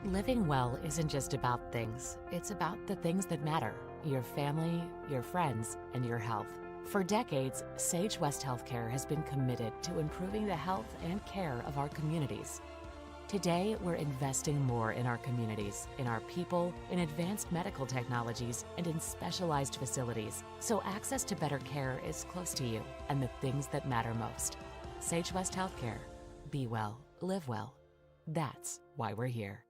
Living well isn't just about things. It's about the things that matter: your family, your friends, and your health. For decades, Sage West Healthcare has been committed to improving the health and care of our communities. Today, we're investing more in our communities, in our people, in advanced medical technologies, and in specialized facilities, so access to better care is close to you and the things that matter most. Sage West Healthcare. Be well, live well. That's why we're here.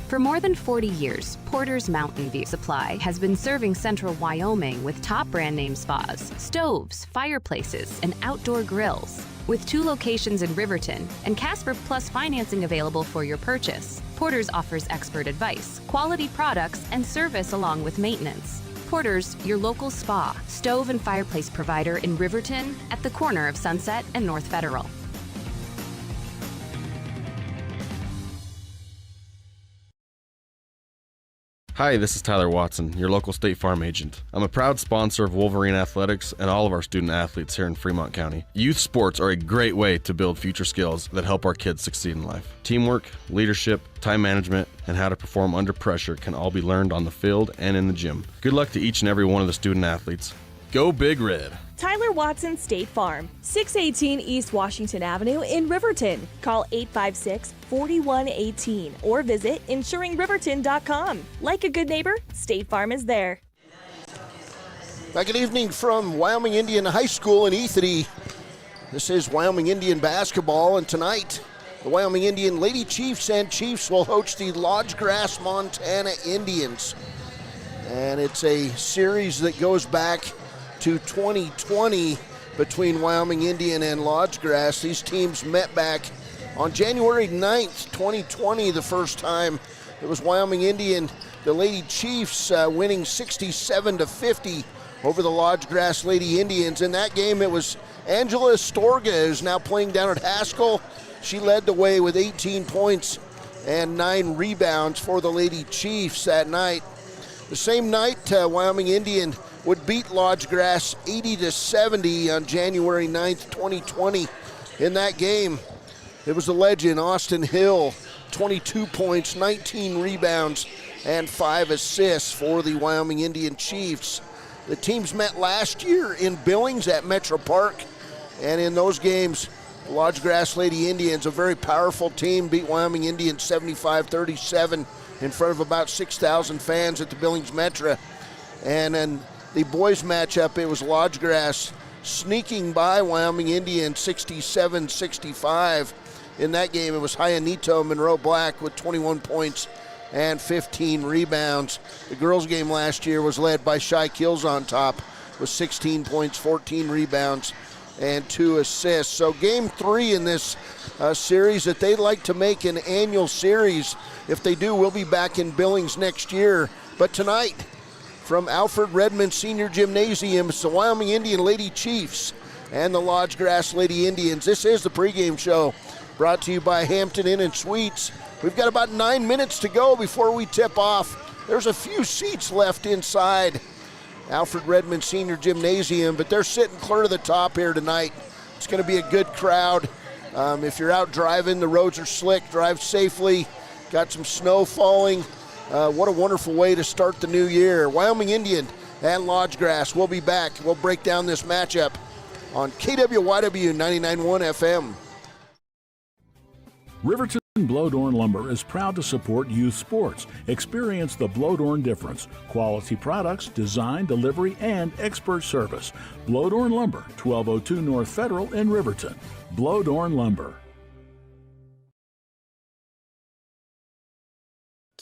For more than 40 years, Porter's Mountain View Supply has been serving central Wyoming with top brand name spas, stoves, fireplaces, and outdoor grills. With 2 locations in Riverton and Casper Plus financing available for your purchase, Porter's offers expert advice, quality products, and service along with maintenance. Porter's, your local spa, stove, and fireplace provider in Riverton at the corner of Sunset and North Federal. Hi, this is Tyler Watson, your local State Farm agent. I'm a proud sponsor of Wolverine Athletics and all of our student athletes here in Fremont County. Youth sports are a great way to build future skills that help our kids succeed in life. Teamwork, leadership, time management, and how to perform under pressure can all be learned on the field and in the gym. Good luck to each and every one of the student athletes. Go Big Red! Tyler Watson State Farm, 618 East Washington Avenue in Riverton. Call 856-4118 or visit insuringriverton.com. Like a good neighbor, State Farm is there. Good evening from Wyoming Indian High School in Ethete. This is Wyoming Indian basketball, and tonight the Wyoming Indian Lady Chiefs and Chiefs will host the Lodge Grass, Montana Indians. And it's a series that goes back to 2020 between Wyoming Indian and Lodge Grass. These teams met back on January 9th, 2020, the first time. It was Wyoming Indian, the Lady Chiefs, winning 67-50 over the Lodge Grass Lady Indians. In that game, it was Angela Storga, who's now playing down at Haskell. She led the way with 18 points and 9 rebounds for the Lady Chiefs that night. The same night, Wyoming Indian would beat Lodge Grass 80-70 on January 9th, 2020. In that game, it was the legend Austin Hill, 22 points, 19 rebounds, and 5 assists for the Wyoming Indian Chiefs. The teams met last year in Billings at MetraPark, and in those games, the Lodge Grass Lady Indians, a very powerful team, beat Wyoming Indians 75-37 in front of about 6,000 fans at the Billings Metra. And then the boys matchup, it was Lodge Grass sneaking by Wyoming Indian 67-65. In that game, it was Hayanito Monroe Black with 21 points and 15 rebounds. The girls' game last year was led by Shy Kills on top with 16 points, 14 rebounds, and 2 assists. So game 3 in this series that they'd like to make an annual series. If they do, we'll be back in Billings next year. But tonight, from Alfred Redmond Senior Gymnasium, it's the Wyoming Indian Lady Chiefs and the Lodge Grass Lady Indians. This is the pregame show brought to you by Hampton Inn and Suites. We've got about 9 minutes to go before we tip off. There's a few seats left inside Alfred Redmond Senior Gymnasium, but they're sitting clear to the top here tonight. It's going to be a good crowd. If you're out driving, the roads are slick. Drive safely. Got some snow falling. What a wonderful way to start the new year. Wyoming Indian and Lodge Grass. We'll be back. We'll break down this matchup on KWYW 99.1 FM. Riverton Blowdorn Lumber is proud to support youth sports. Experience the Blowdorn difference. Quality products, design, delivery, and expert service. Blowdorn Lumber, 1202 North Federal in Riverton. Blowdorn Lumber.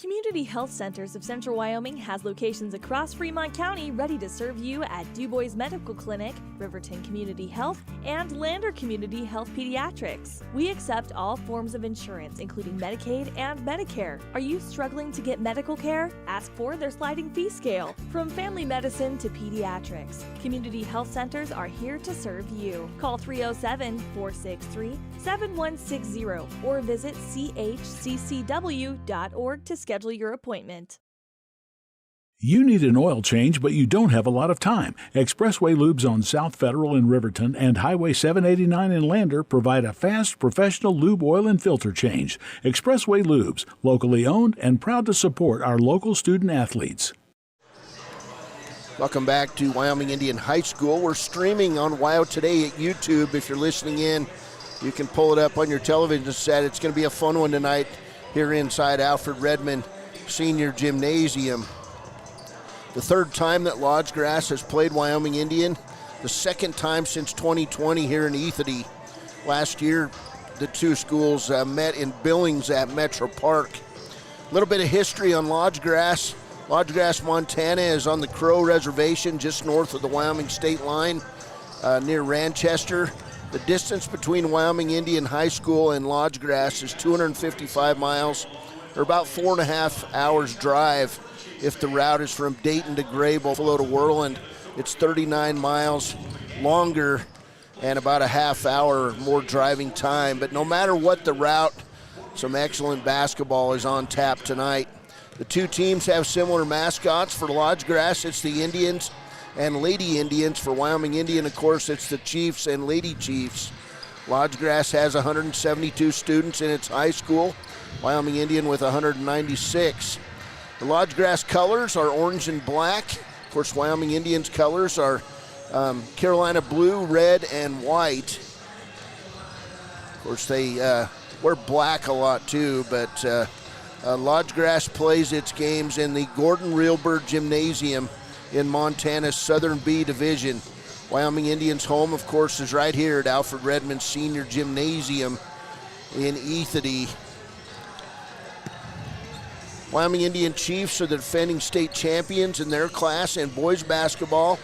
Community Health Centers of Central Wyoming has locations across Fremont County ready to serve you at Du Bois Medical Clinic, Riverton Community Health, and Lander Community Health Pediatrics. We accept all forms of insurance, including Medicaid and Medicare. Are you struggling to get medical care? Ask for their sliding fee scale. From family medicine to pediatrics, Community Health Centers are here to serve you. Call 307-463-7160 or visit chccw.org to schedule your appointment. You need an oil change, but you don't have a lot of time. Expressway Lubes on South Federal in Riverton and Highway 789 in Lander provide a fast, professional lube oil and filter change. Expressway Lubes, locally owned and proud to support our local student athletes. Welcome back to Wyoming Indian High School. We're streaming on WYO Today at YouTube. If you're listening in, you can pull it up on your television set. It's going to be a fun one tonight here inside Alfred Redmond Senior Gymnasium. The third time that Lodge Grass has played Wyoming Indian, the second time since 2020 here in Ethete. Last year, the two schools met in Billings at MetraPark. A little bit of history on Lodge Grass. Lodge Grass, Montana is on the Crow Reservation just north of the Wyoming state line near Ranchester. The distance between Wyoming Indian High School and Lodge Grass is 255 miles, or about 4.5 hours drive. If the route is from Dayton to Gray, Buffalo to Worland, it's 39 miles longer and about a half hour more driving time. But no matter what the route, some excellent basketball is on tap tonight. The two teams have similar mascots. For Lodge Grass, it's the Indians and Lady Indians. For Wyoming Indian, of course, it's the Chiefs and Lady Chiefs. Lodge Grass has 172 students in its high school. Wyoming Indian with 196. The Lodge Grass colors are orange and black. Of course, Wyoming Indians colors are Carolina blue, red, and white. Of course, they wear black a lot too, but Lodge Grass plays its games in the Gordon Reelberg Gymnasium in Montana's Southern B Division. Wyoming Indians' home, of course, is right here at Alfred Redmond Senior Gymnasium in Ethete. Wyoming Indian Chiefs are the defending state champions in their class in boys basketball.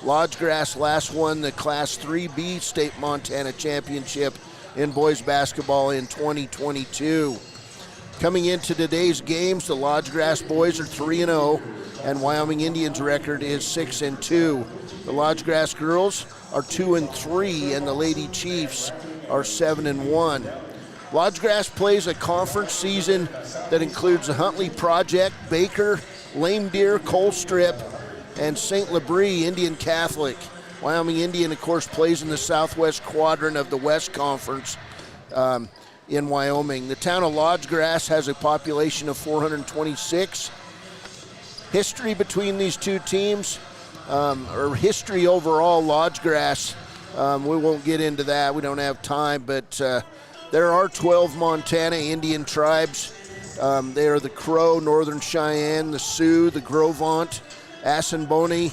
Lodge Grass last won the Class 3B State Montana Championship in boys basketball in 2022. Coming into today's games, the Lodge Grass boys are 3-0, and Wyoming Indians' record is 6-2. The Lodge Grass girls are 2-3, and the Lady Chiefs are 7-1. Lodge Grass plays a conference season that includes the Huntley Project, Baker, Lame Deer, Colstrip, and St. Labrie Indian Catholic. Wyoming Indian, of course, plays in the southwest quadrant of the West Conference in Wyoming. The town of Lodge Grass has a population of 426. History between these two teams, or history overall, Lodge Grass, we won't get into that. We don't have time, but there are 12 Montana Indian tribes. They are the Crow, Northern Cheyenne, the Sioux, the Gros Ventre, Assiniboine,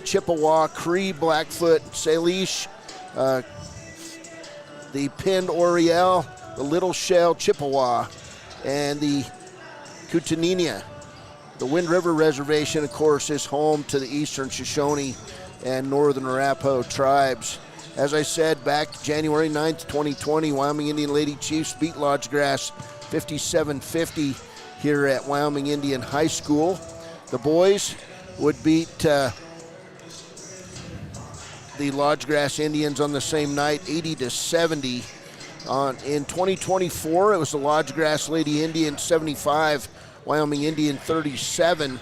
Chippewa, Cree, Blackfoot, Salish, the Pend Oriole, the Little Shell, Chippewa, and the Kootenai. The Wind River Reservation, of course, is home to the Eastern Shoshone and Northern Arapaho tribes. As I said, back January 9th, 2020, Wyoming Indian Lady Chiefs beat Lodge Grass 57-50 here at Wyoming Indian High School. The boys would beat the Lodge Grass Indians on the same night, 80-70. In 2024, it was the Lodge Grass Lady Indians 75, Wyoming Indian 37,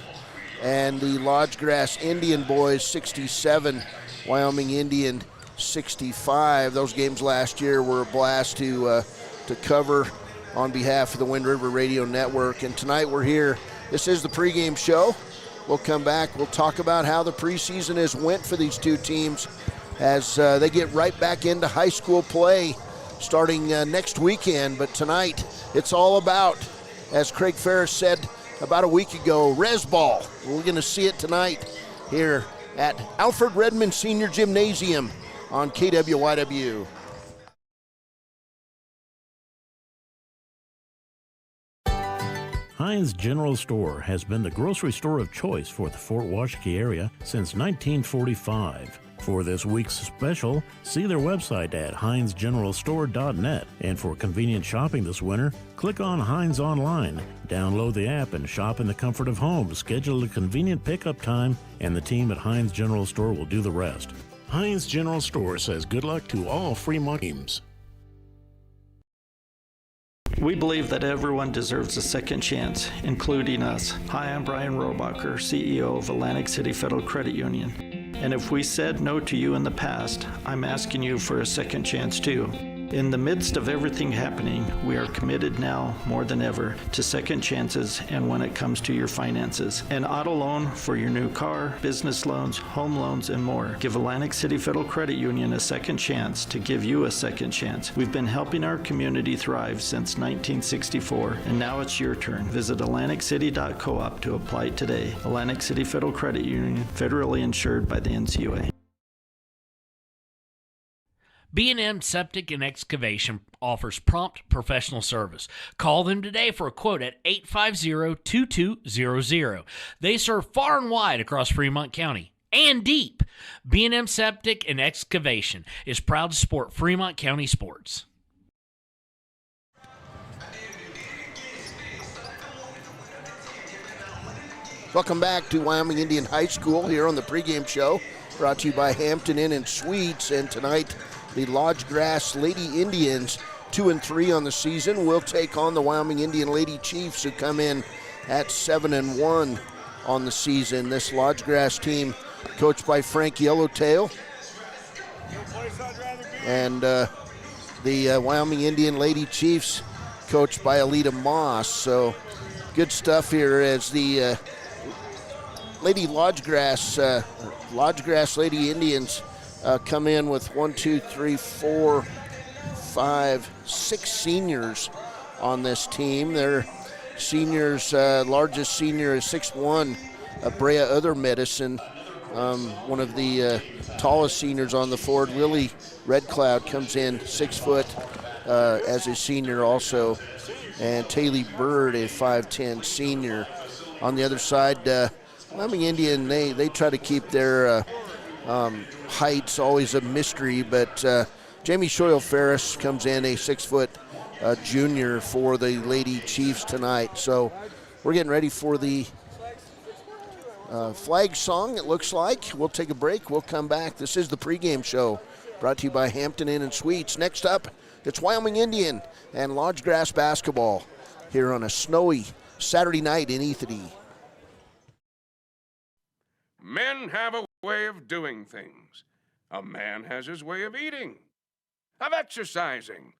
and the Lodge Grass Indian boys 67, Wyoming Indian 65. Those games last year were a blast to cover on behalf of the Wind River Radio Network. And tonight we're here. This is the pregame show. We'll come back. We'll talk about how the preseason has went for these two teams as they get right back into high school play starting next weekend. But tonight it's all about, as Craig Ferris said about a week ago, res ball. We're going to see it tonight here at Alfred Redmond Senior Gymnasium on KWYW. Heinz General Store has been the grocery store of choice for the Fort Washakie area since 1945. For this week's special, see their website at heinzgeneralstore.net. And for convenient shopping this winter, click on Heinz Online, download the app, and shop in the comfort of home. Schedule a convenient pickup time, and the team at Heinz General Store will do the rest. Heinz General Store says good luck to all Fremont teams. We believe that everyone deserves a second chance, including us. Hi, I'm Brian Robacher, CEO of Atlantic City Federal Credit Union. And if we said no to you in the past, I'm asking you for a second chance too. In the midst of everything happening, we are committed now more than ever to second chances and when it comes to your finances. An auto loan for your new car, business loans, home loans, and more. Give Atlantic City Federal Credit Union a second chance to give you a second chance. We've been helping our community thrive since 1964, and now it's your turn. Visit AtlanticCity.coop to apply today. Atlantic City Federal Credit Union, federally insured by the NCUA. B&M Septic and Excavation offers prompt professional service. Call them today for a quote at 850-2200. They serve far and wide across Fremont County and deep. B&M Septic and Excavation is proud to support Fremont County sports. Welcome back to Wyoming Indian High School here on the pregame show, brought to you by Hampton Inn and Suites. And tonight, the Lodge Grass Lady Indians, 2-3 on the season, will take on the Wyoming Indian Lady Chiefs, who come in at 7-1 on the season. This Lodge Grass team, coached by Frank Yellowtail, and the Wyoming Indian Lady Chiefs, coached by Alita Moss. So good stuff here as the Lady Lodge Grass Lady Indians come in with 6 seniors on this team. Their seniors, largest senior is 6'1", Brea Other Medicine. One of the tallest seniors on the Ford, Lily Red Cloud, comes in 6 foot as a senior also. And Taylor Bird, a 5'10" senior. On the other side, Wyoming Indian, they try to keep their heights always a mystery, but Jamie Shoyle Ferris comes in, a 6 foot junior for the Lady Chiefs tonight. So we're getting ready for the flag song, it looks like. We'll take a break. We'll come back. This is the pregame show, brought to you by Hampton Inn and Suites. Next up, it's Wyoming Indian and Lodge Grass basketball here on a snowy Saturday night in Ethete. Men have a way of doing things. A man has his way of eating, of exercising,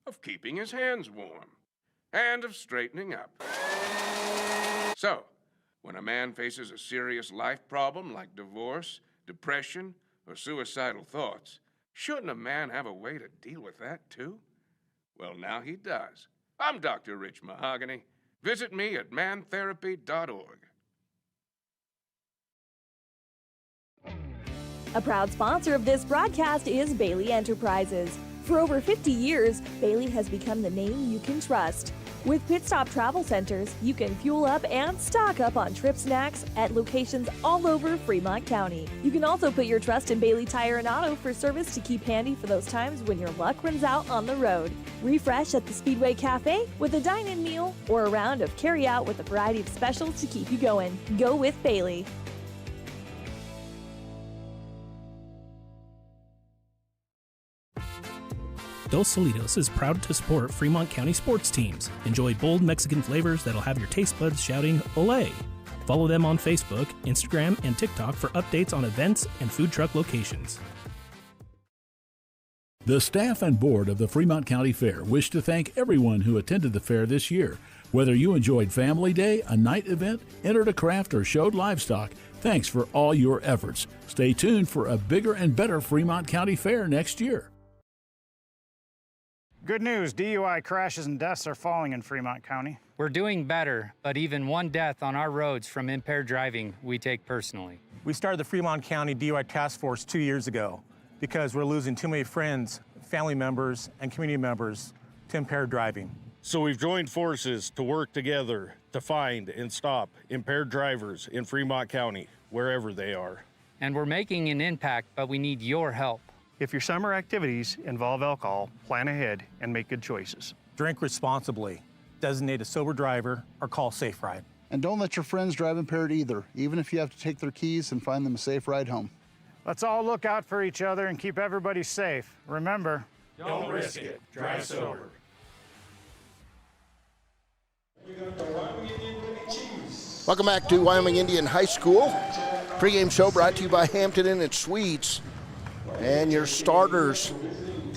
of keeping his hands warm, and of straightening up. So, when a man faces a serious life problem like divorce, depression, or suicidal thoughts, shouldn't a man have a way to deal with that too? Well, now he does. I'm Dr. Rich Mahogany. Visit me at mantherapy.org. A proud sponsor of this broadcast is Bailey Enterprises. For over 50 years, Bailey has become the name you can trust. With Pit Stop Travel Centers, you can fuel up and stock up on trip snacks at locations all over Fremont County. You can also put your trust in Bailey Tire and Auto for service to keep handy for those times when your luck runs out on the road. Refresh at the Speedway Cafe with a dine-in meal or a round of carry-out with a variety of specials to keep you going. Go with Bailey. Dos Solitos is proud to support Fremont County sports teams. Enjoy bold Mexican flavors that'll have your taste buds shouting, "Olé!" Follow them on Facebook, Instagram, and TikTok for updates on events and food truck locations. The staff and board of the Fremont County Fair wish to thank everyone who attended the fair this year. Whether you enjoyed Family Day, a night event, entered a craft, or showed livestock, thanks for all your efforts. Stay tuned for a bigger and better Fremont County Fair next year. Good news, DUI crashes and deaths are falling in Fremont County. We're doing better, but even one death on our roads from impaired driving, we take personally. We started the Fremont County DUI Task Force 2 years ago because we're losing too many friends, family members, and community members to impaired driving. So we've joined forces to work together to find and stop impaired drivers in Fremont County, wherever they are. And we're making an impact, but we need your help. If your summer activities involve alcohol, plan ahead and make good choices. Drink responsibly, designate a sober driver, or call Safe Ride. And don't let your friends drive impaired either, even if you have to take their keys and find them a safe ride home. Let's all look out for each other and keep everybody safe. Remember, don't risk it. Drive sober. Welcome back to Wyoming Indian High School. Pregame show brought to you by Hampton Inn and Suites. And your starters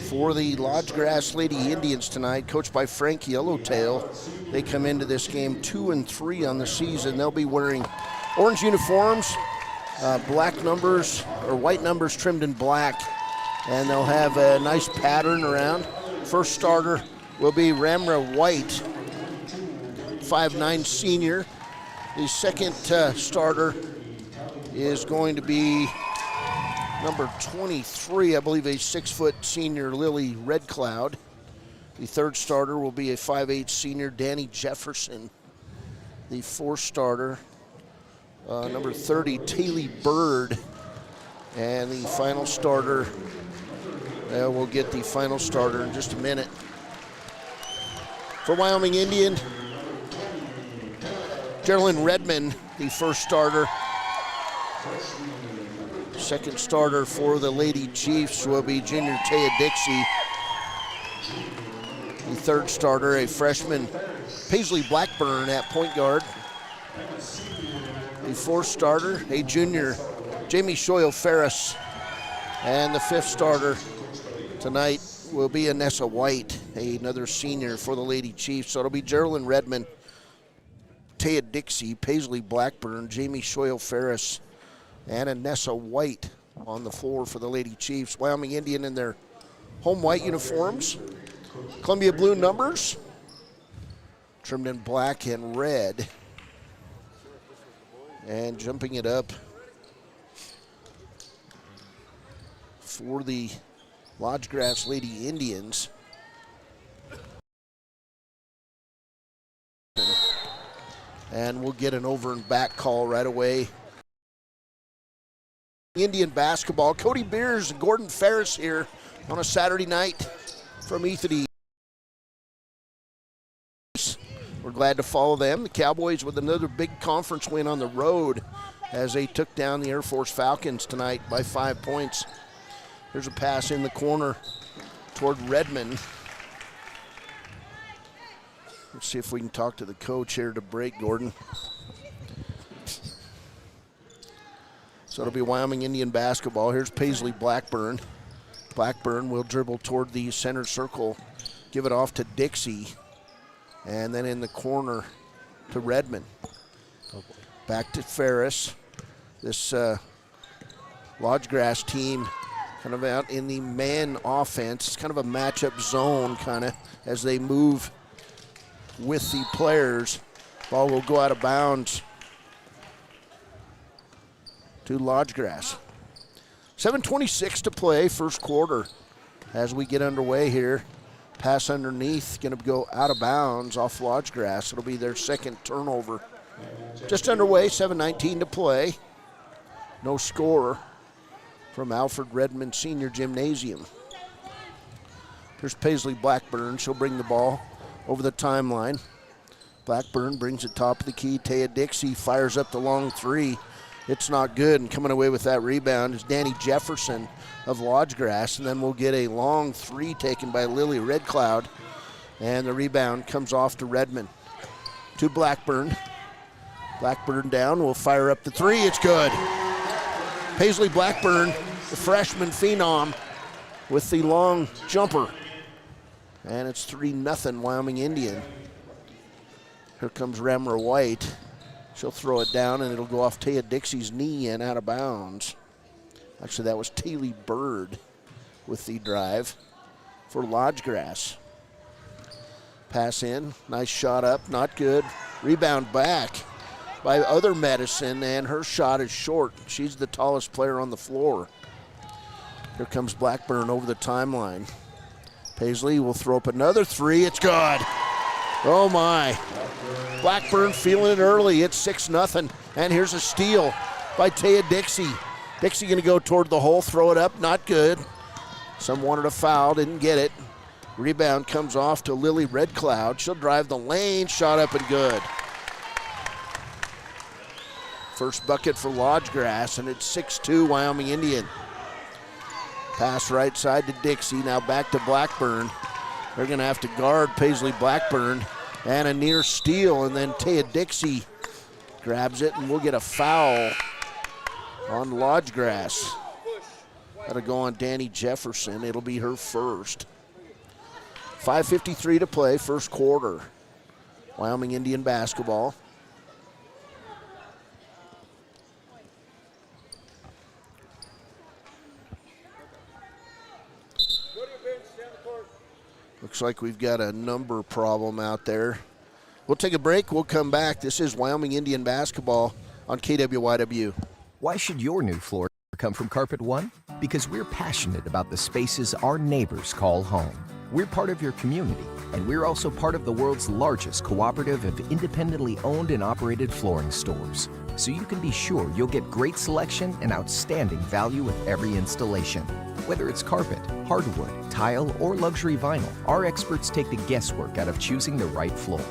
for the Lodge Grass Lady Indians tonight, coached by Frank Yellowtail. They come into this game 2-3 on the season. They'll be wearing orange uniforms, black numbers, or white numbers trimmed in black. And they'll have a nice pattern around. First starter will be Ramra White, 5'9" senior. The second starter is going to be number 23, I believe a 6-foot senior, Lily Red Cloud. The third starter will be a 5'8" senior, Danny Jefferson. The fourth starter, number 30, Taylor Bird. And the final starter, we'll get the final starter in just a minute. For Wyoming Indian, Geraldine Redmond, the first starter. Second starter for the Lady Chiefs will be junior Taya Dixie. The third starter, a freshman, Paisley Blackburn at point guard. The fourth starter, a junior, Jamie Shoyle Ferris. And the fifth starter tonight will be Anessa White, another senior for the Lady Chiefs. So it'll be Geraldine Redmond, Taya Dixie, Paisley Blackburn, Jamie Shoyle Ferris, and Anessa White on the floor for the Lady Chiefs. Wyoming Indian in their home white uniforms, Columbia blue numbers, trimmed in black and red. And jumping it up for the Lodge Grass Lady Indians, and we'll get an over and back call right away. Indian basketball, Cody Beers and Gordon Ferris here on a Saturday night from Ethete. We're glad to follow them. The Cowboys with another big conference win on the road as they took down the Air Force Falcons tonight by 5 points. There's a pass in the corner toward Redmond. Let's see if we can talk to the coach here to break, Gordon. So it'll be Wyoming Indian basketball. Here's Paisley Blackburn. Blackburn will dribble toward the center circle, give it off to Dixie, and then in the corner to Redmond. Back to Ferris. This Lodge Grass team kind of out in the man offense. It's kind of a matchup zone kind of as they move with the players. Ball will go out of bounds to Lodge Grass. 7:26 to play, first quarter. As we get underway here, pass underneath, going to go out of bounds off Lodge Grass. It'll be their second turnover. Just underway, 7:19 to play. No score from Alfred Redmond Senior Gymnasium. Here's Paisley Blackburn. She'll bring the ball over the timeline. Blackburn brings it top of the key. Taya Dixie fires up the long three. It's not good, and coming away with that rebound is Danny Jefferson of Lodge Grass, and then we'll get a long three taken by Lily Red Cloud, and the rebound comes off to Redmond. To Blackburn. Blackburn down, will fire up the three, it's good. Paisley Blackburn, the freshman phenom, with the long jumper. And it's 3-0 Wyoming Indian. Here comes Ramra White. She'll throw it down, and it'll go off Taya Dixie's knee and out of bounds. Actually, that was Taylor Bird with the drive for Lodge Grass. Pass in, nice shot up, not good. Rebound back by Other Medicine, and her shot is short. She's the tallest player on the floor. Here comes Blackburn over the timeline. Paisley will throw up another three. It's good. Oh, my. Blackburn feeling it early. It's 6-0. And here's a steal by Taya Dixie. Dixie going to go toward the hole, throw it up. Not good. Some wanted a foul, didn't get it. Rebound comes off to Lily Red Cloud. She'll drive the lane. Shot up and good. First bucket for Lodge Grass, and it's 6-2 Wyoming Indian. Pass right side to Dixie. Now back to Blackburn. They're going to have to guard Paisley Blackburn And a near steal, and then Taya Dixie grabs it, and we'll get a foul on Lodge Grass. That'll go on Danny Jefferson. It'll be her first. 5:53 to play, first quarter. Wyoming Indian basketball. Looks like we've got a number problem out there. We'll take a break. We'll come back. This is Wyoming Indian basketball on KWYW. Why should your new floor come from Carpet One? Because we're passionate about the spaces our neighbors call home. We're part of your community, and we're also part of the world's largest cooperative of independently owned and operated flooring stores. So you can be sure you'll get great selection and outstanding value with every installation. Whether it's carpet, hardwood, tile, or luxury vinyl, our experts take the guesswork out of choosing the right floor.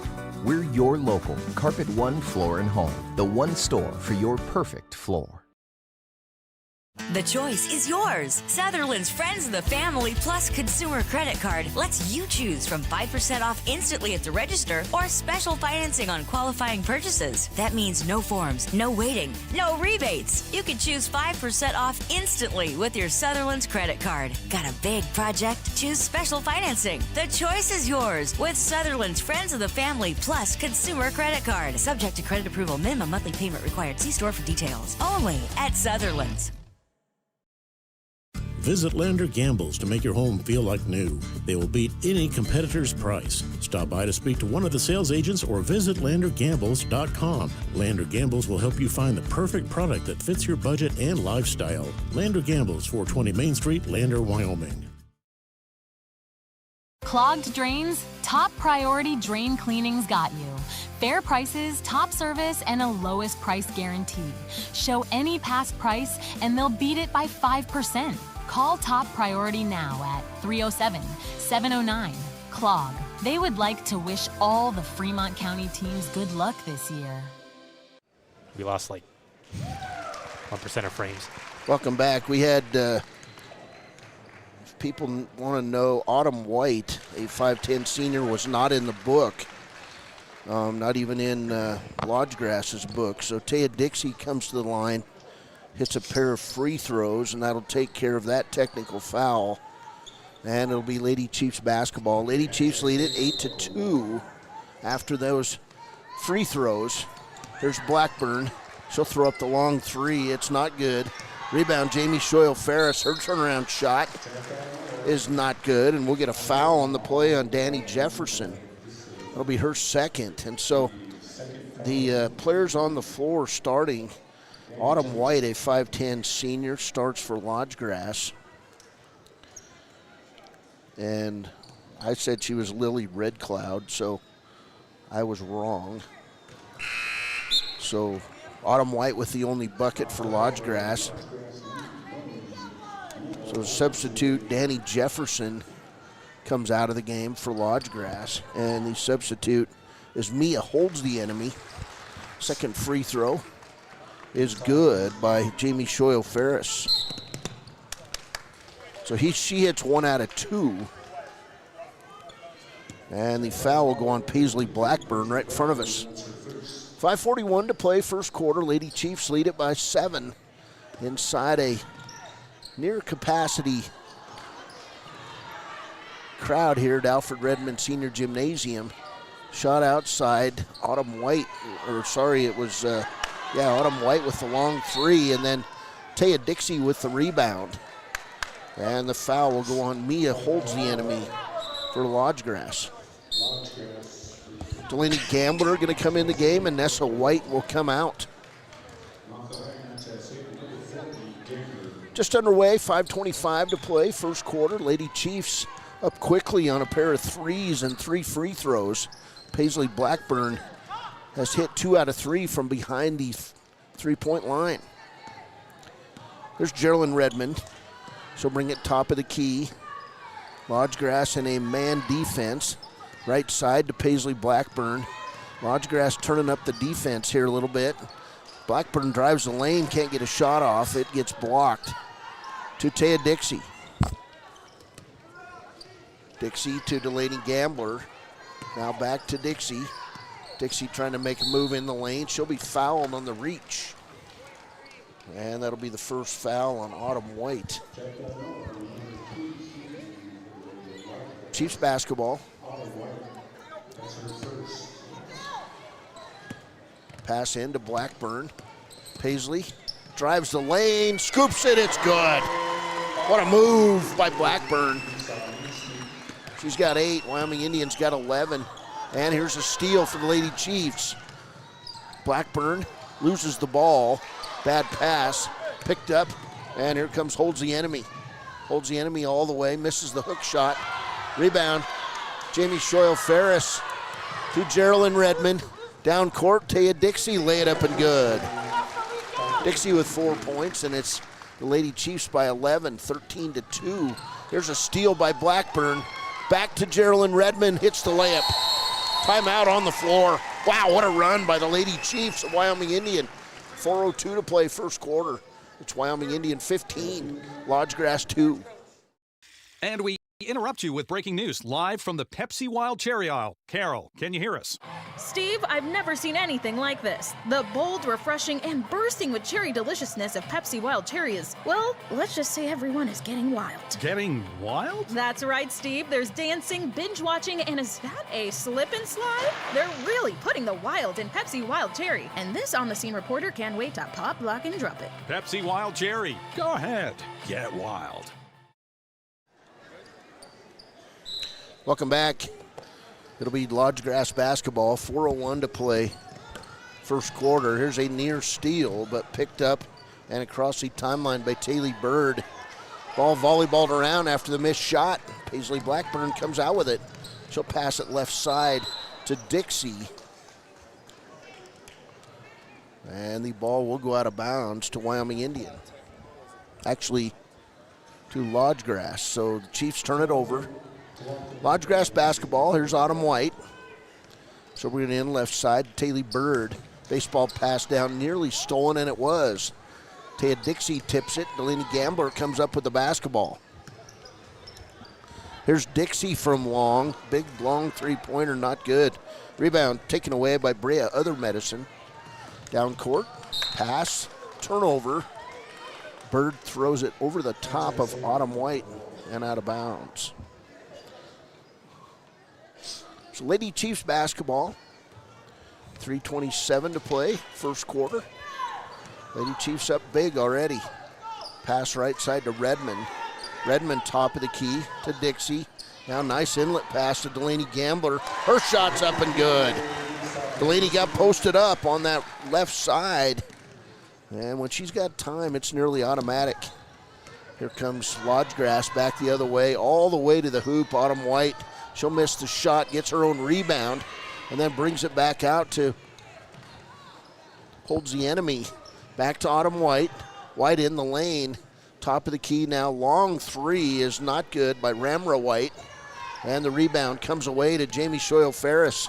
We're your local Carpet One Floor and Home, the one store for your perfect floor. The choice is yours. Sutherland's Friends of the Family Plus Consumer Credit Card lets you choose from 5% off instantly at the register or special financing on qualifying purchases. That means no forms, no waiting, no rebates. You can choose 5% off instantly with your Sutherland's credit card. Got a big project? Choose special financing. The choice is yours with Sutherland's Friends of the Family Plus Consumer Credit Card. Subject to credit approval. Minimum monthly payment required. See store for details. Only at Sutherland's. Visit Lander Gambles to make your home feel like new. They will beat any competitor's price. Stop by to speak to one of the sales agents or visit LanderGambles.com. Lander Gambles will help you find the perfect product that fits your budget and lifestyle. Lander Gambles, 420 Main Street, Lander, Wyoming. Clogged drains? Top Priority Drain Cleaning's got you. Fair prices, top service, and a lowest price guarantee. Show any past price and they'll beat it by 5%. Call Top Priority now at 307-709-CLOG. They would like to wish all the Fremont County teams good luck this year. We lost like 1% of frames. Welcome back. We had, if people want to know, Autumn White, a 5'10 senior, was not in the book. Not even in Lodge Grass's book. So Taya Dixie comes to the line, hits a pair of free throws, and that'll take care of that technical foul. And it'll be Lady Chiefs basketball. Lady Chiefs lead it 8-2 after those free throws. There's Blackburn. She'll throw up the long three. It's not good. Rebound, Jamie Shoyle-Ferris. Her turnaround shot is not good, and we'll get a foul on the play on Danny Jefferson. It'll be her second. And so the players on the floor starting, Autumn White, a 5'10 senior, starts for Lodge Grass. And I said she was Lily Red Cloud, so I was wrong. So Autumn White with the only bucket for Lodge Grass. So substitute Danny Jefferson comes out of the game for Lodge Grass. And the substitute is Mia Holds the Enemy. Second free throw is good by Jamie Shoyle-Ferris. So she hits 1 out of 2. And the foul will go on Paisley Blackburn right in front of us. 5:41 to play, first quarter. Lady Chiefs lead it by 7 inside a near capacity crowd here at Alfred Redmond Senior Gymnasium. Shot outside, Autumn White, Autumn White with the long three, and then Taya Dixie with the rebound. And the foul will go on Mia Holds the Enemy for Lodge Grass. Delaney Gambler going to come in the game, and Nessa White will come out. Just underway, 5:25 to play, first quarter. Lady Chiefs up quickly on a pair of threes and 3 free throws. Paisley Blackburn has hit 2 out of 3 from behind the three-point line. There's Geraldine Redmond. She'll bring it top of the key. Lodge Grass in a man defense. Right side to Paisley Blackburn. Lodge Grass turning up the defense here a little bit. Blackburn drives the lane, can't get a shot off. It gets blocked to Taya Dixie. Dixie to Delaney Gambler. Now back to Dixie. Dixie trying to make a move in the lane. She'll be fouled on the reach. And that'll be the first foul on Autumn White. Chiefs basketball. Pass in to Blackburn. Paisley drives the lane, scoops it, it's good. What a move by Blackburn. She's got 8, Wyoming Indians got 11. And here's a steal for the Lady Chiefs. Blackburn loses the ball. Bad pass, picked up, and here comes Holds the Enemy. Holds the Enemy all the way, misses the hook shot. Rebound, Jamie Shoyle-Ferris to Geraldine Redmond. Down court, Taya Dixie lay it up and good. Dixie with 4 points, and it's the Lady Chiefs by 11, 13-2. Here's a steal by Blackburn. Back to Geraldine Redmond, hits the layup. Timeout on the floor. Wow, what a run by the Lady Chiefs of Wyoming Indian. 4:02 to play first quarter. It's Wyoming Indian 15, Lodgegrass 2. And we interrupt you with breaking news live from the Pepsi Wild Cherry aisle. Carol, can you hear us? Steve, I've never seen anything like this. The bold, refreshing, and bursting with cherry deliciousness of Pepsi Wild Cherry is, well, let's just say everyone is getting wild. Getting wild? That's right, Steve. There's dancing, binge-watching, and is that a slip and slide? They're really putting the wild in Pepsi Wild Cherry. And this on-the-scene reporter can't wait to pop, lock, and drop it. Pepsi Wild Cherry. Go ahead. Get wild. Welcome back. It'll be Lodgegrass basketball, 4:01 to play first quarter. Here's a near steal, but picked up and across the timeline by Taylor Bird. Ball volleyballed around after the missed shot. Paisley Blackburn comes out with it. She'll pass it left side to Dixie. And the ball will go out of bounds to Wyoming Indian. Actually, to Lodgegrass. So the Chiefs turn it over. Lodgegrass basketball. Here's Autumn White. So we're going to end left side. Taylor Bird. Baseball pass down, nearly stolen, and it was. Taya Dixie tips it. Delaney Gambler comes up with the basketball. Here's Dixie from long. Big, long three-pointer, not good. Rebound taken away by Brea Other Medicine. Down court. Pass. Turnover. Bird throws it over the top of Autumn White and out of bounds. So Lady Chiefs basketball, 3:27 to play, first quarter. Lady Chiefs up big already. Pass right side to Redmond. Redmond top of the key to Dixie. Now nice inlet pass to Delaney Gambler. Her shot's up and good. Delaney got posted up on that left side. And when she's got time, it's nearly automatic. Here comes Lodgegrass back the other way, all the way to the hoop. Autumn White. She'll miss the shot, gets her own rebound, and then brings it back out to Holds the Enemy. Back to Autumn White. White in the lane. Top of the key now. Long three is not good by Ramra White. And the rebound comes away to Jamie Shoyle-Ferris.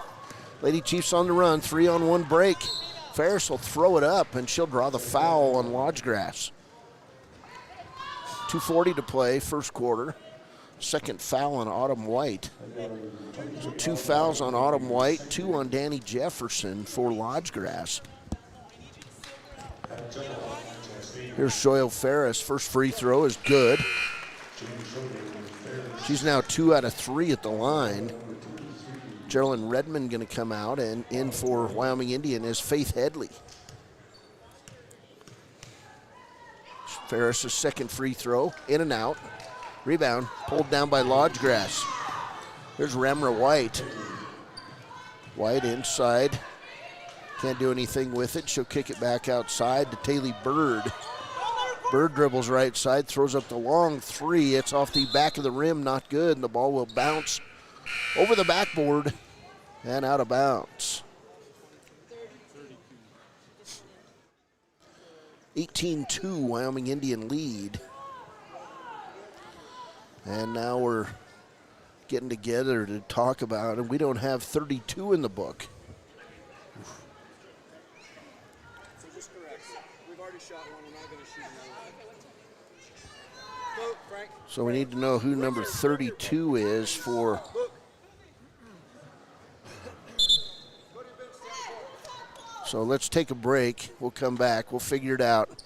Lady Chiefs on the run. 3-on-1 break. Ferris will throw it up, and she'll draw the foul on Lodgegrass. 2:40 to play, first quarter. Second foul on Autumn White. So 2 fouls on Autumn White, 2 on Danny Jefferson for Lodgegrass. Here's Shoyle-Ferris. First free throw is good. She's now 2 out of 3 at the line. Geraldine Redmond going to come out, and in for Wyoming Indian is Faith Headley. Ferris' second free throw, in and out. Rebound, pulled down by Lodgegrass. Here's Ramra White. White inside. Can't do anything with it. She'll kick it back outside to Taylor Bird. Bird dribbles right side, throws up the long three. It's off the back of the rim, not good. And the ball will bounce over the backboard and out of bounds. 18-2 Wyoming Indian lead. And now we're getting together to talk about it. We don't have 32 in the book. So just correct. We've already shot one. We're not going to shoot another one. Vote, Frank. So we need to know who number 32 is for So let's take a break. We'll come back. We'll figure it out.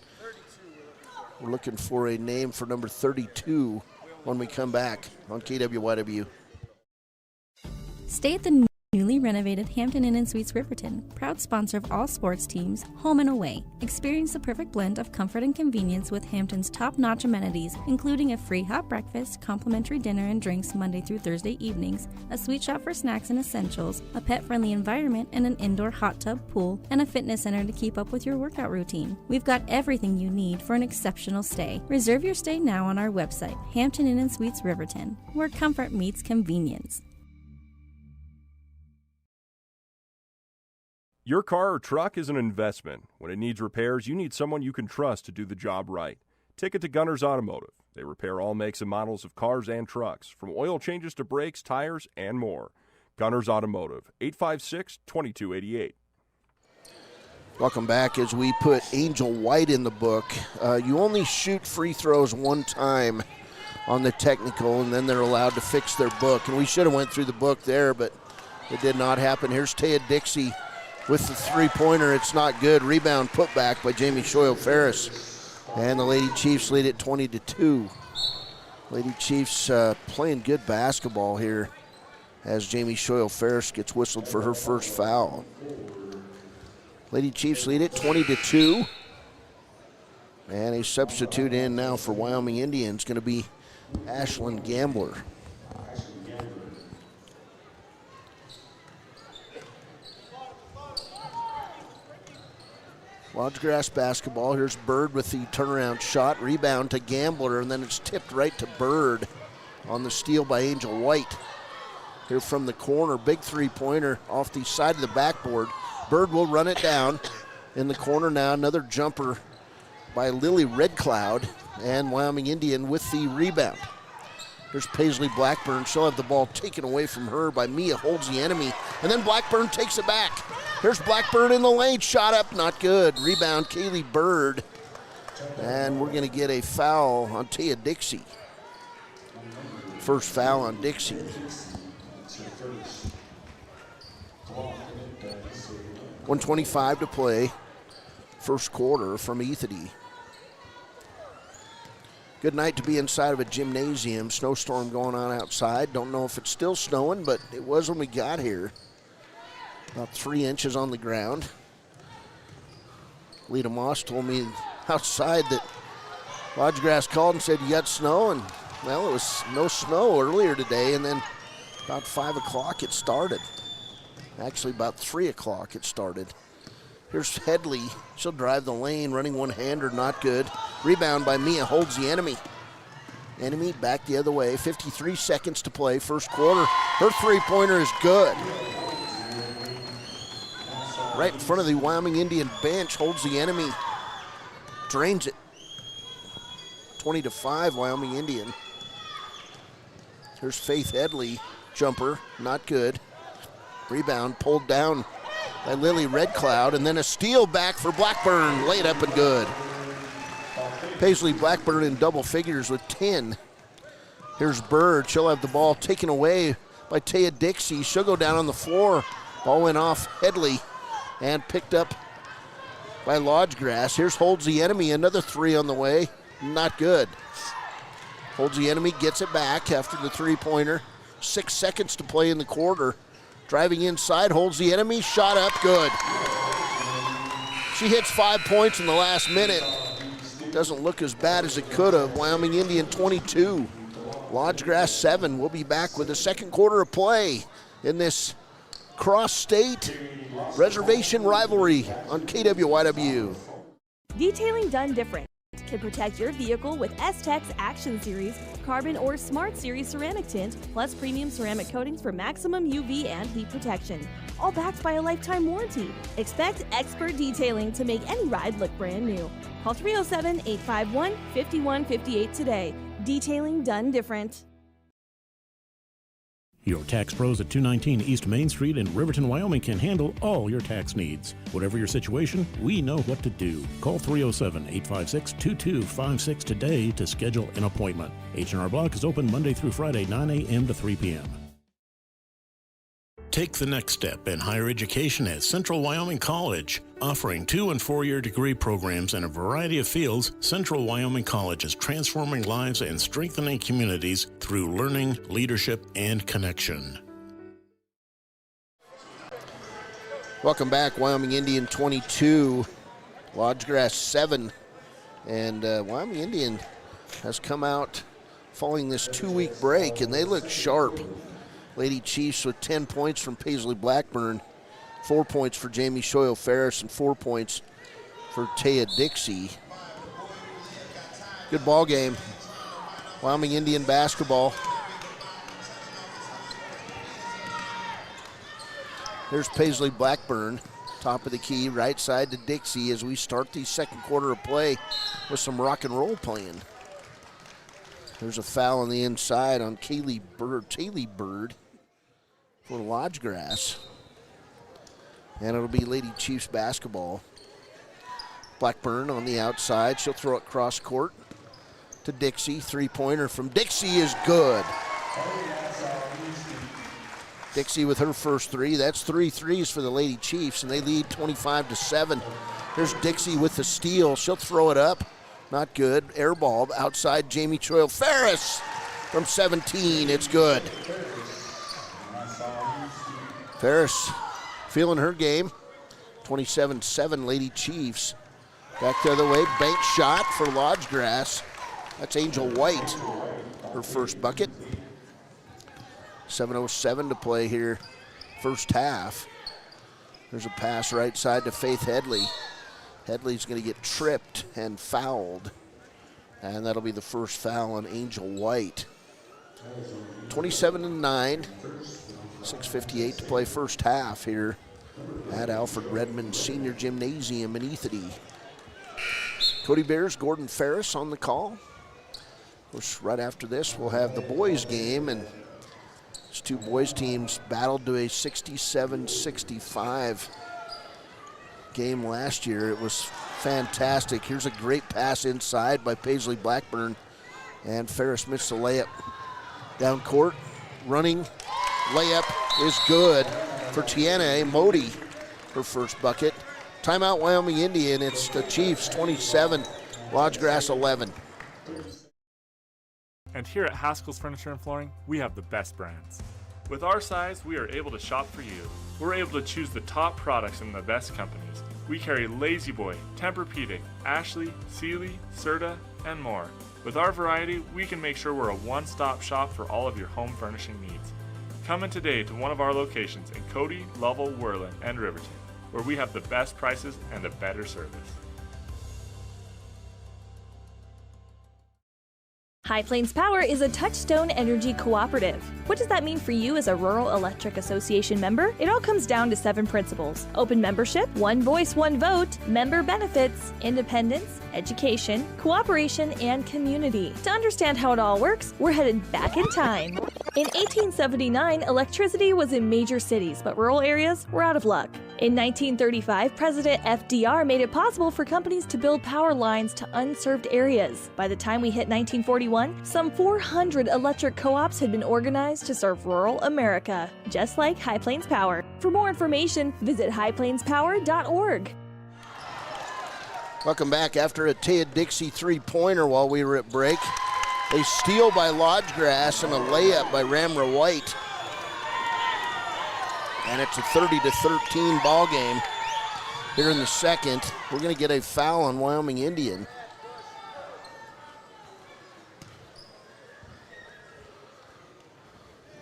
We're looking for a name for number 32 when we come back on KWYW. Stay at the newly renovated Hampton Inn & Suites Riverton, proud sponsor of all sports teams, home and away. Experience the perfect blend of comfort and convenience with Hampton's top-notch amenities, including a free hot breakfast, complimentary dinner and drinks Monday through Thursday evenings, a sweet shop for snacks and essentials, a pet-friendly environment and an indoor hot tub pool, and a fitness center to keep up with your workout routine. We've got everything you need for an exceptional stay. Reserve your stay now on our website, Hampton Inn & Suites Riverton, where comfort meets convenience. Your car or truck is an investment. When it needs repairs, you need someone you can trust to do the job right. Take it to Gunners Automotive. They repair all makes and models of cars and trucks, from oil changes to brakes, tires, and more. Gunners Automotive, 856-2288. Welcome back. As we put Angel White in the book, you only shoot free throws one time on the technical, and then they're allowed to fix their book. And we should have went through the book there, but it did not happen. Here's Taya Dixie with the three-pointer. It's not good. Rebound put back by Jamie Shoyle-Ferris. And the Lady Chiefs lead it 20-2. Lady Chiefs playing good basketball here as Jamie Shoyle-Ferris gets whistled for her first foul. Lady Chiefs lead it 20-2. And a substitute in now for Wyoming Indians going to be Ashlyn Gambler. Lodgegrass basketball. Here's Bird with the turnaround shot. Rebound to Gambler, and then it's tipped right to Bird on the steal by Angel White. Here from the corner, big three-pointer off the side of the backboard. Bird will run it down in the corner now. Another jumper by Lily Redcloud, and Wyoming Indian with the rebound. There's Paisley Blackburn. She'll have the ball taken away from her by Mia Holds the enemy, and then Blackburn takes it back. Here's Blackburn in the lane. Shot up, not good. Rebound, Kaylee Bird. And we're going to get a foul on Taya Dixie. First foul on Dixie. 1:25 to play. First quarter from Ethete. Good night to be inside of a gymnasium. Snowstorm going on outside. Don't know if it's still snowing, but it was when we got here. About 3 inches on the ground. Lita Moss told me outside that Lodgegrass called and said, you got snow? And, well, it was no snow earlier today, and then about 5 o'clock it started. Actually, about 3 o'clock it started. Here's Headley. She'll drive the lane, running one-hander, not good. Rebound by Mia Holds the enemy. Enemy back the other way. 53 seconds to play, first quarter. Her three-pointer is good. Right in front of the Wyoming Indian bench, Holds the enemy. Drains it. 20-5, Wyoming Indian. Here's Faith Headley. Jumper, not good. Rebound pulled down by Lily Redcloud, and then a steal back for Blackburn. Laid up and good. Paisley Blackburn in double figures with 10. Here's Bird. She'll have the ball taken away by Taya Dixie. She'll go down on the floor. Ball went off Headley and picked up by Lodgegrass. Here's Holds the enemy. Another three on the way. Not good. Holds the enemy, gets it back after the three-pointer. 6 seconds to play in the quarter. Driving inside, Holds the enemy, shot up, good. She hits 5 points in the last minute. Doesn't look as bad as it could have. Wyoming Indian 22, Lodgegrass 7. We'll be back with the second quarter of play in this cross-state reservation rivalry on KWYW. Detailing done different can protect your vehicle with S-Tech's Action Series, Carbon or Smart Series ceramic tint, plus premium ceramic coatings for maximum UV and heat protection. All backed by a lifetime warranty. Expect expert detailing to make any ride look brand new. Call 307-851-5158 today. Detailing done different. Your tax pros at 219 East Main Street in Riverton, Wyoming can handle all your tax needs. Whatever your situation, we know what to do. Call 307-856-2256 today to schedule an appointment. H&R Block is open Monday through Friday, 9 a.m. to 3 p.m. Take the next step in higher education at Central Wyoming College. Offering 2- and 4-year degree programs in a variety of fields, Central Wyoming College is transforming lives and strengthening communities through learning, leadership, and connection. Welcome back. Wyoming Indian 22, Lodgegrass 7. And Wyoming Indian has come out following this 2-week break, and they look sharp. Lady Chiefs with 10 points from Paisley Blackburn, 4 points for Jamie Shoyle Ferris, and 4 points for Taya Dixie. Good ball game. Wyoming Indian basketball. Here's Paisley Blackburn, top of the key, right side to Dixie as we start the second quarter of play with some rock and roll playing. There's a foul on the inside on Kaylee Bird for Lodgegrass. And it'll be Lady Chiefs basketball. Blackburn on the outside. She'll throw it cross court to Dixie. Three-pointer from Dixie is good. Dixie with her first three. That's 3 threes for the Lady Chiefs, and they lead 25-7. Here's Dixie with the steal. She'll throw it up. Not good. Air ball outside Jamie Shoyle Ferris from 17. It's good. Ferris feeling her game. 27-7 Lady Chiefs. Back the other way. Bank shot for Lodgegrass. That's Angel White. Her first bucket. 7:07 to play here. First half. There's a pass right side to Faith Headley. Headley's going to get tripped and fouled. And that'll be the first foul on Angel White. 27-9. 6:58 to play first half here at Alfred Redmond Senior Gymnasium in Ethete. Cody Bears, Gordon Ferris on the call. Of course, right after this, we'll have the boys game, and these two boys teams battled to a 67-65 game last year. It was fantastic. Here's a great pass inside by Paisley Blackburn, and Ferris missed the layup. Down court, running, layup is good for Tiana Modi, her first bucket. Timeout Wyoming Indian. It's the Chiefs 27, Lodgegrass 11. And here at Haskell's Furniture and Flooring, we have the best brands. With our size, we are able to shop for you. We're able to choose the top products in the best companies. We carry Lazy Boy, Tempur-Pedic, Ashley, Sealy, Serta, and more. With our variety, we can make sure we're a one-stop shop for all of your home furnishing needs. Come in today to one of our locations in Cody, Lovell, Worland, and Riverton, where we have the best prices and a better service. High Plains Power is a Touchstone Energy cooperative. What does that mean for you as a Rural Electric Association member? It all comes down to 7 principles: open membership, one voice, one vote, member benefits, independence, education, cooperation, and community. To understand how it all works, we're headed back in time. In 1879, electricity was in major cities, but rural areas were out of luck. In 1935, President FDR made it possible for companies to build power lines to unserved areas. By the time we hit 1941, some 400 electric co-ops had been organized to serve rural America, just like High Plains Power. For more information, visit highplainspower.org. Welcome back after a Taya Dixie three-pointer while we were at break. A steal by Lodgegrass and a layup by Ramra White. And it's a 30-13 ball game here in the second. We're going to get a foul on Wyoming Indian.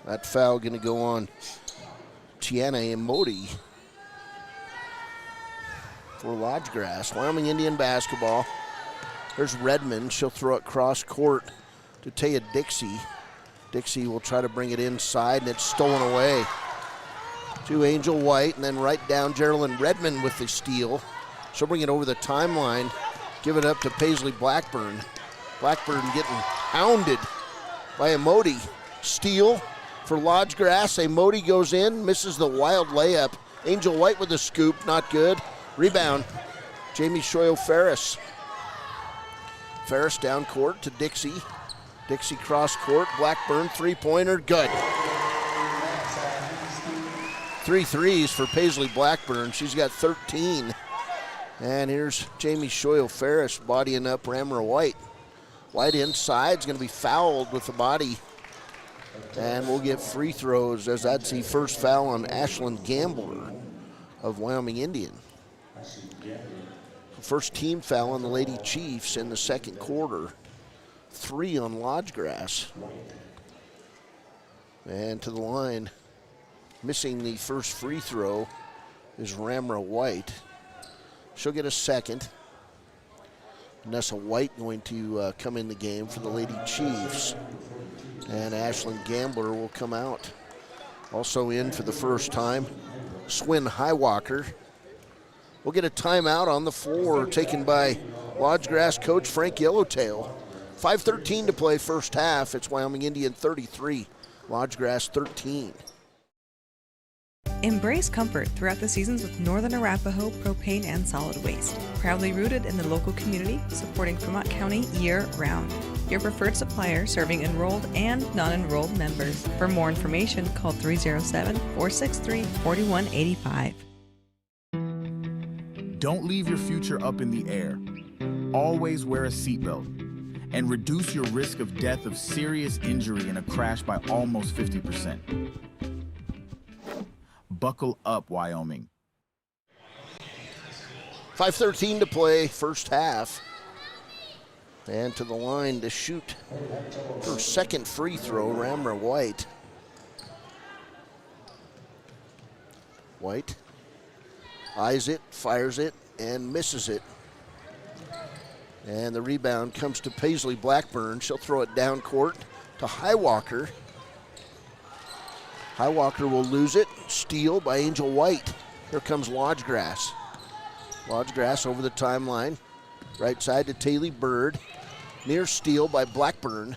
That foul going to go on Tiana Modi for Lodgegrass. Wyoming Indian basketball. There's Redmond. She'll throw it cross court to Taya Dixie. Dixie will try to bring it inside, and it's stolen away to Angel White, and then right down Geraldine Redmond with the steal. She'll bring it over the timeline, give it up to Paisley Blackburn. Blackburn getting hounded by Amodi. Steal for Lodgegrass. Amodi goes in, misses the wild layup. Angel White with the scoop, not good. Rebound, Jamie Shoyle Ferris. Ferris down court to Dixie. Dixie cross court, Blackburn three-pointer, good. 3 threes for Paisley Blackburn. She's got 13. And here's Jamie Shoyle-Ferris bodying up Ramra White. White inside is going to be fouled with the body. And we'll get free throws, as that's the first foul on Ashlyn Gambler of Wyoming Indian. First team foul on the Lady Chiefs in the second quarter. 3 on Lodgegrass. And to the line, missing the first free throw, is Ramra White. She'll get a second. Vanessa White going to come in the game for the Lady Chiefs. And Ashlyn Gambler will come out. Also in for the first time, Swin Highwalker. We'll get a timeout on the floor taken by Lodgegrass coach Frank Yellowtail. 5:13 to play first half. It's Wyoming Indian 33, Lodgegrass 13. Embrace comfort throughout the seasons with Northern Arapahoe Propane and Solid Waste. Proudly rooted in the local community, supporting Fremont County year-round. Your preferred supplier serving enrolled and non-enrolled members. For more information, call 307-463-4185. Don't leave your future up in the air. Always wear a seatbelt and reduce your risk of death of serious injury in a crash by almost 50%. Buckle up, Wyoming. 5:13 to play first half. And to the line to shoot her second free throw, Ramra White. White eyes it, fires it, and misses it. And the rebound comes to Paisley Blackburn. She'll throw it down court to Highwalker. Highwalker will lose it. Steal by Angel White. Here comes Lodgegrass. Lodgegrass over the timeline. Right side to Taylor Bird. Near steal by Blackburn.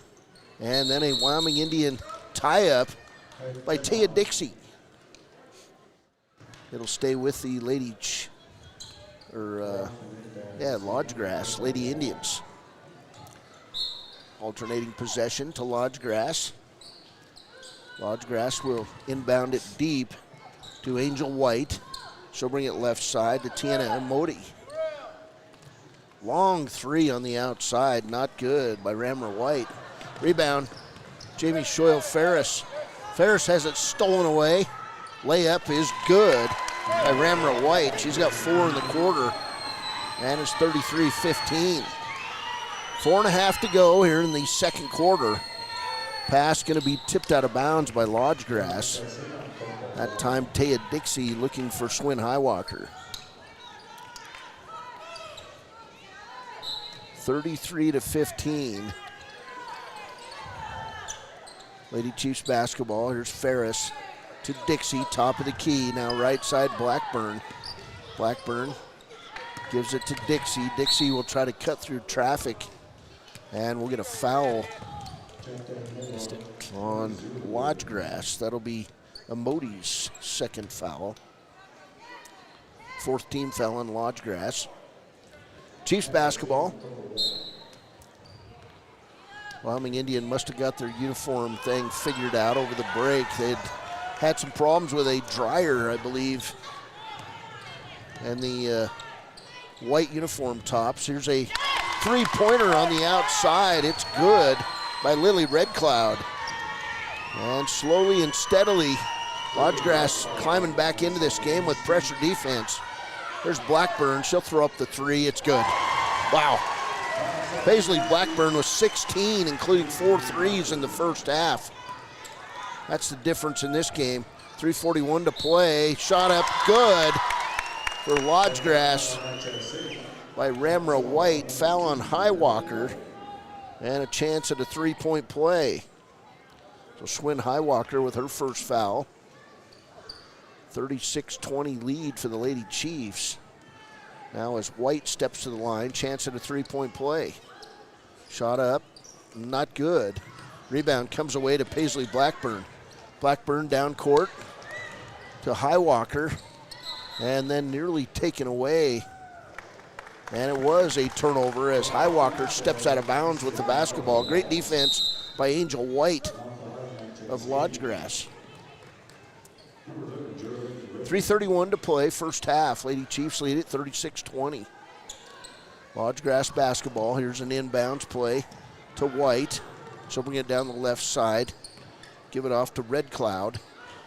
And then a Wyoming Indian tie-up by Taya Dixie. It'll stay with the Lodgegrass, Lady Indians. Alternating possession to Lodgegrass. Lodgegrass will inbound it deep to Angel White. She'll bring it left side to Tiana Modi. Long three on the outside, not good by Ramra White. Rebound, Jamie Shoyle-Ferris. Ferris has it stolen away. Layup is good by Ramra White. She's got 4 in the quarter, and it's 33-15. 4.5 to go here in the second quarter. Pass going to be tipped out of bounds by Lodgegrass. That time, Taya Dixie looking for Swin Highwalker. 33-15. Lady Chiefs basketball. Here's Ferris to Dixie, top of the key. Now right side, Blackburn. Blackburn gives it to Dixie. Dixie will try to cut through traffic, and we'll get a foul on Lodgegrass. That'll be Modi's second foul. 4th team foul on Lodgegrass. Chiefs basketball. Wyoming Indian must have got their uniform thing figured out over the break. They'd had some problems with a dryer, I believe, and the white uniform tops. Here's a three-pointer on the outside. It's good by Lily Redcloud. And slowly and steadily, Lodgegrass climbing back into this game with pressure defense. There's Blackburn. She'll throw up the three. It's good. Wow. Paisley Blackburn was 16, including 4 threes in the first half. That's the difference in this game. 3:41 to play. Shot up good for Lodgegrass by Ramra White. Foul on Highwalker and a chance at a 3-point play. So Swin Highwalker with her first foul. 36-20 lead for the Lady Chiefs. Now as White steps to the line, chance at a 3-point play. Shot up, not good. Rebound comes away to Paisley Blackburn. Blackburn down court to Highwalker, and then nearly taken away. And it was a turnover as Highwalker steps out of bounds with the basketball. Great defense by Angel White of Lodgegrass. 3:31 to play, first half. Lady Chiefs lead it 36-20. Lodge Grass basketball. Here's an inbounds play to White. She'll bring it down the left side. Give it off to Red Cloud.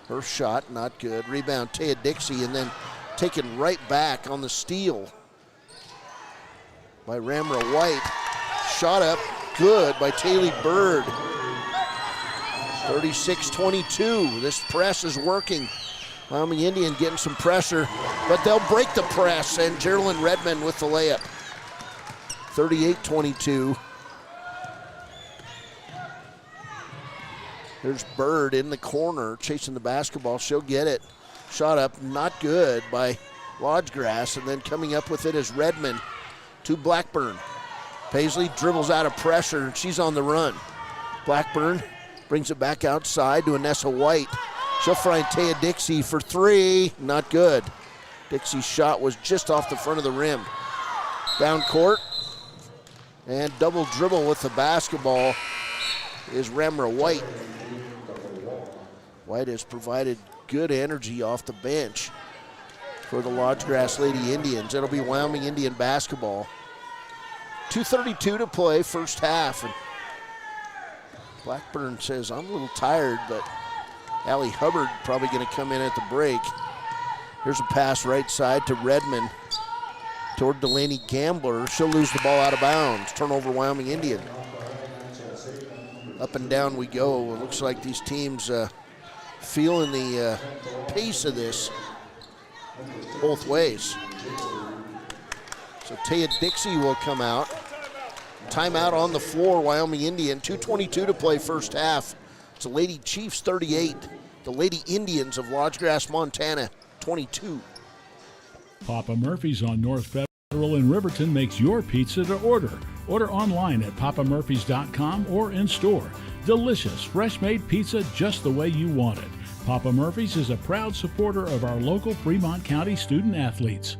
Her shot, not good. Rebound, Taya Dixie, and then taken right back on the steal by Ramra White. Shot up, good by Taylor Bird. 36-22. This press is working. Wyoming Indian getting some pressure, but they'll break the press, and Geraldine Redmond with the layup. 38-22. There's Bird in the corner chasing the basketball. She'll get it. Shot up, not good by Lodge Grass, and then coming up with it is Redmond to Blackburn. Paisley dribbles out of pressure, and she's on the run. Blackburn brings it back outside to Anessa White. She'll find Taya Dixie for three, not good. Dixie's shot was just off the front of the rim. Down court, and double dribble with the basketball is Ramra White. White has provided good energy off the bench for the Lodge Grass Lady Indians. It'll be Wyoming Indian basketball. 2:32 to play, first half. And Blackburn says, I'm a little tired, but Allie Hubbard probably going to come in at the break. Here's a pass right side to Redmond toward Delaney Gambler. She'll lose the ball out of bounds. Turnover, Wyoming Indian. Up and down we go. It looks like these teams feeling the pace of this both ways. So Taya Dixie will come out. Timeout on the floor, Wyoming Indian. 2:22 to play first half. It's the Lady Chiefs 38. The Lady Indians of Lodge Grass, Montana 22. Papa Murphy's on North Federal in Riverton makes your pizza to order. Order online at papamurphys.com or in store. Delicious, fresh-made pizza just the way you want it. Papa Murphy's is a proud supporter of our local Fremont County student athletes.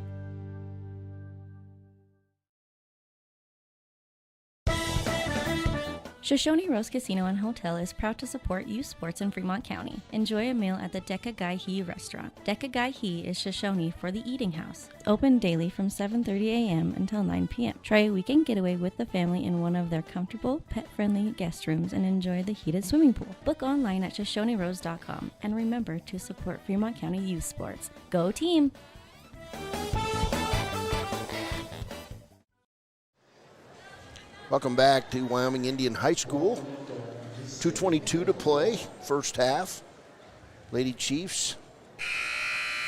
Shoshone Rose Casino and Hotel is proud to support youth sports in Fremont County. Enjoy a meal at the Deca Gai He restaurant. Deca Gai He is Shoshone for the eating house. Open daily from 7:30 a.m. until 9 p.m. Try a weekend getaway with the family in one of their comfortable, pet-friendly guest rooms and enjoy the heated swimming pool. Book online at ShoshoneRose.com and remember to support Fremont County youth sports. Go team! Welcome back to Wyoming Indian High School. 2:22 to play, first half. Lady Chiefs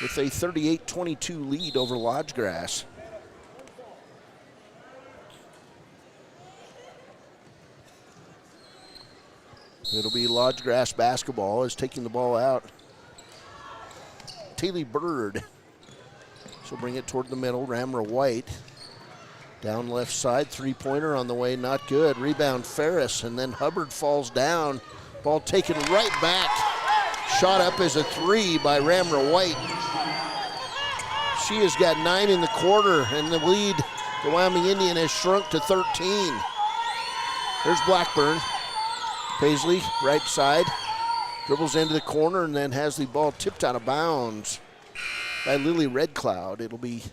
with a 38-22 lead over Lodge Grass. It'll be Lodge Grass basketball is taking the ball out. Taylor Bird. She'll bring it toward the middle. Ramra White. Down left side, three-pointer on the way, not good. Rebound Ferris, and then Hubbard falls down. Ball taken right back. Shot up as a three by Ramra White. She has got 9 in the quarter, and the lead, the Wyoming Indian, has shrunk to 13. There's Blackburn. Paisley, right side, dribbles into the corner and then has the ball tipped out of bounds by Lily Red Cloud. It'll be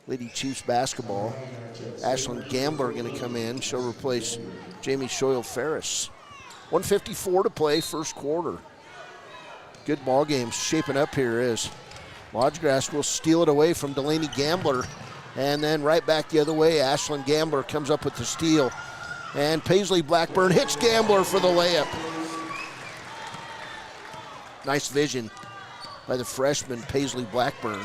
Lady Chiefs basketball. Ashlyn Gambler going to come in. She'll replace Jamie Shoyle Ferris. 1:54 to play, first quarter. Good ball game shaping up here as Lodge Grass will steal it away from Delaney Gambler. And then right back the other way, Ashlyn Gambler comes up with the steal. And Paisley Blackburn hits Gambler for the layup. Nice vision by the freshman Paisley Blackburn.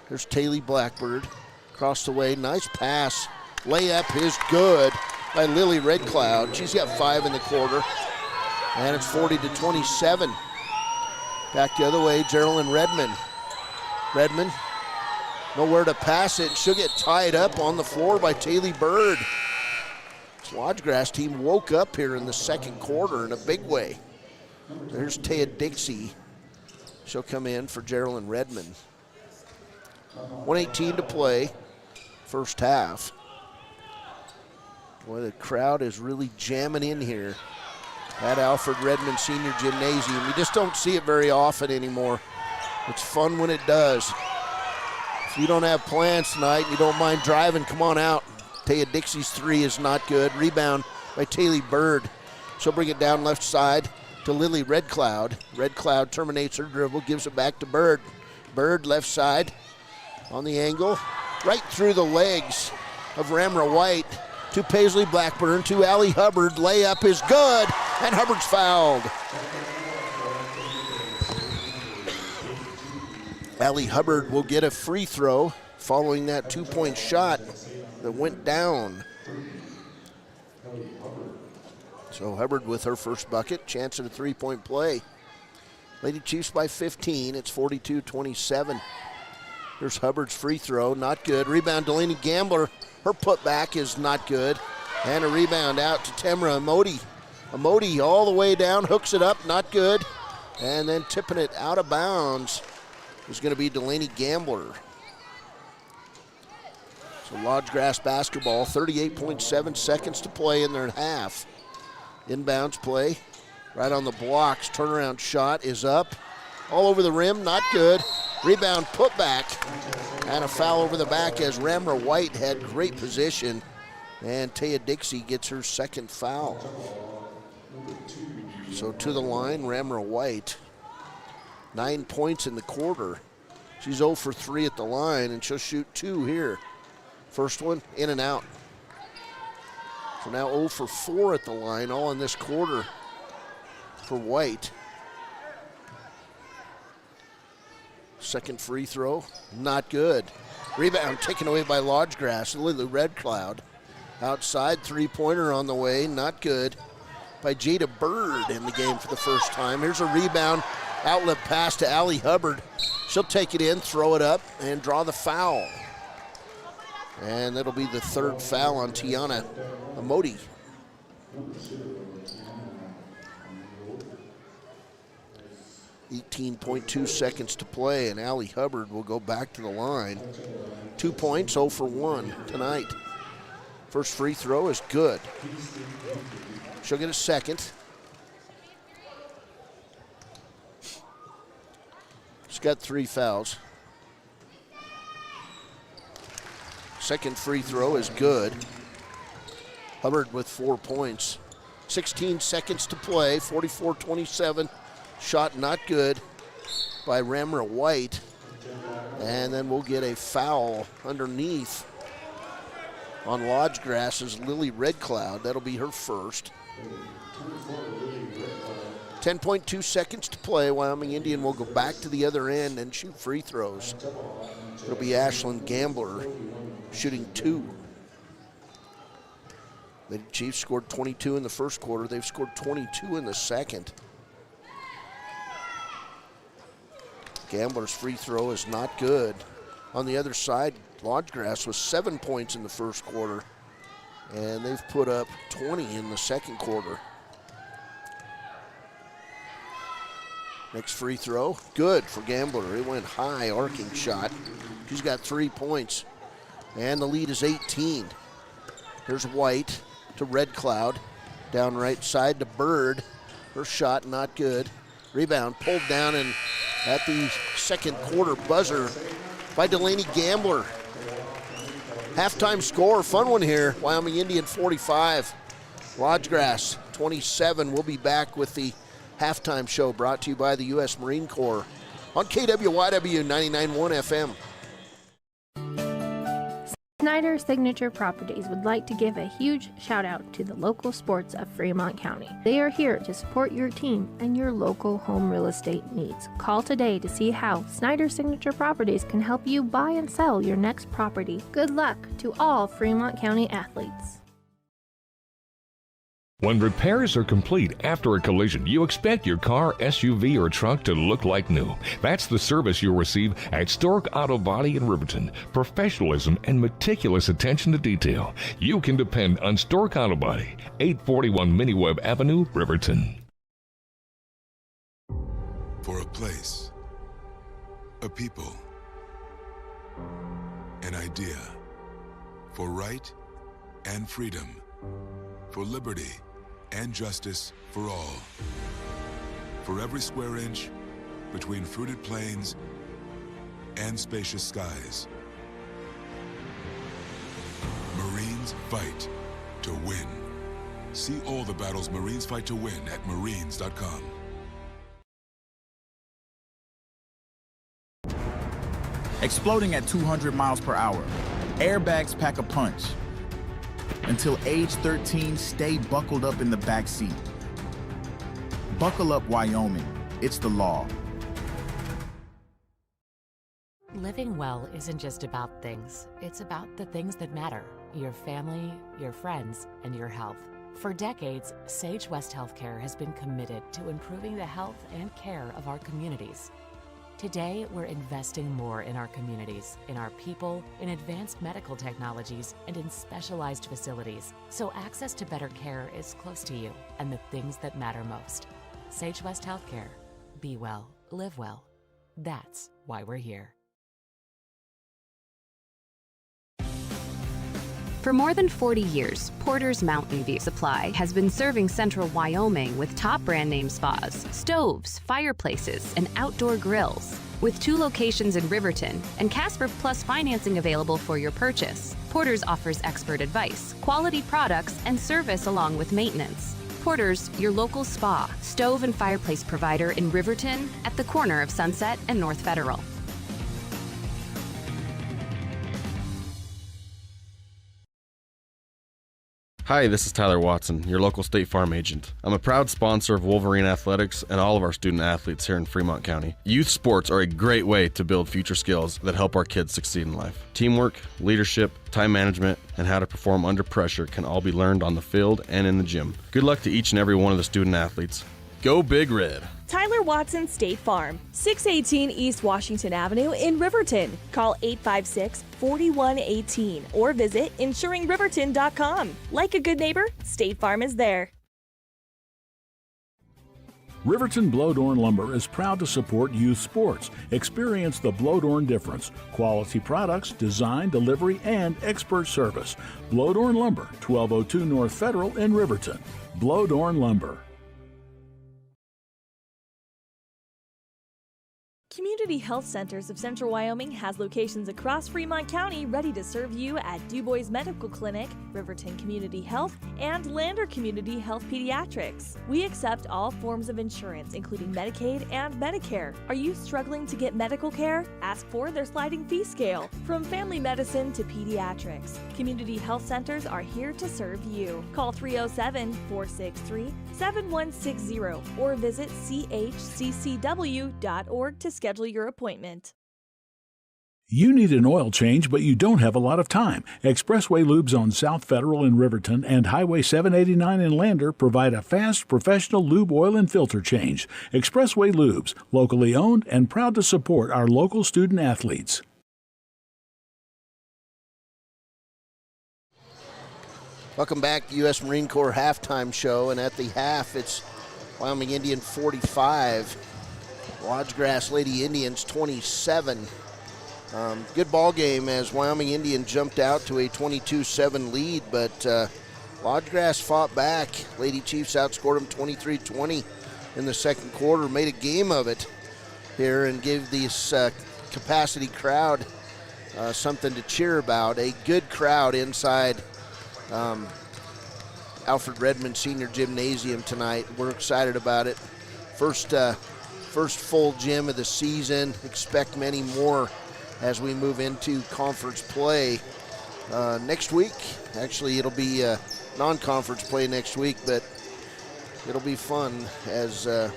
There's Taylor Blackbird across the way. Nice pass. Layup is good by Lily Red Cloud. She's got 5 in the quarter. And it's 40-27. Back the other way, Geraldine Redmond. Redmond, nowhere to pass it. She'll get tied up on the floor by Taylor Bird. This Lodge Grass team woke up here in the second quarter in a big way. There's Taya Dixie. She'll come in for Geraldine Redmond. 1:18 to play, first half. Boy, the crowd is really jamming in here. at Alfred Redmond Senior Gymnasium. You just don't see it very often anymore. It's fun when it does. If you don't have plans tonight and you don't mind driving, come on out. Taya Dixie's three is not good. Rebound by Taylor Bird. She'll bring it down left side to Lily Red Cloud. Red Cloud terminates her dribble, gives it back to Bird. Bird left side on the angle, right through the legs of Ramra White to Paisley Blackburn to Allie Hubbard. Layup is good, and Hubbard's fouled. Allie Hubbard will get a free throw following that two-point shot that went down. So Hubbard with her first bucket, chance at a three-point play. Lady Chiefs by 15, it's 42-27. Here's Hubbard's free throw, not good. Rebound, Delaney Gambler, her putback is not good. And a rebound out to Temra Amodi. Amodi all the way down, hooks it up, not good. And then tipping it out of bounds is going to be Delaney Gambler. So Lodge Grass basketball, 38.7 seconds to play in their half. Inbounds play, right on the blocks. Turnaround shot is up. All over the rim, not good. Rebound put back. And a foul over the back as Ramra White had great position. And Taya Dixie gets her second foul. So to the line, Ramra White. 9 points in the quarter. She's 0 for 3 at the line, and she'll shoot 2 here. First one, in and out. So now 0 for 4 at the line, all in this quarter for White. Second free throw, not good. Rebound taken away by Lodge Grass, Lily Red Cloud. Outside, three-pointer on the way, not good. By Jada Bird in the game for the first time. Here's a rebound, outlet pass to Allie Hubbard. She'll take it in, throw it up, and draw the foul. And that'll be the third foul on Tiana Amodi. .2 seconds to play, and Allie Hubbard will go back to the line. 2 points, 0 for 1 tonight. First free throw is good. She'll get a second. She's got 3 fouls. Second free throw is good. Hubbard with 4 points. 16 seconds to play, 44-27. Shot not good by Ramra White. And then we'll get a foul underneath on Lodge Grass's Lily Red Cloud. That'll be her first. 10.2 seconds to play. Wyoming Indian will go back to the other end and shoot free throws. It'll be Ashlyn Gambler shooting 2. The Chiefs scored 22 in the first quarter. They've scored 22 in the second. Gambler's free throw is not good. On the other side, Lodge Grass was 7 points in the first quarter, and they've put up 20 in the second quarter. Next free throw, good for Gambler. It went high, arcing shot. She's got 3 points, and the lead is 18. Here's White to Red Cloud, down right side to Bird. Her shot not good. Rebound pulled down and at the second quarter buzzer by Delaney Gambler. Halftime score, fun one here. Wyoming Indian 45, Lodge Grass 27. We'll be back with the halftime show brought to you by the U.S. Marine Corps on KWYW 99.1 FM. Snyder Signature Properties would like to give a huge shout out to the local sports of Fremont County. They are here to support your team and your local home real estate needs. Call today to see how Snyder Signature Properties can help you buy and sell your next property. Good luck to all Fremont County athletes. When repairs are complete after a collision, you expect your car, SUV, or truck to look like new. That's the service you'll receive at Stork Auto Body in Riverton. Professionalism and meticulous attention to detail. You can depend on Stork Auto Body, 841 Miniweb Avenue, Riverton. For a place, a people, an idea, for right and freedom, for liberty and justice for all. For every square inch between fruited plains and spacious skies. Marines fight to win. See all the battles Marines fight to win at marines.com. Exploding at 200 miles per hour. Airbags pack a punch. Until age 13, stay buckled up in the back seat. Buckle up, Wyoming. It's the law. Living well isn't just about things. It's about the things that matter. Your family, your friends, and your health. For decades, Sage West Healthcare has been committed to improving the health and care of our communities. Today, we're investing more in our communities, in our people, in advanced medical technologies, and in specialized facilities, so access to better care is close to you and the things that matter most. Sage West Healthcare. Be well, live well. That's why we're here. For more than 40 years, Porter's Mountain View Supply has been serving central Wyoming with top brand name spas, stoves, fireplaces, and outdoor grills. With 2 locations in Riverton and Casper Plus financing available for your purchase, Porter's offers expert advice, quality products, and service along with maintenance. Porter's, your local spa, stove, and fireplace provider in Riverton at the corner of Sunset and North Federal. Hi, this is Tyler Watson, your local State Farm agent. I'm a proud sponsor of Wolverine Athletics and all of our student athletes here in Fremont County. Youth sports are a great way to build future skills that help our kids succeed in life. Teamwork, leadership, time management, and how to perform under pressure can all be learned on the field and in the gym. Good luck to each and every one of the student athletes. Go Big Red! Tyler Watson State Farm, 618 East Washington Avenue in Riverton. Call 856-4118 or visit insuringriverton.com. Like a good neighbor, State Farm is there. Riverton Blodorn Lumber is proud to support youth sports. Experience the Blodorn difference. Quality products, design, delivery, and expert service. Blodorn Lumber, 1202 North Federal in Riverton. Blodorn Lumber. Community Health Centers of Central Wyoming has locations across Fremont County ready to serve you at Du Bois Medical Clinic, Riverton Community Health, and Lander Community Health Pediatrics. We accept all forms of insurance, including Medicaid and Medicare. Are you struggling to get medical care? Ask for their sliding fee scale. From family medicine to pediatrics, Community Health Centers are here to serve you. Call 307-463-7160 or visit chccw.org to schedule your appointment. You need an oil change, but you don't have a lot of time. Expressway Lubes on South Federal in Riverton and Highway 789 in Lander provide a fast, professional lube, oil, and filter change. Expressway Lubes, locally owned and proud to support our local student athletes. Welcome back to U.S. Marine Corps halftime show, and at the half, it's Wyoming Indian 45, Lodgegrass Lady Indians 27. Good ball game as Wyoming Indian jumped out to a 22-7 lead, but Lodgegrass fought back. Lady Chiefs outscored them 23-20 in the second quarter, made a game of it here and gave this capacity crowd something to cheer about. A good crowd inside Alfred Redmond Senior Gymnasium tonight. We're excited about it. First full gym of the season. Expect many more as we move into conference play next week. Actually, it'll be non-conference play next week, but it'll be fun as I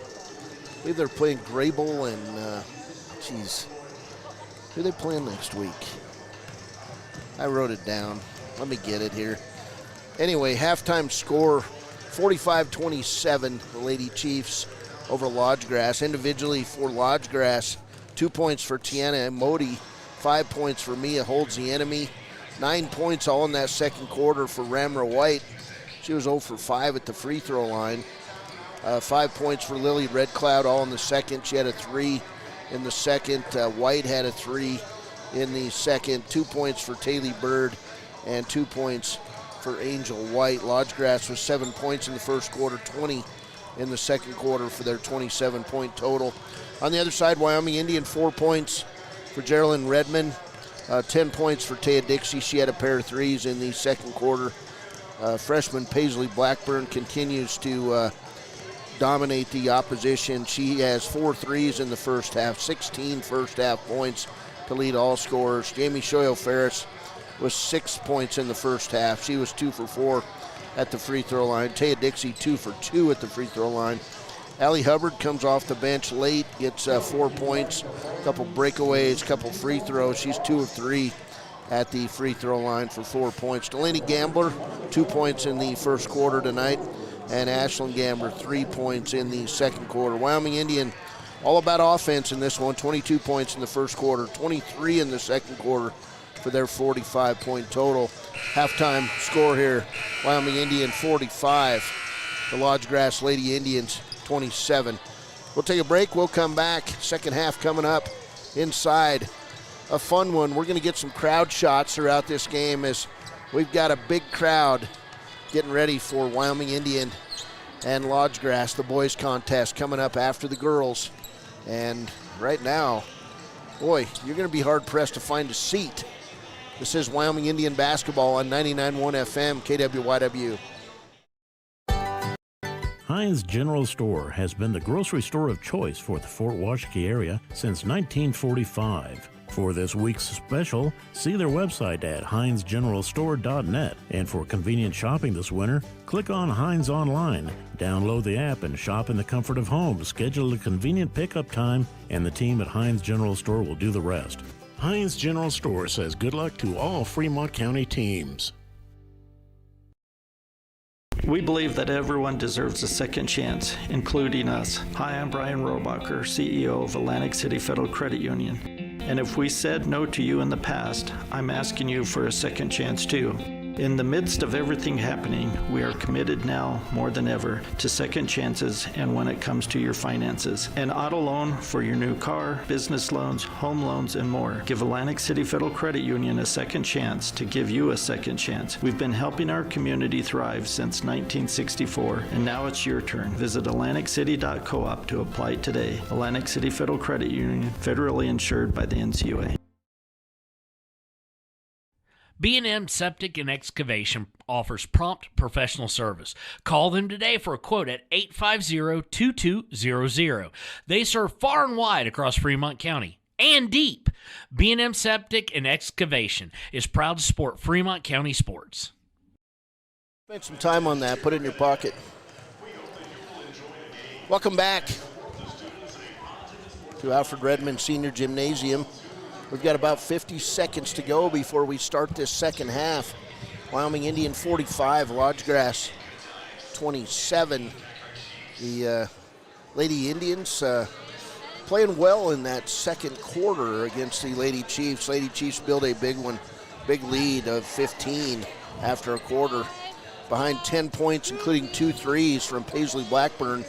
believe they're playing Grable and who are they playing next week? I wrote it down. Let me get it here. Anyway, halftime score 45-27, the Lady Chiefs over Lodgegrass. Individually for Lodgegrass, 2 points for Tiana Modi, 5 points for Mia Holds the Enemy, 9 points all in that second quarter for Ramra White. She was 0 for 5 at the free throw line. 5 points for Lily Red Cloud all in the second. She had a 3 in the second. White had a 3 in the second. 2 points for Taylor Bird and 2 points for Angel White. Lodgegrass was 7 points in the first quarter, 20 in the second quarter for their 27-point total. On the other side, Wyoming Indian, 4 points for Geraldine Redmond, 10 points for Taya Dixie. She had a pair of threes in the second quarter. Freshman Paisley Blackburn continues to dominate the opposition. She has 4 threes in the first half, 16 first half points to lead all scorers. Jamie Shoyo-Ferris was 6 points in the first half. She was 2 for 4 at the free throw line. Taya Dixie 2 for 2 at the free throw line. Allie Hubbard comes off the bench late, gets 4 points, a couple breakaways, a couple free throws. She's 2 of 3 at the free throw line for 4 points. Delaney Gambler, 2 points in the first quarter tonight, and Ashlyn Gambler, 3 points in the second quarter. Wyoming Indian, all about offense in this one, 22 points in the first quarter, 23 in the second quarter for their 45-point total. Halftime score here, Wyoming Indian 45, the Lodgegrass Lady Indians 27. We'll take a break, we'll come back. Second half coming up inside. A fun one. We're going to get some crowd shots throughout this game as we've got a big crowd getting ready for Wyoming Indian and Lodgegrass, the boys contest coming up after the girls. And right now, boy, you're going to be hard-pressed to find a seat. This is Wyoming Indian basketball on 99.1 FM, KWYW. Heinz General Store has been the grocery store of choice for the Fort Washakie area since 1945. For this week's special, see their website at heinzgeneralstore.net. And for convenient shopping this winter, click on Heinz Online, download the app, and shop in the comfort of home. Schedule a convenient pickup time, and the team at Heinz General Store will do the rest. Heinz General Store says good luck to all Fremont County teams. We believe that everyone deserves a second chance, including us. Hi, I'm Brian Robacher, CEO of Atlantic City Federal Credit Union. And if we said no to you in the past, I'm asking you for a second chance too. In the midst of everything happening, we are committed now more than ever to second chances and when it comes to your finances. An auto loan for your new car, business loans, home loans, and more. Give Atlantic City Federal Credit Union a second chance to give you a second chance. We've been helping our community thrive since 1964, and now it's your turn. Visit AtlanticCity.coop to apply today. Atlantic City Federal Credit Union, federally insured by the NCUA. B&M Septic and Excavation offers prompt professional service. Call them today for a quote at 850-2200. They serve far and wide across Fremont County and deep. B&M Septic and Excavation is proud to support Fremont County sports. Spend some time on that. Put it in your pocket. Welcome back to Alfred Redmond Senior Gymnasium. We've got about 50 seconds to go before we start this second half. Wyoming Indian 45, Lodgegrass 27. The Lady Indians playing well in that second quarter against the Lady Chiefs. Lady Chiefs built a big lead of 15 after a quarter. Behind 10 points, including 2 threes from Paisley Blackburn.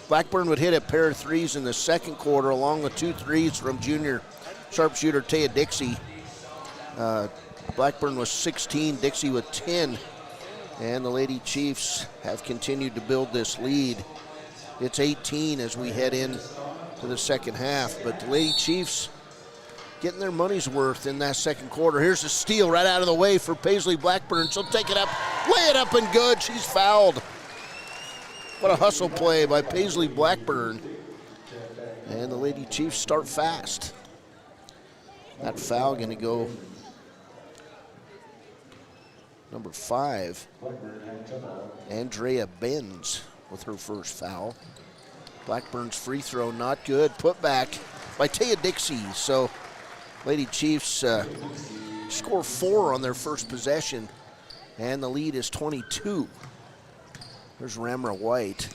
Blackburn would hit a pair of threes in the second quarter, along with 2 threes from junior sharpshooter Taya Dixie. Blackburn was 16, Dixie with 10. And the Lady Chiefs have continued to build this lead. It's 18 as we head in to the second half. But the Lady Chiefs getting their money's worth in that second quarter. Here's a steal right out of the way for Paisley Blackburn. She'll take it up, lay it up and good. She's fouled. What a hustle play by Paisley Blackburn. And the Lady Chiefs start fast. That foul going to go number 5, Andrea Benz with her first foul. Blackburn's free throw not good. Put back by Taya Dixie. So Lady Chiefs score 4 on their first possession, and the lead is 22. There's Ramra White.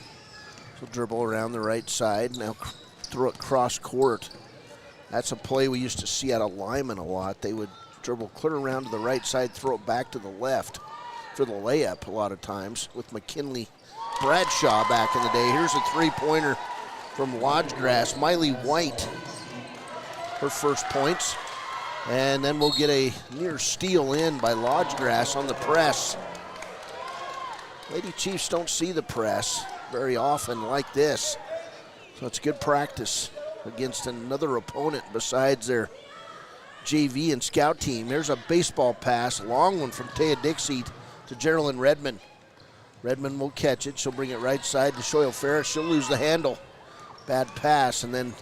She'll dribble around the right side. Now throw it cross court. That's a play we used to see out of Lyman a lot. They would dribble clear around to the right side, throw it back to the left for the layup a lot of times with McKinley Bradshaw back in the day. Here's a three-pointer from Lodgegrass. Miley White, her first points. And then we'll get a near steal in by Lodgegrass on the press. Lady Chiefs don't see the press very often like this. So it's good practice against another opponent besides their JV and scout team. There's a baseball pass, long one from Taya Dixie to Geraldine Redmond. Redmond will catch it. She'll bring it right side to Shoyle Ferris. She'll lose the handle. Bad pass, and then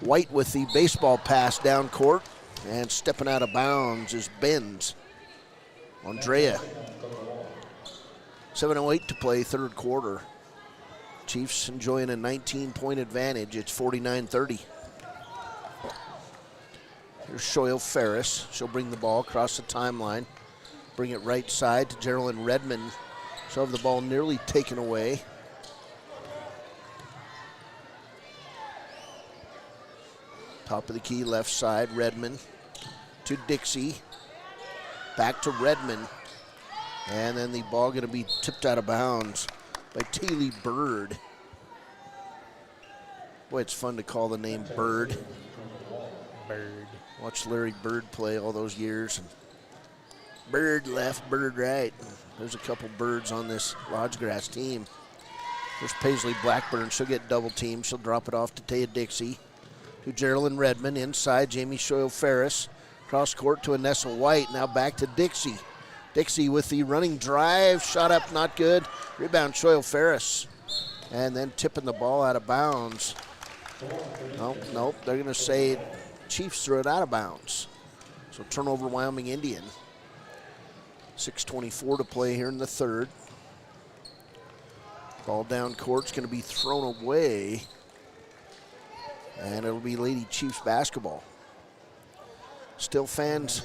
White with the baseball pass down court. And stepping out of bounds is Benz. Andrea. 7:08 to play, third quarter. Chiefs enjoying a 19-point advantage. It's 49-30. Here's Shoyle Ferris. She'll bring the ball across the timeline. Bring it right side to Geraldine Redmond. She'll have the ball nearly taken away. Top of the key, left side, Redmond to Dixie. Back to Redmond. And then the ball going to be tipped out of bounds by Taylor Bird. Boy, it's fun to call the name Bird. Bird. Watched Larry Bird play all those years. And Bird left, Bird right. There's a couple Birds on this Lodgegrass team. There's Paisley Blackburn. She'll get double teamed. She'll drop it off to Taya Dixie. To Geraldine Redmond. Inside, Jamie Shoyle Ferris. Cross court to Anessa White. Now back to Dixie. Dixie with the running drive. Shot up, not good. Rebound, Shoyle Ferris. And then tipping the ball out of bounds. Nope. They're going to say Chiefs threw it out of bounds. So turnover, Wyoming Indian. 6:24 to play here in the third. Ball down court's going to be thrown away. And it'll be Lady Chiefs basketball. Still fans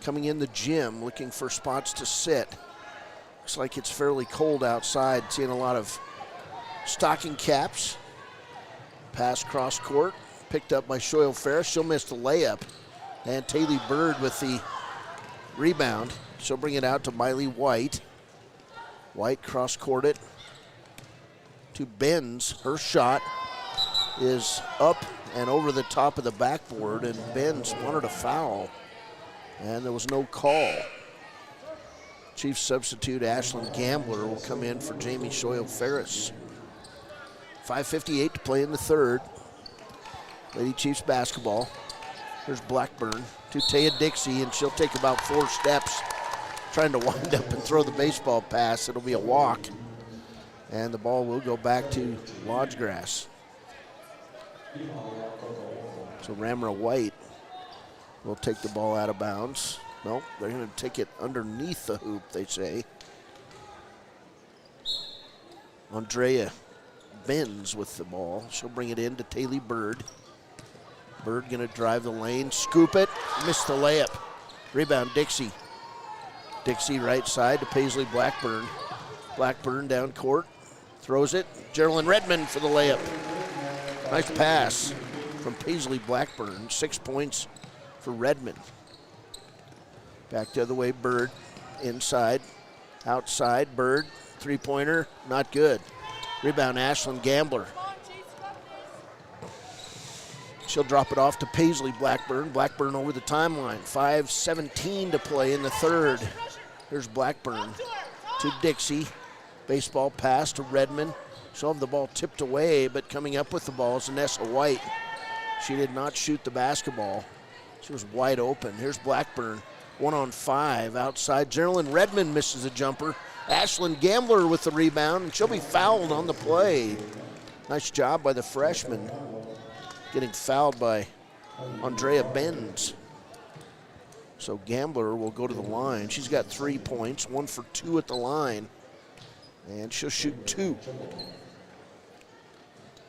coming in the gym looking for spots to sit. Looks like it's fairly cold outside. Seeing a lot of stocking caps. Pass cross court. Picked up by Shoyle Ferris. She'll miss the layup. And Taylor Bird with the rebound. She'll bring it out to Miley White. White cross court it to Benz. Her shot is up and over the top of the backboard, and Benz wanted a foul, and there was no call. Chief substitute Ashlyn Gambler will come in for Jamie Shoyle Ferris. 5:58 to play in the third. Lady Chiefs basketball. Here's Blackburn to Taya Dixie, and she'll take about 4 steps trying to wind up and throw the baseball pass. It'll be a walk, and the ball will go back to Lodgegrass. So Ramra White will take the ball out of bounds. Nope, they're going to take it underneath the hoop, they say. Andrea Benz with the ball. She'll bring it in to Taylor Bird. Bird going to drive the lane, scoop it, miss the layup. Rebound, Dixie. Dixie right side to Paisley Blackburn. Blackburn down court, throws it. Geraldine Redmond for the layup. Nice pass from Paisley Blackburn. 6 points for Redmond. Back the other way, Bird. Inside, outside, Bird. Three-pointer, not good. Rebound, Ashlyn Gambler. She'll drop it off to Paisley Blackburn. Blackburn over the timeline. 5:17 to play in the third. Here's Blackburn to Dixie. Baseball pass to Redmond. She'll have the ball tipped away, but coming up with the ball is Anessa White. She did not shoot the basketball. She was wide open. Here's Blackburn, 1-on-5 outside. Geraldine Redmond misses a jumper. Ashlyn Gambler with the rebound, and she'll be fouled on the play. Nice job by the freshman. Getting fouled by Andrea Benz. So Gambler will go to the line. She's got 3 points, 1 for 2 at the line, and she'll shoot 2.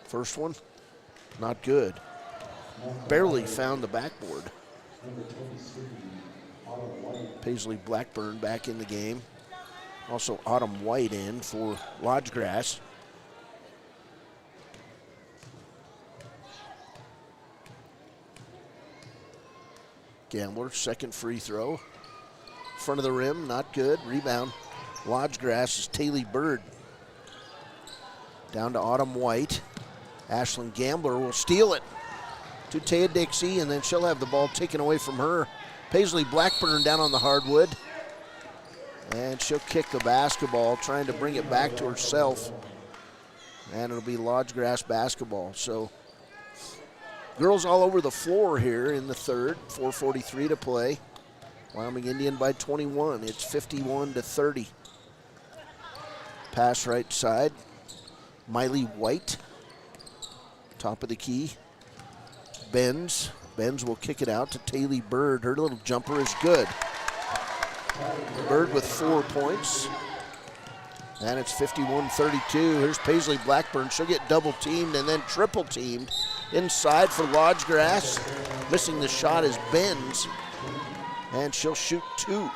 First one, not good. Barely found the backboard. Paisley Blackburn back in the game. Also Autumn White in for Lodgegrass. Gambler, second free throw. Front of the rim, not good. Rebound, Lodgegrass is Taylor Bird. Down to Autumn White. Ashlyn Gambler will steal it to Taya Dixie, and then she'll have the ball taken away from her. Paisley Blackburn down on the hardwood. And she'll kick the basketball, trying to bring it back to herself. And it'll be Lodge Grass basketball. So girls all over the floor here in the third. 4:43 to play. Wyoming Indian by 21. It's 51-30. Pass right side. Miley White. Top of the key. Benz. Benz will kick it out to Taylor Bird. Her little jumper is good. Bird with 4 points. And it's 51-32. Here's Paisley Blackburn. She'll get double teamed and then triple teamed. Inside for Lodge Grass. Missing the shot is Benz. And she'll shoot 2.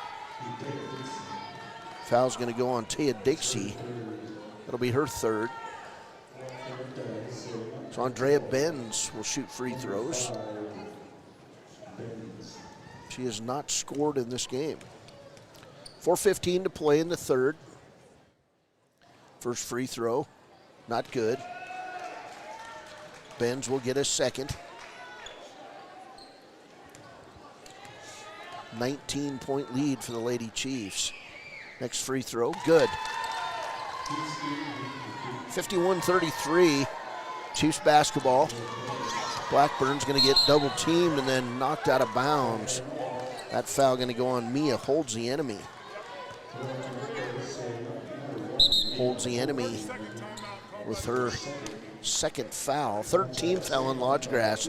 Foul's going to go on Taya Dixie. That'll be her third. So Andrea Benz will shoot free throws. She has not scored in this game. 4:15 to play in the third. First free throw, not good. Benz will get a second. 19-point lead for the Lady Chiefs. Next free throw, good. 51-33, Chiefs basketball. Blackburn's going to get double teamed and then knocked out of bounds. That foul going to go on Mia Holds the Enemy. Holds the Enemy with her second foul. 13th foul on Lodge Grass.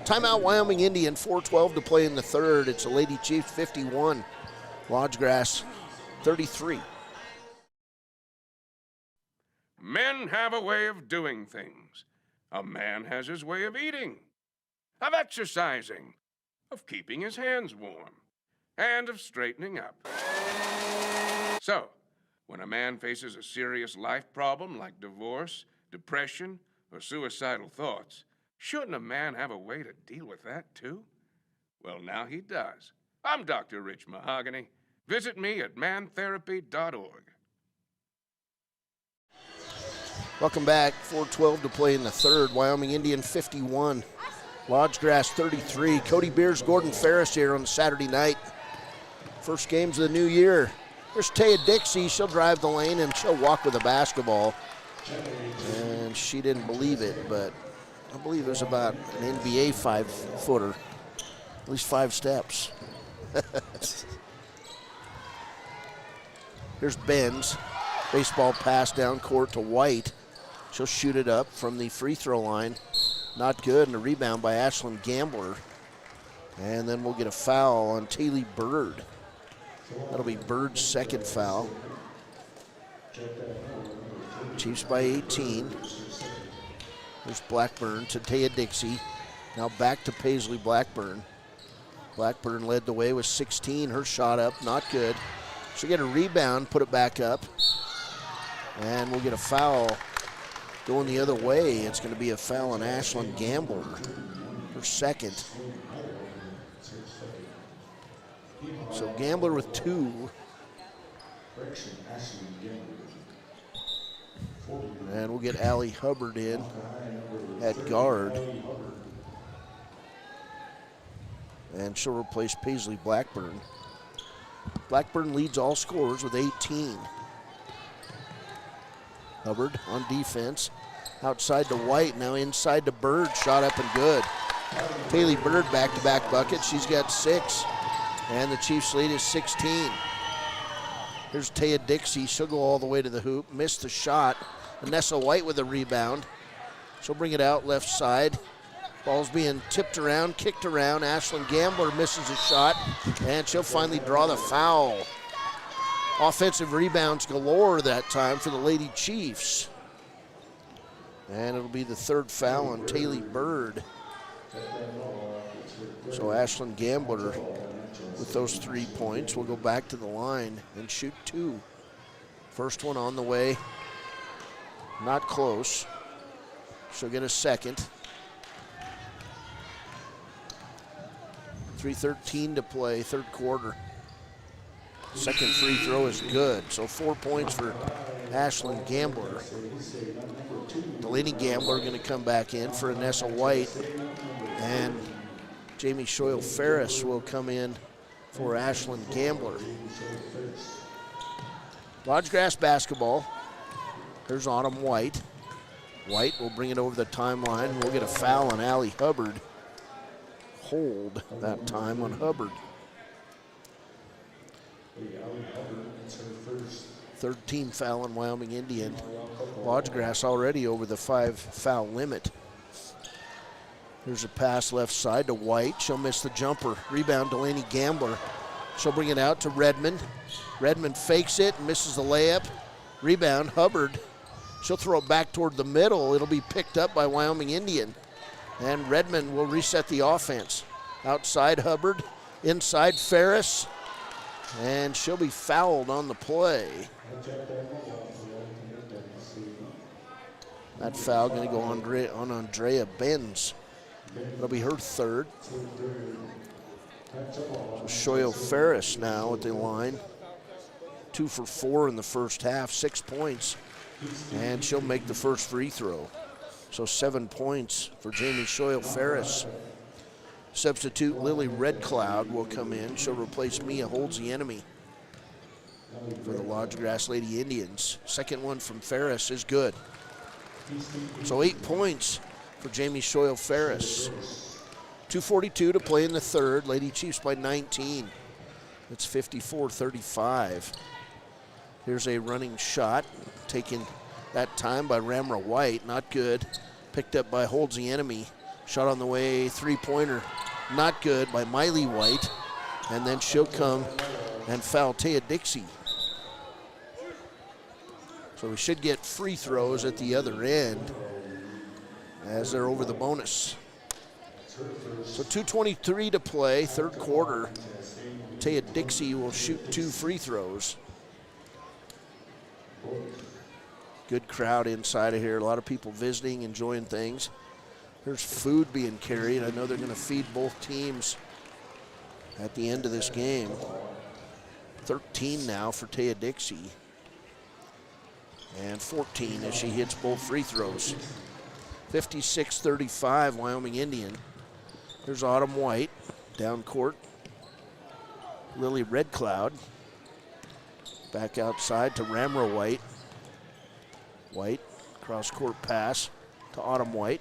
Timeout Wyoming Indian, 4:12 to play in the third. It's a Lady Chiefs 51, Lodge Grass 33. Men have a way of doing things. A man has his way of eating, of exercising, of keeping his hands warm, and of straightening up. So, when a man faces a serious life problem like divorce, depression, or suicidal thoughts, shouldn't a man have a way to deal with that too? Well, now he does. I'm Dr. Rich Mahogany. Visit me at mantherapy.org. Welcome back. 4:12 to play in the third. Wyoming Indian 51, Lodge Grass 33. Cody Beers, Gordon Ferris here on the Saturday night. First games of the new year. There's Taya Dixie. She'll drive the lane and she'll walk with the basketball. And she didn't believe it, but I believe it was about an NBA 5-footer. At least 5 steps. Here's Benz. Baseball pass down court to White. She'll shoot it up from the free throw line. Not good, and a rebound by Ashlyn Gambler. And then we'll get a foul on Taylor Bird. That'll be Bird's second foul. Chiefs by 18. There's Blackburn to Taya Dixie. Now back to Paisley Blackburn. Blackburn led the way with 16. Her shot up, not good. She'll get a rebound, put it back up. And we'll get a foul going the other way. It's going to be a foul on Ashlyn Gambler, her second. So Gambler with 2. And we'll get Allie Hubbard in at guard. And she'll replace Paisley Blackburn. Blackburn leads all scorers with 18. Hubbard on defense. Outside to White, now inside to Bird. Shot up and good. Taylor Bird back-to-back bucket. She's got 6. And the Chiefs lead is 16. Here's Taya Dixie. She'll go all the way to the hoop. Missed the shot. Vanessa White with a rebound. She'll bring it out left side. Ball's being tipped around, kicked around. Ashlyn Gambler misses a shot, and she'll finally draw the foul. Offensive rebounds galore that time for the Lady Chiefs. And it'll be the third foul on Taylor Bird. So Ashlyn Gambler with those 3 points will go back to the line and shoot 2. First one on the way. Not close. She'll get a second. 3:13 to play, third quarter. Second free throw is good, so 4 points for Ashlyn Gambler. Delaney Gambler going to come back in for Anessa White, and Jamie Shoyle Ferris will come in for Ashlyn Gambler. Lodgegrass basketball. Here's Autumn White. White will bring it over the timeline. We'll get a foul on Allie Hubbard. Hold that time on Hubbard. Third team foul on Wyoming Indian. Lodgegrass already over the 5-foul limit. Here's a pass left side to White. She'll miss the jumper. Rebound, Delaney Gambler. She'll bring it out to Redmond. Redmond fakes it and misses the layup. Rebound, Hubbard. She'll throw it back toward the middle. It'll be picked up by Wyoming Indian. And Redmond will reset the offense. Outside Hubbard, inside Ferris. And she'll be fouled on the play. That foul going to go on Andrea Benz. It'll be her third. So Shoyo Ferris now at the line. 2 for 4 in the first half, 6 points. And she'll make the first free throw. So 7 points for Jamie Shoyo Ferris. Substitute Lily Red Cloud will come in. She'll replace Mia Holds the Enemy for the Lodgegrass Lady Indians. Second one from Ferris is good. So 8 points for Jamie Shoyo Ferris. 2:42 to play in the third. Lady Chiefs by 19. It's 54-35. Here's a running shot taken that time by Ramra White. Not good. Picked up by Holds the Enemy. Shot on the way, three-pointer. Not good by Miley White. And then she'll come and foul Taya Dixie. So we should get free throws at the other end as they're over the bonus. So 2:23 to play, third quarter. Taya Dixie will shoot 2 free throws. Good crowd inside of here. A lot of people visiting, enjoying things. There's food being carried. I know they're going to feed both teams at the end of this game. 13 now for Taya Dixie. And 14 as she hits both free throws. 56-35 Wyoming Indian. Here's Autumn White down court. Lily Red Cloud. Back outside to Ramra White. White, cross-court pass to Autumn White.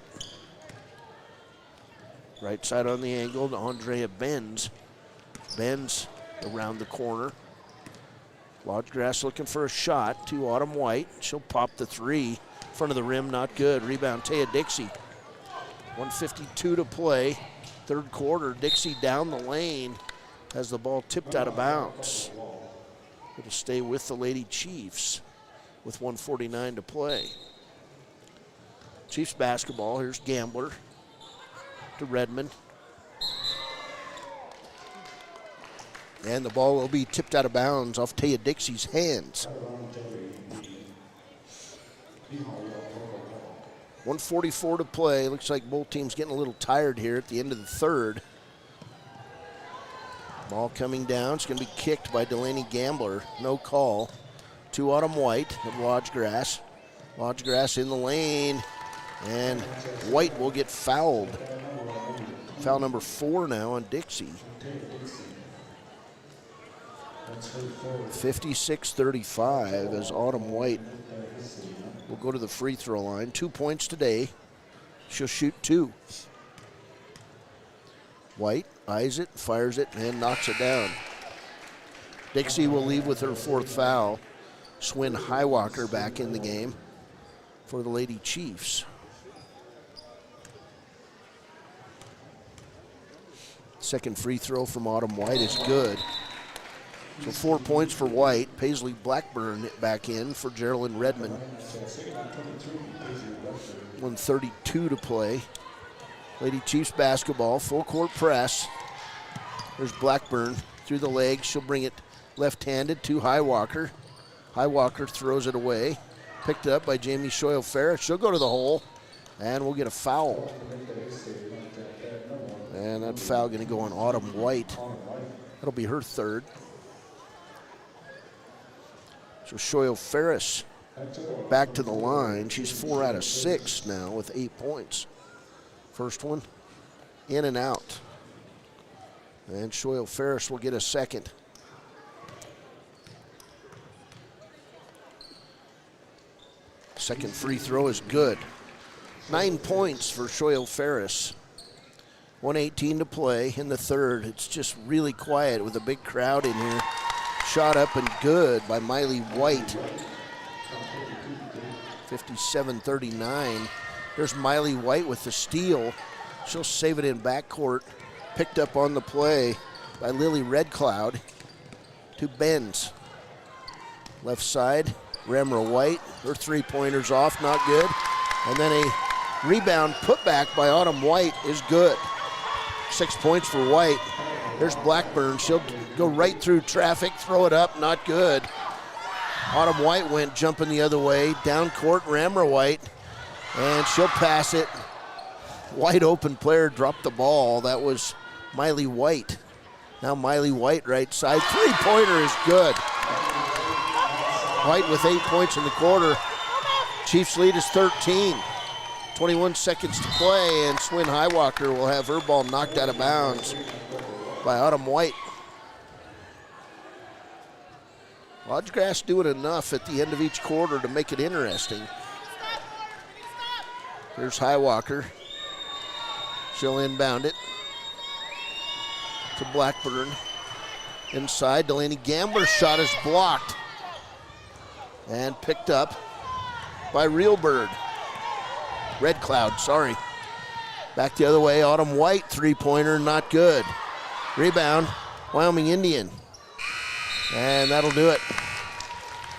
Right side on the angle to Andrea Benz. Benz around the corner. Lodgegrass looking for a shot to Autumn White. She'll pop the three. Front of the rim, not good. Rebound, Taya Dixie. 1:52 to play. Third quarter, Dixie down the lane has the ball tipped out of bounds. It'll stay with the Lady Chiefs with 1:49 to play. Chiefs basketball, here's Gambler to Redmond. And the ball will be tipped out of bounds off Taya Dixie's hands. 1:44 to play. Looks like both teams getting a little tired here at the end of the third. Ball coming down. It's going to be kicked by Delaney Gambler. No call. To Autumn White of Lodgegrass. Lodgegrass in the lane. And White will get fouled. Foul number 4 now on Dixie. 56-35 as Autumn White will go to the free throw line. 2 points today. She'll shoot 2. White eyes it, fires it, and knocks it down. Dixie will leave with her 4th foul. Swin Highwalker back in the game for the Lady Chiefs. Second free throw from Autumn White is good. So 4 points for White. Paisley Blackburn back in for Geraldine Redmond. 1:32 to play. Lady Chiefs basketball, full court press. There's Blackburn through the legs. She'll bring it left-handed to Highwalker. Highwalker throws it away. Picked up by Jamie Shoyo Ferris. She'll go to the hole, and we'll get a foul. And that foul going to go on Autumn White. That'll be her 3rd. So Shoyo Ferris back to the line. She's 4 out of 6 now with 8 points. First one, in and out. And Shoyo Ferris will get a second. Second free throw is good. 9 points for Shoyle Ferris. 1:18 to play in the third. It's just really quiet with a big crowd in here. Shot up and good by Miley White. 57-39. There's Miley White with the steal. She'll save it in backcourt. Picked up on the play by Lily Red Cloud to Benz. Left side, Ramra White. Her three-pointer's off, not good. And then a rebound putback by Autumn White is good. 6 points for White. There's Blackburn. She'll go right through traffic, throw it up, not good. Autumn White went jumping the other way. Down court, Ramra White. And she'll pass it. Wide open player dropped the ball. That was Miley White. Now Miley White right side. Three-pointer is good. White with 8 points in the quarter. Chiefs lead is 13. 21 seconds to play, and Swin Highwalker will have her ball knocked out of bounds by Autumn White. Lodgegrass doing enough at the end of each quarter to make it interesting. Here's Highwalker. She'll inbound it to Blackburn. Inside, Delaney Gambler's shot is blocked and picked up by Reelbird. Red Cloud, sorry. Back the other way, Autumn White, three-pointer, not good. Rebound, Wyoming Indian. And that'll do it.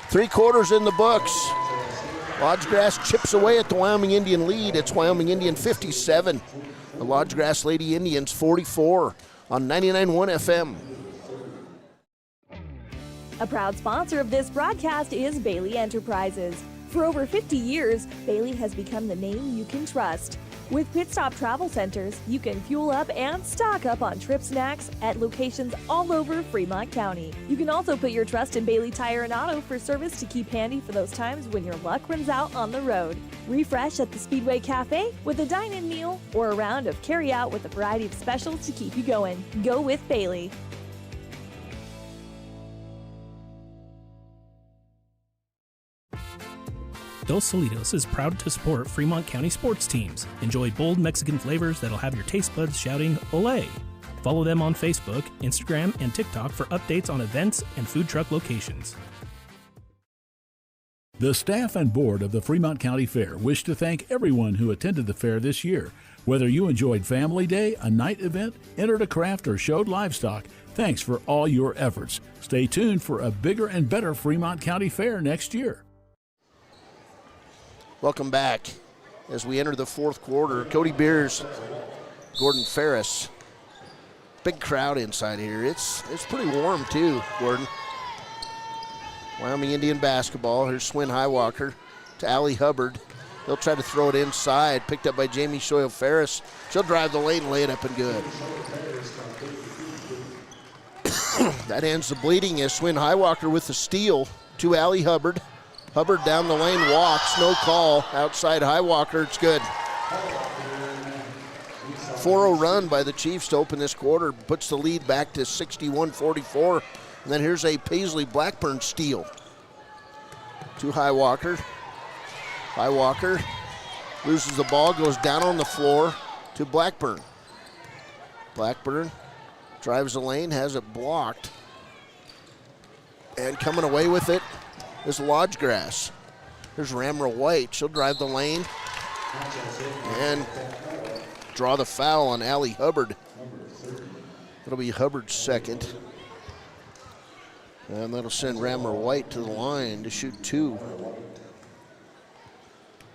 3 quarters in the books. Lodgegrass chips away at the Wyoming Indian lead. It's Wyoming Indian 57. The Lodgegrass Lady Indians 44 on 99.1 FM. A proud sponsor of this broadcast is Bailey Enterprises. For over 50 years, Bailey has become the name you can trust. With Pit Stop Travel Centers, you can fuel up and stock up on trip snacks at locations all over Fremont County. You can also put your trust in Bailey Tire and Auto for service to keep handy for those times when your luck runs out on the road. Refresh at the Speedway Cafe with a dine-in meal or a round of carry-out with a variety of specials to keep you going. Go with Bailey. Dos Solitos is proud to support Fremont County sports teams. Enjoy bold Mexican flavors that'll have your taste buds shouting, "Olé!" Follow them on Facebook, Instagram, and TikTok for updates on events and food truck locations. The staff and board of the Fremont County Fair wish to thank everyone who attended the fair this year. Whether you enjoyed Family Day, a night event, entered a craft, or showed livestock, thanks for all your efforts. Stay tuned for a bigger and better Fremont County Fair next year. Welcome back as we enter the fourth quarter. Cody Beers, Gordon Ferris. Big crowd inside here. It's pretty warm too, Gordon. Wyoming Indian basketball. Here's Swin Highwalker to Allie Hubbard. They'll try to throw it inside. Picked up by Jamie Shoyle Ferris. She'll drive the lane and lay it up and good. That ends the bleeding as Swin Highwalker with the steal to Allie Hubbard. Hubbard down the lane, walks, no call. Outside Highwalker, it's good. 4-0 run by the Chiefs to open this quarter. Puts the lead back to 61-44. And then here's a Paisley Blackburn steal to Highwalker. Highwalker loses the ball, goes down on the floor to Blackburn. Blackburn drives the lane, has it blocked. And coming away with it is Lodgegrass. Here's Ramra White. She'll drive the lane and draw the foul on Allie Hubbard. It'll be Hubbard's second. And that'll send Ramra White to the line to shoot 2.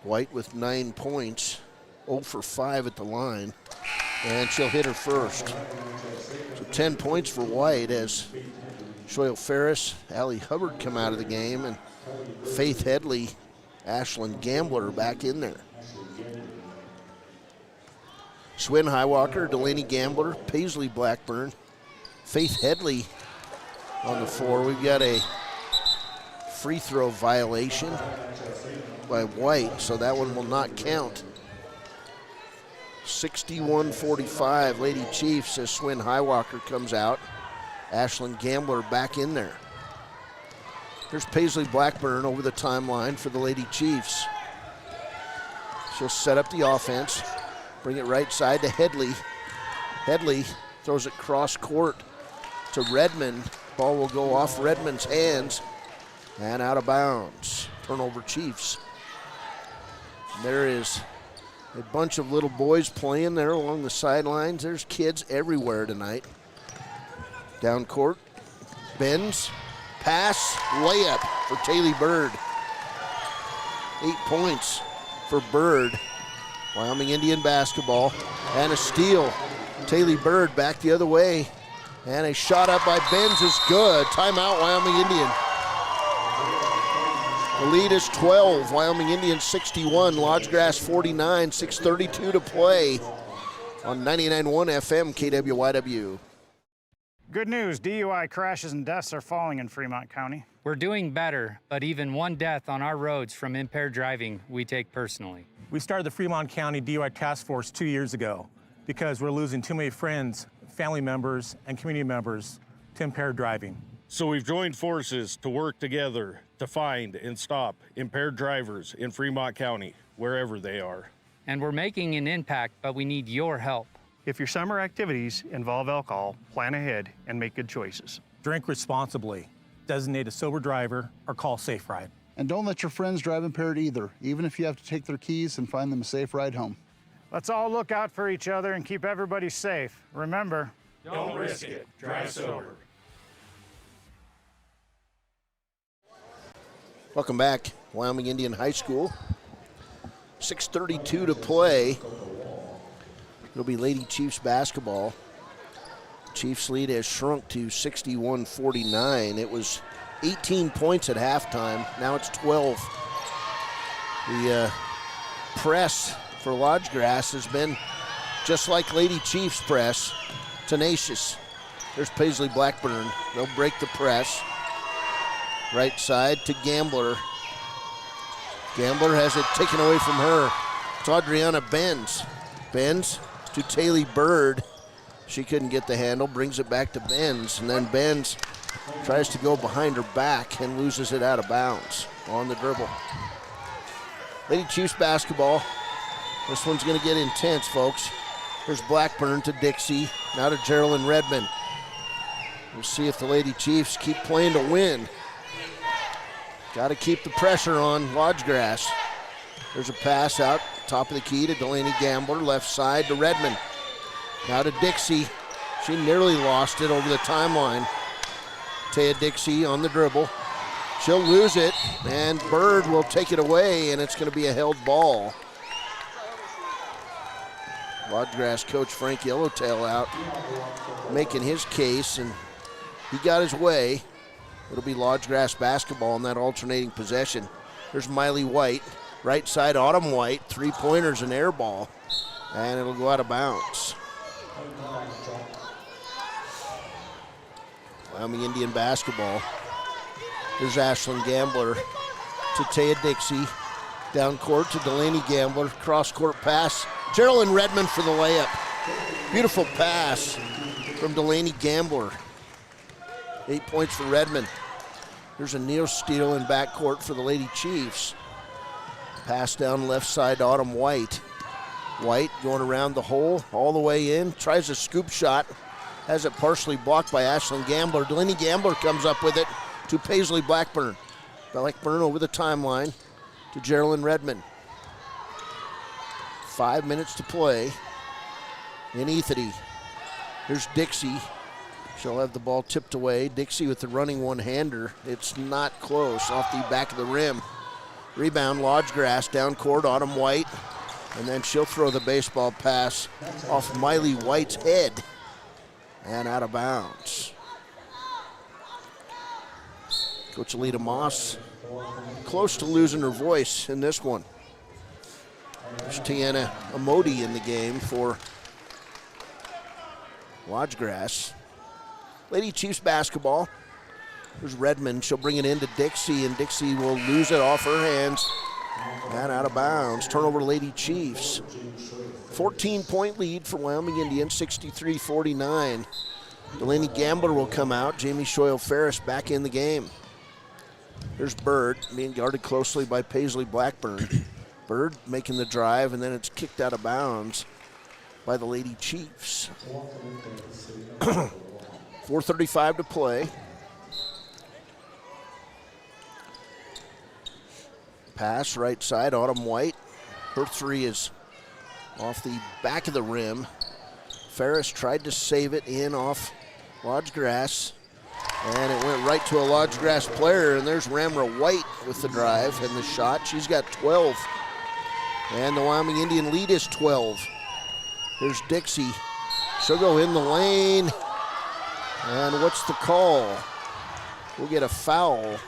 White with 9 points, 0 for 5 at the line, and she'll hit her first. So 10 points for White as Shoyle Ferris, Allie Hubbard come out of the game, and Faith Headley, Ashlyn Gambler back in there. Swin Highwalker, Delaney Gambler, Paisley Blackburn, Faith Headley on the floor. We've got a free throw violation by White, so that one will not count. 61-45, Lady Chiefs as Swin Highwalker comes out. Ashlyn Gambler back in there. Here's Paisley Blackburn over the timeline for the Lady Chiefs. She'll set up the offense. Bring it right side to Headley. Headley throws it cross court to Redmond. Ball will go off Redmond's hands and out of bounds. Turnover, Chiefs. There is a bunch of little boys playing there along the sidelines. There's kids everywhere tonight. Down court, Benz, pass, layup for Taylor Bird. 8 points for Bird. Wyoming Indian basketball, and a steal. Taylor Bird back the other way, and a shot up by Benz is good. Timeout, Wyoming Indian. The lead is 12. Wyoming Indians 61, Lodgegrass 49, 6:32 to play on 99.1 FM KWYW. Good news, DUI crashes and deaths are falling in Fremont County. We're doing better, but even one death on our roads from impaired driving, we take personally. We started the Fremont County DUI Task Force 2 years ago because we're losing too many friends, family members, and community members to impaired driving. So we've joined forces to work together to find and stop impaired drivers in Fremont County, wherever they are. And we're making an impact, but we need your help. If your summer activities involve alcohol, plan ahead and make good choices. Drink responsibly, designate a sober driver, or call Safe Ride. And don't let your friends drive impaired either, even if you have to take their keys and find them a safe ride home. Let's all look out for each other and keep everybody safe. Remember, don't risk it. Drive sober. Welcome back, Wyoming Indian High School. 6:32 to play. It'll be Lady Chiefs basketball. Chiefs lead has shrunk to 61-49. It was 18 points at halftime. Now it's 12. The press for Lodgegrass has been just like Lady Chiefs press, tenacious. There's Paisley Blackburn. They'll break the press. Right side to Gambler. Gambler has it taken away from her. It's Adriana Benz. Benz to Taylor Bird. She couldn't get the handle, brings it back to Benz, and then Benz tries to go behind her back and loses it out of bounds on the dribble. Lady Chiefs basketball. This one's going to get intense, folks. Here's Blackburn to Dixie, now to Geraldine Redmond. We'll see if the Lady Chiefs keep playing to win. Got to keep the pressure on Lodgegrass. There's a pass out, top of the key to Delaney Gambler, left side to Redmond. Now to Dixie. She nearly lost it over the timeline. Taya Dixie on the dribble. She'll lose it, and Bird will take it away, and it's going to be a held ball. Lodgegrass coach Frank Yellowtail out making his case, and he got his way. It'll be Lodgegrass basketball in that alternating possession. There's Miley White, right side Autumn White, three-pointers and air ball, and it'll go out of bounds. Wyoming Indian basketball. There's Ashlyn Gambler to Taya Dixie. Down court to Delaney Gambler. Cross court pass. Geraldine Redmond for the layup. Beautiful pass from Delaney Gambler. 8 points for Redmond. There's a Neal steal in backcourt for the Lady Chiefs. Pass down left side, Autumn White. White going around the hole, all the way in. Tries a scoop shot. Has it partially blocked by Ashlyn Gambler. Delaney Gambler comes up with it to Paisley Blackburn. Blackburn over the timeline to Geraldine Redmond. 5 minutes to play in Ethete. Here's Dixie. She'll have the ball tipped away. Dixie with the running one-hander. It's not close, off the back of the rim. Rebound, Lodgegrass, down court, Autumn White. And then she'll throw the baseball pass off Miley White's head and out of bounds. Coach Alita Moss close to losing her voice in this one. There's Tiana Amodi in the game for Lodgegrass. Lady Chiefs basketball. There's Redmond. She'll bring it into Dixie, and Dixie will lose it off her hands and out of bounds. Turnover, Lady Chiefs. 14-point lead for Wyoming Indians, 63-49. Delaney Gambler will come out. Jamie Shoyle-Ferris back in the game. There's Bird being guarded closely by Paisley Blackburn. Bird making the drive, and then it's kicked out of bounds by the Lady Chiefs. 4:35 to play. Pass right side, Autumn White. Her three is off the back of the rim. Ferris tried to save it in off Lodge Grass, and it went right to a Lodge Grass player, and there's Ramra White with the drive and the shot. She's got 12, and the Wyoming Indian lead is 12. Here's Dixie. She'll go in the lane, and what's the call? We'll get a foul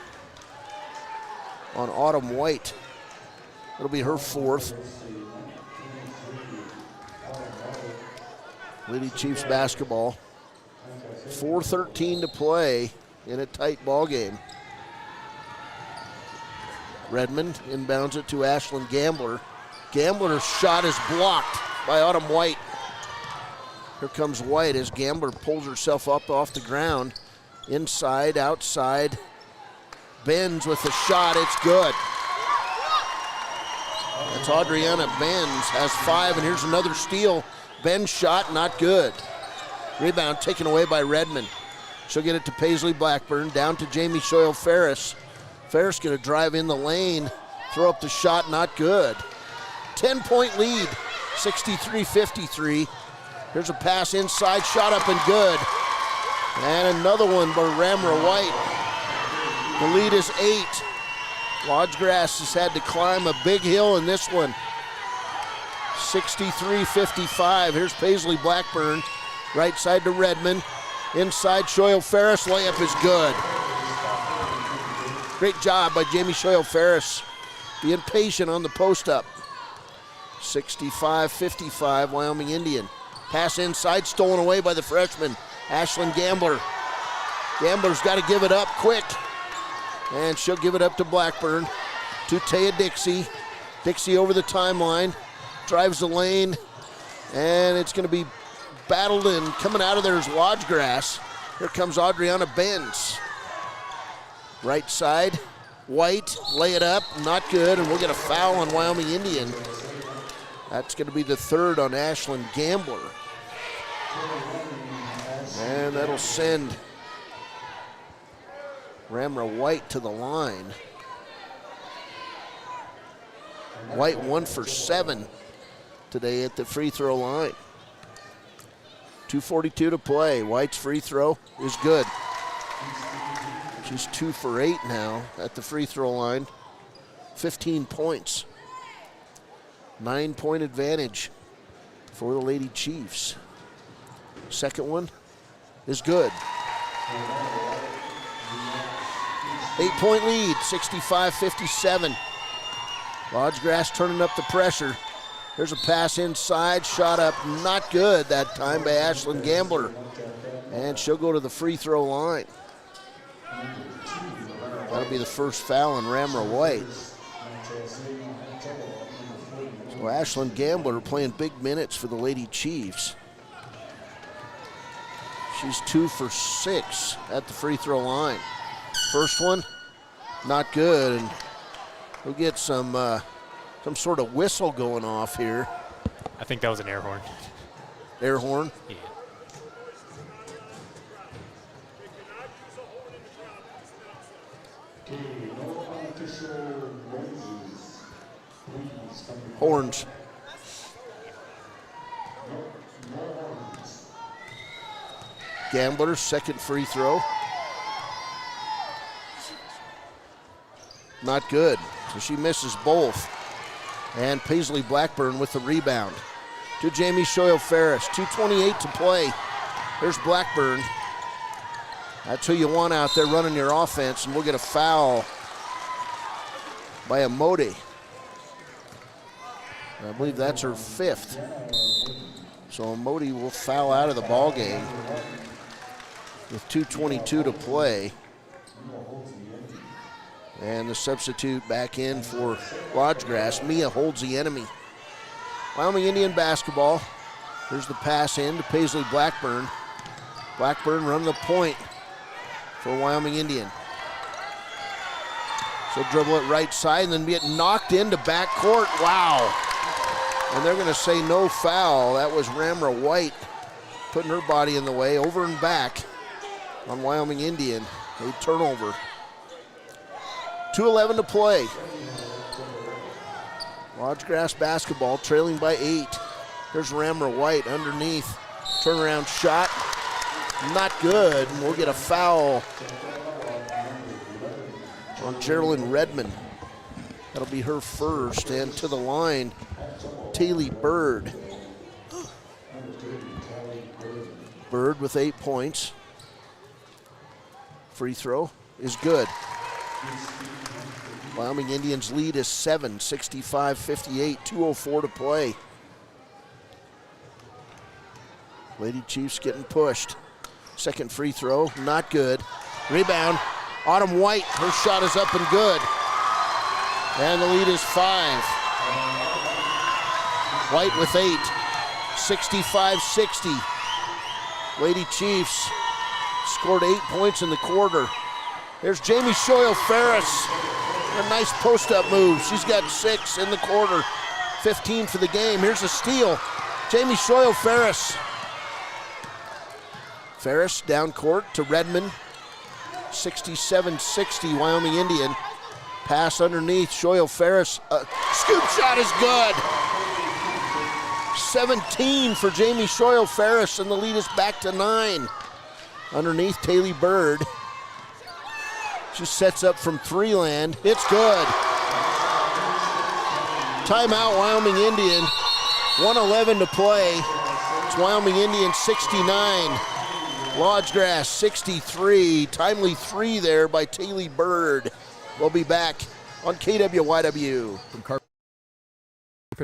on Autumn White. It'll be her fourth. Lady Chiefs basketball. 4:13 to play in a tight ball game. Redmond inbounds it to Ashlyn Gambler. Gambler's shot is blocked by Autumn White. Here comes White as Gambler pulls herself up off the ground. Inside, outside. Benz with the shot, it's good. That's Adriana Benz, has 5, and here's another steal. Ben's shot, not good. Rebound taken away by Redmond. She'll get it to Paisley Blackburn, down to Jamie Soyle Ferris. Ferris gonna drive in the lane, throw up the shot, not good. 10-point lead, 63-53. Here's a pass inside, shot up and good. And another one by Ramra White. The lead is 8. Lodge Grass has had to climb a big hill in this one. 63-55. Here's Paisley Blackburn. Right side to Redmond. Inside, Shoyle Ferris. Layup is good. Great job by Jamie Shoyle Ferris. Being patient on the post up. 65-55, Wyoming Indian. Pass inside, stolen away by the freshman, Ashlyn Gambler. Gambler's got to give it up quick. And she'll give it up to Blackburn. To Taya Dixie. Dixie over the timeline. Drives the lane. And it's going to be battled, and coming out of there is Lodge Grass. Here comes Adriana Benz. Right side. White, lay it up, not good, and we'll get a foul on Wyoming Indian. That's going to be the third on Ashlyn Gambler. And that'll send Ramra White to the line. White 1 for 7 today at the free throw line. 2:42 to play. White's free throw is good. She's 2 for 8 now at the free throw line. 15 points. 9-point advantage for the Lady Chiefs. Second one is good. 8-point lead, 65-57. Lodge Grass turning up the pressure. There's a pass inside, shot up, not good that time by Ashlyn Gambler. And she'll go to the free throw line. That'll be the first foul on Ramra White. So Ashlyn Gambler playing big minutes for the Lady Chiefs. She's 2 for 6 at the free throw line. First one, not good, and we'll get some sort of whistle going off here. I think that was an air horn. Air horn? Yeah. Horns. Gambler's second free throw. Not good, so she misses both. And Paisley Blackburn with the rebound. To Jamie Shoyle Ferris, 2:28 to play. There's Blackburn. That's who you want out there running your offense, and we'll get a foul by Amodi. I believe that's her 5th. So Amodi will foul out of the ball game with 2:22 to play. And the substitute back in for Lodge Grass. Mia holds the enemy. Wyoming Indian basketball. Here's the pass in to Paisley Blackburn. Blackburn run the point for Wyoming Indian. She'll dribble it right side and then get knocked into backcourt. Wow. And they're going to say no foul. That was Ramra White putting her body in the way, over and back on Wyoming Indian. A turnover. 2:11 to play. Lodgegrass basketball trailing by 8. Here's Ramra White underneath. Turnaround shot. Not good. And we'll get a foul on Geraldine Redmond. That'll be her first. And to the line, Taylor Bird. Bird with 8 points. Free throw is good. Wyoming Indians lead is 7, 65-58, 2:04 to play. Lady Chiefs getting pushed. Second free throw, not good. Rebound, Autumn White, her shot is up and good. And the lead is 5. White with 8, 65-60. Lady Chiefs scored 8 points in the quarter. There's Jamie Shoyle-Ferris. A nice post-up move. She's got 6 in the quarter, 15 for the game. Here's a steal. Jamie Shoyle-Ferris. Ferris down court to Redmond. 67-60 Wyoming Indian. Pass underneath. Shoyle-Ferris. Scoop shot is good. 17 for Jamie Shoyle-Ferris, and the lead is back to 9. Underneath, Taylor Bird. She sets up from 3 land. It's good. Timeout, Wyoming Indian. 1:11 to play. It's Wyoming Indian 69. Lodgegrass 63. Timely 3 there by Taylor Bird. We'll be back on KWYW. From Carpet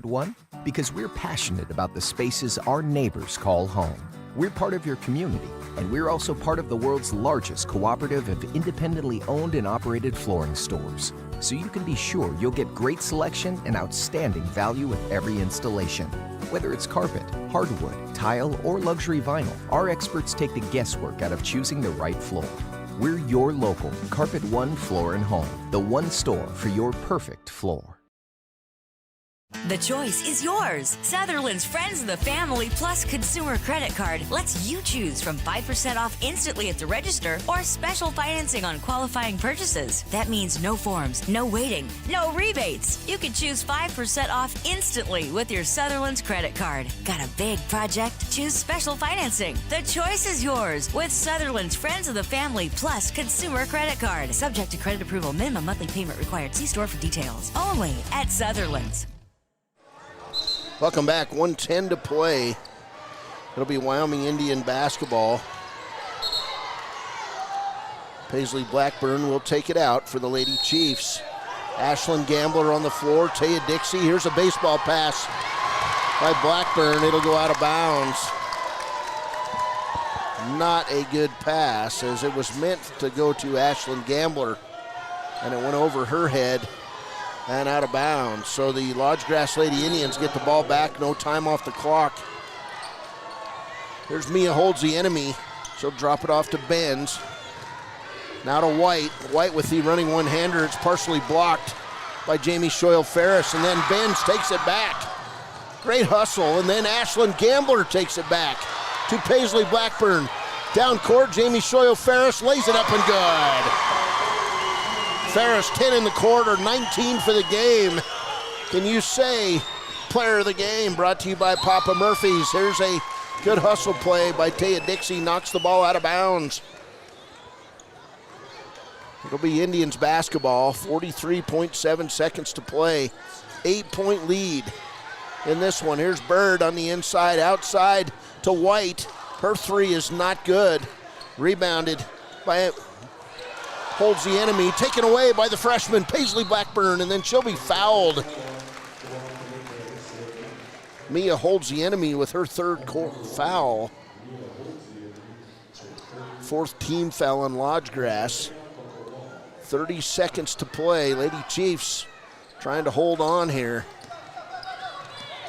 One, because we're passionate about the spaces our neighbors call home. We're part of your community, and we're also part of the world's largest cooperative of independently owned and operated flooring stores. So you can be sure you'll get great selection and outstanding value with every installation. Whether it's carpet, hardwood, tile, or luxury vinyl, our experts take the guesswork out of choosing the right floor. We're your local Carpet One Floor and Home, the one store for your perfect floor. The choice is yours. Sutherland's Friends of the Family Plus Consumer Credit Card lets you choose from 5% off instantly at the register or special financing on qualifying purchases. That means no forms, no waiting, no rebates. You can choose 5% off instantly with your Sutherland's credit card. Got a big project? Choose special financing. The choice is yours with Sutherland's Friends of the Family Plus Consumer Credit Card. Subject to credit approval. Minimum monthly payment required. See store for details. Only at Sutherland's. Welcome back, 1:10 to play. It'll be Wyoming Indian basketball. Paisley Blackburn will take it out for the Lady Chiefs. Ashlyn Gambler on the floor, Taya Dixie. Here's a baseball pass by Blackburn. It'll go out of bounds. Not a good pass, as it was meant to go to Ashlyn Gambler, and it went over her head and out of bounds. So the Lodgegrass Lady Indians get the ball back, no time off the clock. Here's Mia Holds the Enemy. She'll drop it off to Benz. Now to White. White with the running one-hander. It's partially blocked by Jamie Shoyle-Ferris, and then Benz takes it back. Great hustle, and then Ashlyn Gambler takes it back to Paisley Blackburn. Down court, Jamie Shoyle-Ferris lays it up and good. Ferris 10 in the quarter, 19 for the game. Can you say player of the game? Brought to you by Papa Murphy's. Here's a good hustle play by Taya Dixie, knocks the ball out of bounds. It'll be Indians basketball, 43.7 seconds to play. 8-point lead in this one. Here's Bird on the inside, outside to White. Her 3 is not good. Rebounded by Holds the Enemy, taken away by the freshman Paisley Blackburn, and then she'll be fouled. Mia Holds the Enemy with her 3rd foul. 4th team foul on Lodgegrass. 30 seconds to play. Lady Chiefs trying to hold on here.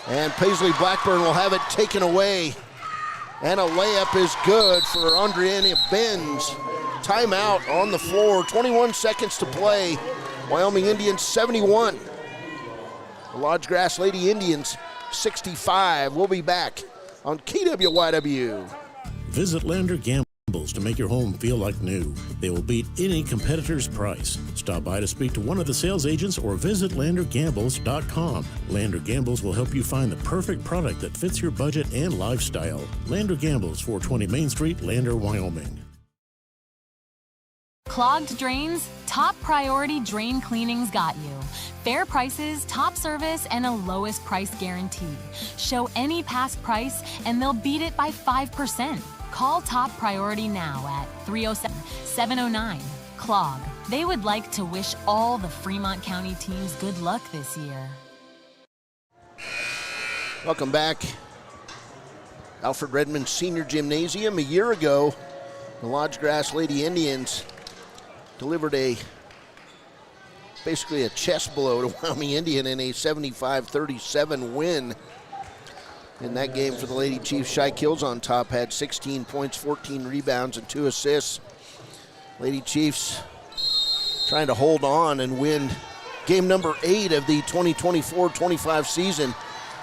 And Paisley Blackburn will have it taken away. And a layup is good for Andriana Benz. Timeout on the floor, 21 seconds to play. Wyoming Indians 71. The Lodge Grass Lady Indians 65. We'll be back on KWYW. Visit Lander Gambles to make your home feel like new. They will beat any competitor's price. Stop by to speak to one of the sales agents or visit LanderGambles.com. Lander Gambles will help you find the perfect product that fits your budget and lifestyle. Lander Gambles, 420 Main Street, Lander, Wyoming. Clogged drains? Top Priority Drain Cleaning's got you. Fair prices, top service, and a lowest price guarantee. Show any past price and they'll beat it by 5%. Call Top Priority now at 307-709-CLOG. They would like to wish all the Fremont County teams good luck this year. Welcome back. Alfred Redmond Senior Gymnasium. A year ago, the Lodge Grass Lady Indians delivered basically a chest blow to Wyoming Indian in a 75-37 win. In that game for the Lady Chiefs, Shy Kills on top had 16 points, 14 rebounds, and 2 assists. Lady Chiefs trying to hold on and win game number 8 of the 2024-25 season.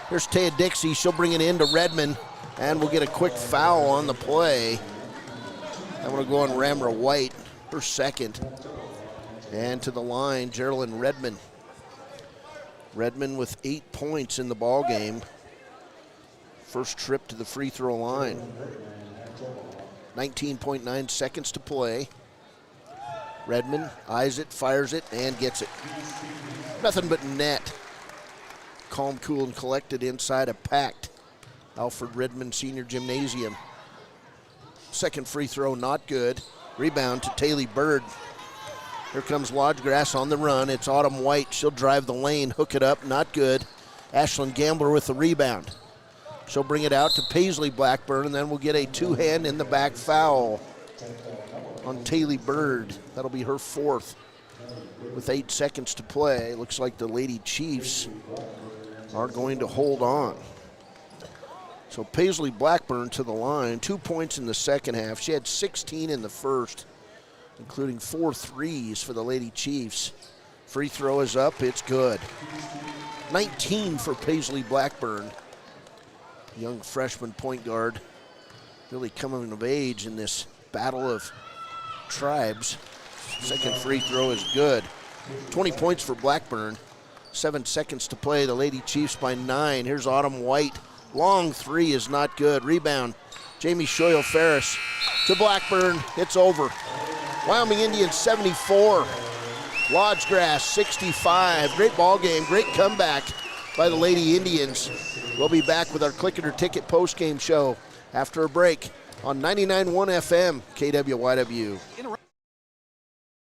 Here's Taya Dixie. She'll bring it in to Redmond, and we'll get a quick foul on the play. I'm going to go on Ramra White, her second. And to the line, Geraldine Redmond. Redmond with 8 points in the ball game. First trip to the free throw line. 19.9 seconds to play. Redmond eyes it, fires it, and gets it. Nothing but net. Calm, cool, and collected inside a packed Alfred Redmond Senior Gymnasium. Second free throw, not good. Rebound to Taylor Bird. Here comes Lodge Grass on the run. It's Autumn White. She'll drive the lane, hook it up, not good. Ashlyn Gambler with the rebound. She'll bring it out to Paisley Blackburn, and then we'll get a two-hand in the back foul on Taylor Bird. That'll be her fourth. With 8 seconds to play, looks like the Lady Chiefs are going to hold on. So Paisley Blackburn to the line, 2 points in the second half. She had 16 in the first, including 4 threes for the Lady Chiefs. Free throw is up, it's good. 19 for Paisley Blackburn. Young freshman point guard, really coming of age in this battle of tribes. Second free throw is good. 20 points for Blackburn. 7 seconds to play, the Lady Chiefs by 9. Here's Autumn White. Long three is not good. Rebound, Jamie Shoyle Ferris to Blackburn. It's over. Wyoming Indians 74. Lodge Grass 65. Great ball game, great comeback by the Lady Indians. We'll be back with our Click It or Ticket postgame show after a break on 99.1 FM KWYW.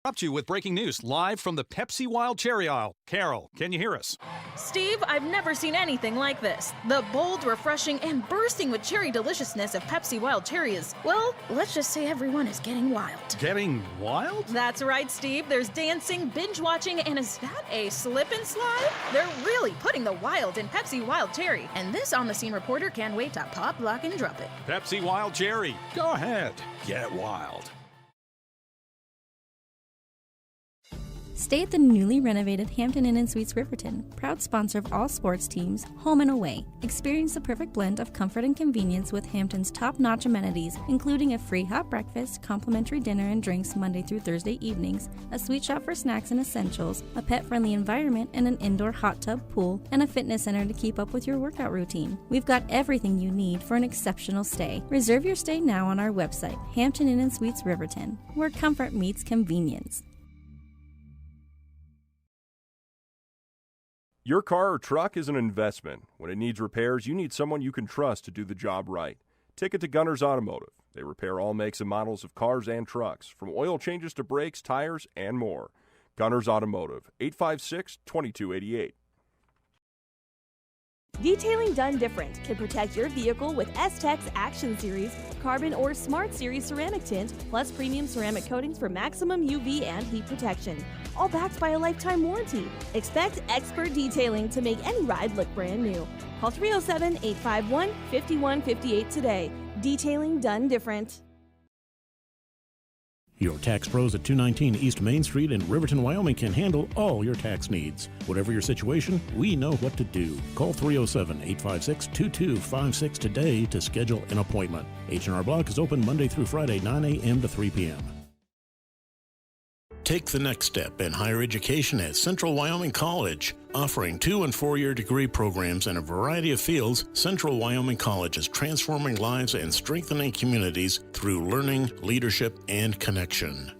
Interrupt you with breaking news live from the Pepsi Wild Cherry aisle. Carol, can you hear us? Steve, I've never seen anything like this. The bold, refreshing, and bursting with cherry deliciousness of Pepsi Wild Cherry is, well, let's just say everyone is getting wild. Getting wild? That's right, Steve. There's dancing, binge-watching, and is that a slip and slide? They're really putting the wild in Pepsi Wild Cherry, and this on-the-scene reporter can't wait to pop, lock, and drop it. Pepsi Wild Cherry. Go ahead. Get wild. Stay at the newly renovated Hampton Inn & Suites Riverton, proud sponsor of all sports teams, home and away. Experience the perfect blend of comfort and convenience with Hampton's top-notch amenities, including a free hot breakfast, complimentary dinner and drinks Monday through Thursday evenings, a sweet shop for snacks and essentials, a pet-friendly environment and an indoor hot tub pool, and a fitness center to keep up with your workout routine. We've got everything you need for an exceptional stay. Reserve your stay now on our website, Hampton Inn & Suites Riverton, where comfort meets convenience. Your car or truck is an investment. When it needs repairs, you need someone you can trust to do the job right. Take it to Gunners Automotive. They repair all makes and models of cars and trucks, from oil changes to brakes, tires, and more. Gunners Automotive, 856-2288. Detailing done different can protect your vehicle with S-Tech's Action Series, Carbon or Smart Series ceramic tint, plus premium ceramic coatings for maximum UV and heat protection. All backed by a lifetime warranty. Expect expert detailing to make any ride look brand new. Call 307-851-5158 today. Detailing done different. Your tax pros at 219 East Main Street in Riverton, Wyoming can handle all your tax needs. Whatever your situation, we know what to do. Call 307-856-2256 today to schedule an appointment. H&R Block is open Monday through Friday, 9 a.m. to 3 p.m. Take the next step in higher education at Central Wyoming College. Offering 2- and 4-year degree programs in a variety of fields, Central Wyoming College is transforming lives and strengthening communities through learning, leadership, and connection.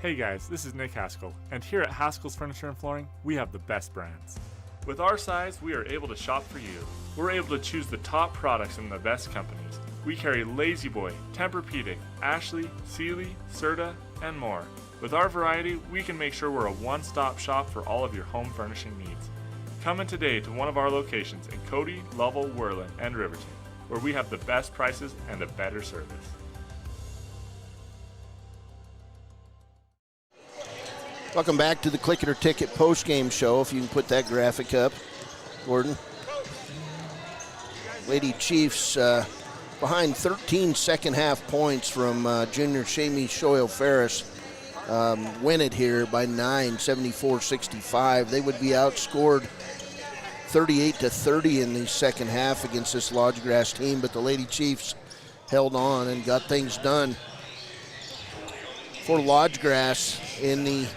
Hey guys, this is Nick Haskell, and here at Haskell's Furniture and Flooring, we have the best brands. With our size, we are able to shop for you. We're able to choose the top products from the best companies. We carry Lazy Boy, Tempur-Pedic, Ashley, Sealy, Serta, and more. With our variety, we can make sure we're a one-stop shop for all of your home furnishing needs. Come in today to one of our locations in Cody, Lovell, Worland, and Riverton, where we have the best prices and a better service. Welcome back to the Click It or Ticket postgame show. If you can put that graphic up, Gordon. Lady Chiefs behind 13 second-half points from junior Shamie Shoyle-Ferris. Win it here by 9, 74-65. They would be outscored 38-30 in the second half against this Lodgegrass team, but the Lady Chiefs held on and got things done. For Lodgegrass in the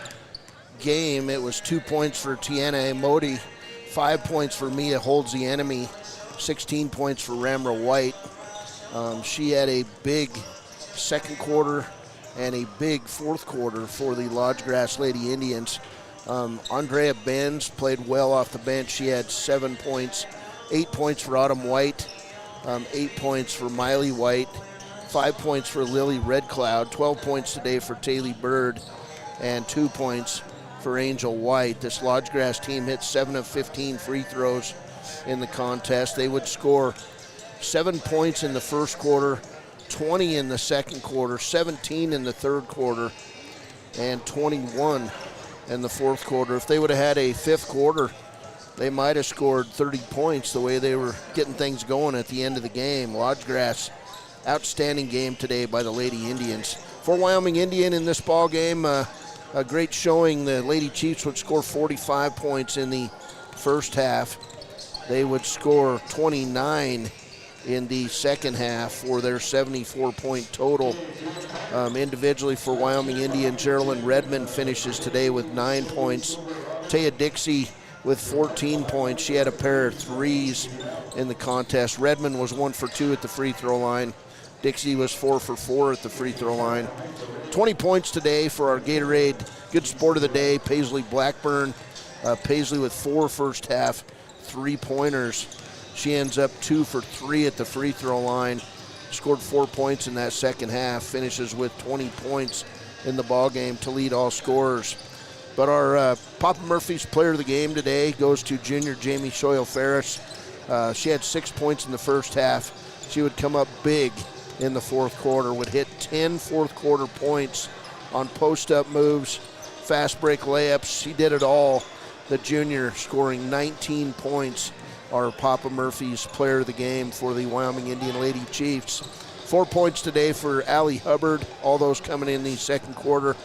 game, it was 2 points for Tiana Emoti, 5 points for Mia Holds the Enemy, 16 points for Ramra White. She had a big second quarter and a big fourth quarter for the Lodgegrass Lady Indians. Andrea Benz played well off the bench. She had 7 points, 8 points for Autumn White, 8 points for Miley White, 5 points for Lily Red Cloud, 12 points today for Taylor Bird, and 2 points for Angel White. This Lodgegrass team hit 7 of 15 free throws in the contest. They would score 7 points in the first quarter, 20 in the second quarter, 17 in the third quarter, and 21 in the fourth quarter. If they would have had a fifth quarter, they might have scored 30 points the way they were getting things going at the end of the game. Lodgegrass, outstanding game today by the Lady Indians. For Wyoming Indian in this ball game, a great showing. The Lady Chiefs would score 45 points in the first half. They would score 29 in the second half for their 74-point total. Individually for Wyoming Indian, Geraldine Redmond finishes today with 9 points. Taya Dixie with 14 points. She had a pair of threes in the contest. Redmond was 1 for 2 at the free throw line. Dixie was 4 for 4 at the free throw line. 20 points today for our Gatorade Good Sport of the Day, Paisley Blackburn. Paisley with 4 first half three-pointers. She ends up 2 for 3 at the free throw line. Scored 4 points in that second half. Finishes with 20 points in the ball game to lead all scorers. But our Papa Murphy's player of the game today goes to junior Jamie Shoyle-Ferris. She had 6 points in the first half. She would come up big in the fourth quarter, would hit 10 fourth quarter points on post-up moves, fast break layups. She did it all. The junior scoring 19 points. Our Papa Murphy's player of the game for the Wyoming Indian Lady Chiefs. 4 points today for Allie Hubbard, all those coming in the second quarter.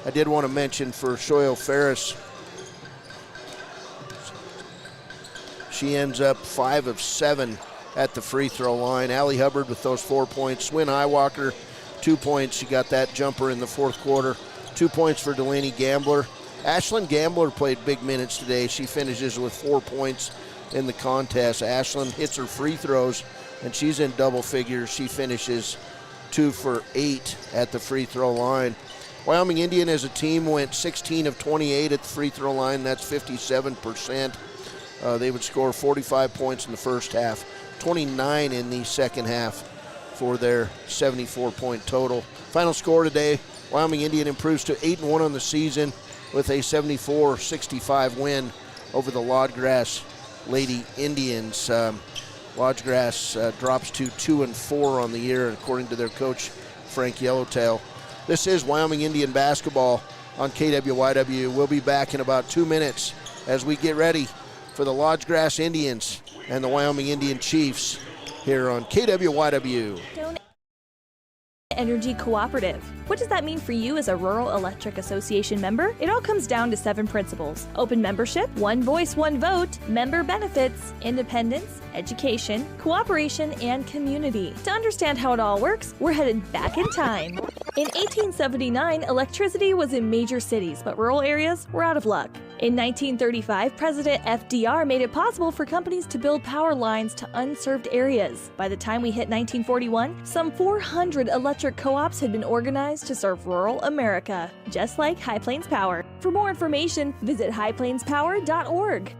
I did want to mention for Shoyle-Ferris, she ends up 5 of 7 at the free throw line. Allie Hubbard with those 4 points. Swin Highwalker, 2 points. She got that jumper in the fourth quarter. 2 points for Delaney Gambler. Ashlyn Gambler played big minutes today. She finishes with 4 points in the contest. Ashlyn hits her free throws, and she's in double figures. She finishes 2 for 8 at the free throw line. Wyoming Indian as a team went 16 of 28 at the free throw line. That's 57%. They would score 45 points in the first half, 29 in the second half for their 74-point total. Final score today, Wyoming Indian improves to 8-1 on the season with a 74-65 win over the Lodgegrass Lady Indians. Lodgegrass drops to 2-4 on the year, according to their coach, Frank Yellowtail. This is Wyoming Indian basketball on KWYW. We'll be back in about 2 minutes as we get ready for the Lodgegrass Indians and the Wyoming Indian Chiefs here on KWYW. Energy Cooperative. What does that mean for you as a Rural Electric Association member? It all comes down to 7 principles: open membership, one voice, one vote, member benefits, independence, education, cooperation, and community. To understand how it all works, we're headed back in time. In 1879, electricity was in major cities, but rural areas were out of luck. In 1935, President FDR made it possible for companies to build power lines to unserved areas. By the time we hit 1941, some 400 electric co-ops had been organized to serve rural America, just like High Plains Power. For more information, visit highplainspower.org.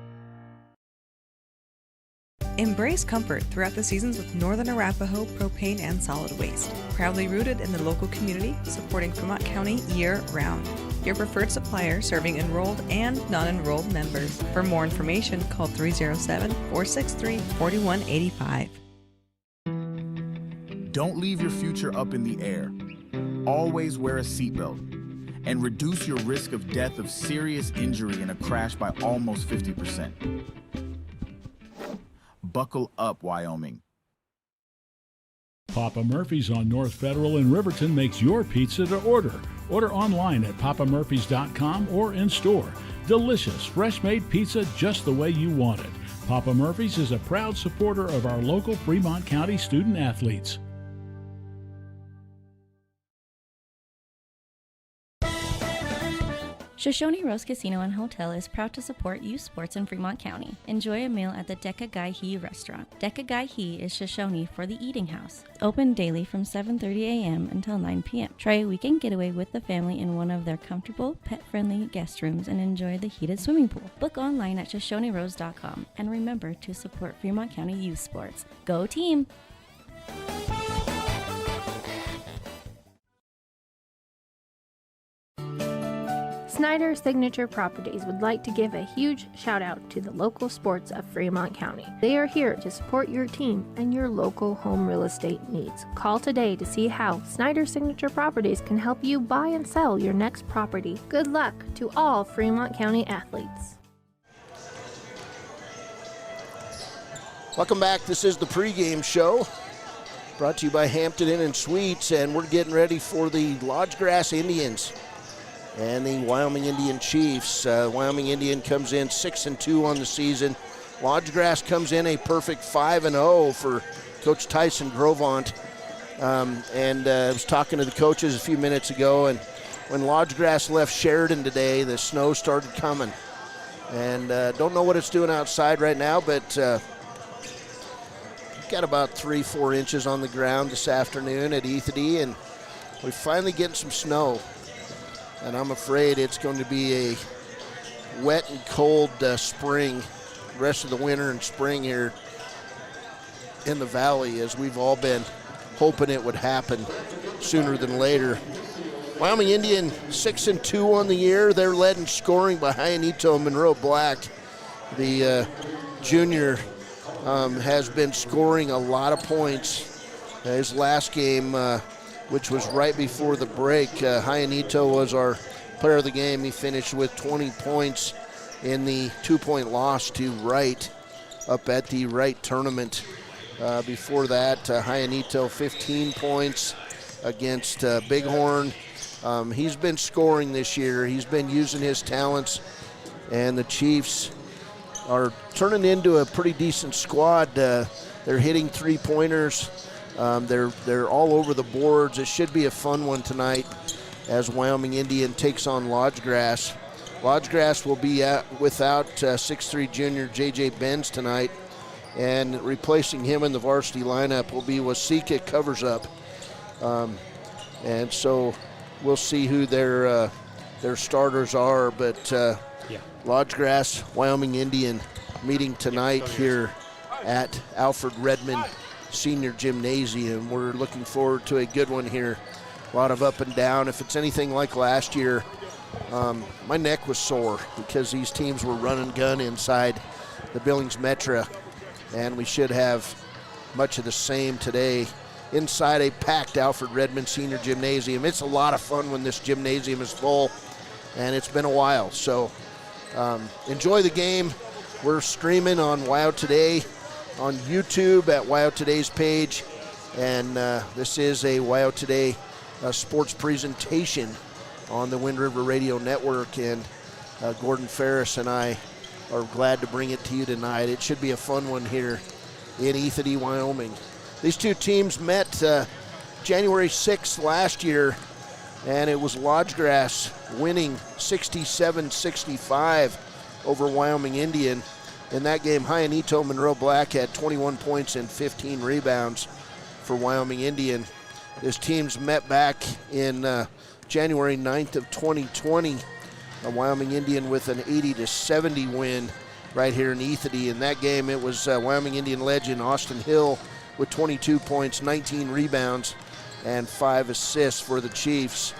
Embrace comfort throughout the seasons with Northern Arapaho Propane and Solid Waste. Proudly rooted in the local community, supporting Fremont County year-round. Your preferred supplier serving enrolled and non-enrolled members. For more information, call 307-463-4185. Don't leave your future up in the air. Always wear a seatbelt and reduce your risk of death of serious injury in a crash by almost 50%. Buckle up, Wyoming. Papa Murphy's on North Federal in Riverton makes your pizza to order. Order online at papamurphys.com or in store. Delicious, fresh-made pizza just the way you want it. Papa Murphy's is a proud supporter of our local Fremont County student athletes. Shoshone Rose Casino and Hotel is proud to support youth sports in Fremont County. Enjoy a meal at the Deca Gai He restaurant. Deca Gai He is Shoshone for the eating house. Open daily from 7:30 a.m. until 9 p.m. Try a weekend getaway with the family in one of their comfortable, pet-friendly guest rooms and enjoy the heated swimming pool. Book online at ShoshoneRose.com and remember to support Fremont County youth sports. Go team! Snyder Signature Properties would like to give a huge shout out to the local sports of Fremont County. They are here to support your team and your local home real estate needs. Call today to see how Snyder Signature Properties can help you buy and sell your next property. Good luck to all Fremont County athletes. Welcome back. This is the pregame show brought to you by Hampton Inn and Suites, and we're getting ready for the Lodgegrass Indians and the Wyoming Indian Chiefs. Wyoming Indian comes in 6-2 on the season. Lodgegrass comes in a perfect 5-0 for Coach Tyson Grovant. I was talking to the coaches a few minutes ago, and when Lodgegrass left Sheridan today, the snow started coming. And don't know what it's doing outside right now, but got about 3-4 inches on the ground this afternoon at Ethete, and we're finally getting some snow. And I'm afraid it's going to be a wet and cold spring, the rest of the winter and spring here in the valley, as we've all been hoping it would happen sooner than later. Wyoming Indian 6-2 on the year. They're led in scoring by Hyanito Monroe Black. The junior has been scoring a lot of points. His last game, which was right before the break, Hyanito was our player of the game. He finished with 20 points in the 2-point loss to Wright up at the Wright tournament. Before that, Hyanito 15 points against Bighorn. He's been scoring this year. He's been using his talents, and the Chiefs are turning into a pretty decent squad. They're hitting three-pointers. They're all over the boards. It should be a fun one tonight as Wyoming Indian takes on Lodgegrass. Lodgegrass will be without 6'3" junior J.J. Benz tonight, and replacing him in the varsity lineup will be Wasika Covers Up. And so we'll see who their starters are, but Lodgegrass, Wyoming Indian meeting tonight here at Alfred Redmond Senior Gymnasium. We're looking forward to a good one here. A lot of up and down. If it's anything like last year, my neck was sore because these teams were run and gun inside the Billings Metra, and we should have much of the same today inside a packed Alfred Redmond Senior Gymnasium. It's a lot of fun when this gymnasium is full, and it's been a while. So enjoy the game. We're streaming on WYO Today on YouTube at WYO Today's page, and this is a WYO Today sports presentation on the Wind River Radio Network, and Gordon Ferris and I are glad to bring it to you tonight. It should be a fun one here in Ethete, Wyoming. These two teams met January 6th last year, and it was Lodgegrass winning 67-65 over Wyoming Indian. In that game, Hyanito Monroe Black had 21 points and 15 rebounds for Wyoming Indian. These teams met back in January 9th of 2020. Wyoming Indian with an 80-70 win right here in Ethete. In that game, it was Wyoming Indian legend Austin Hill with 22 points, 19 rebounds, and 5 assists for the Chiefs.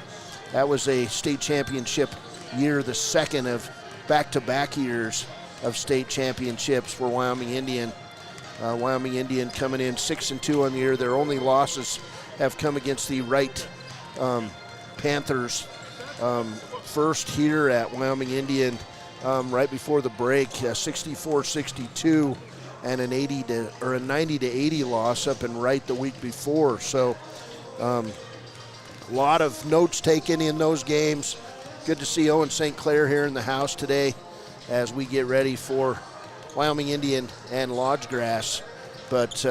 That was a state championship year, the second of back-to-back years of state championships for Wyoming Indian. Wyoming Indian coming in 6-2 on the year. Their only losses have come against the Wright Panthers. First here at Wyoming Indian right before the break, 64-62, and a 90-80 loss up in Wright the week before. So a lot of notes taken in those games. Good to see Owen St. Clair here in the house today as we get ready for Wyoming Indian and Lodgegrass. But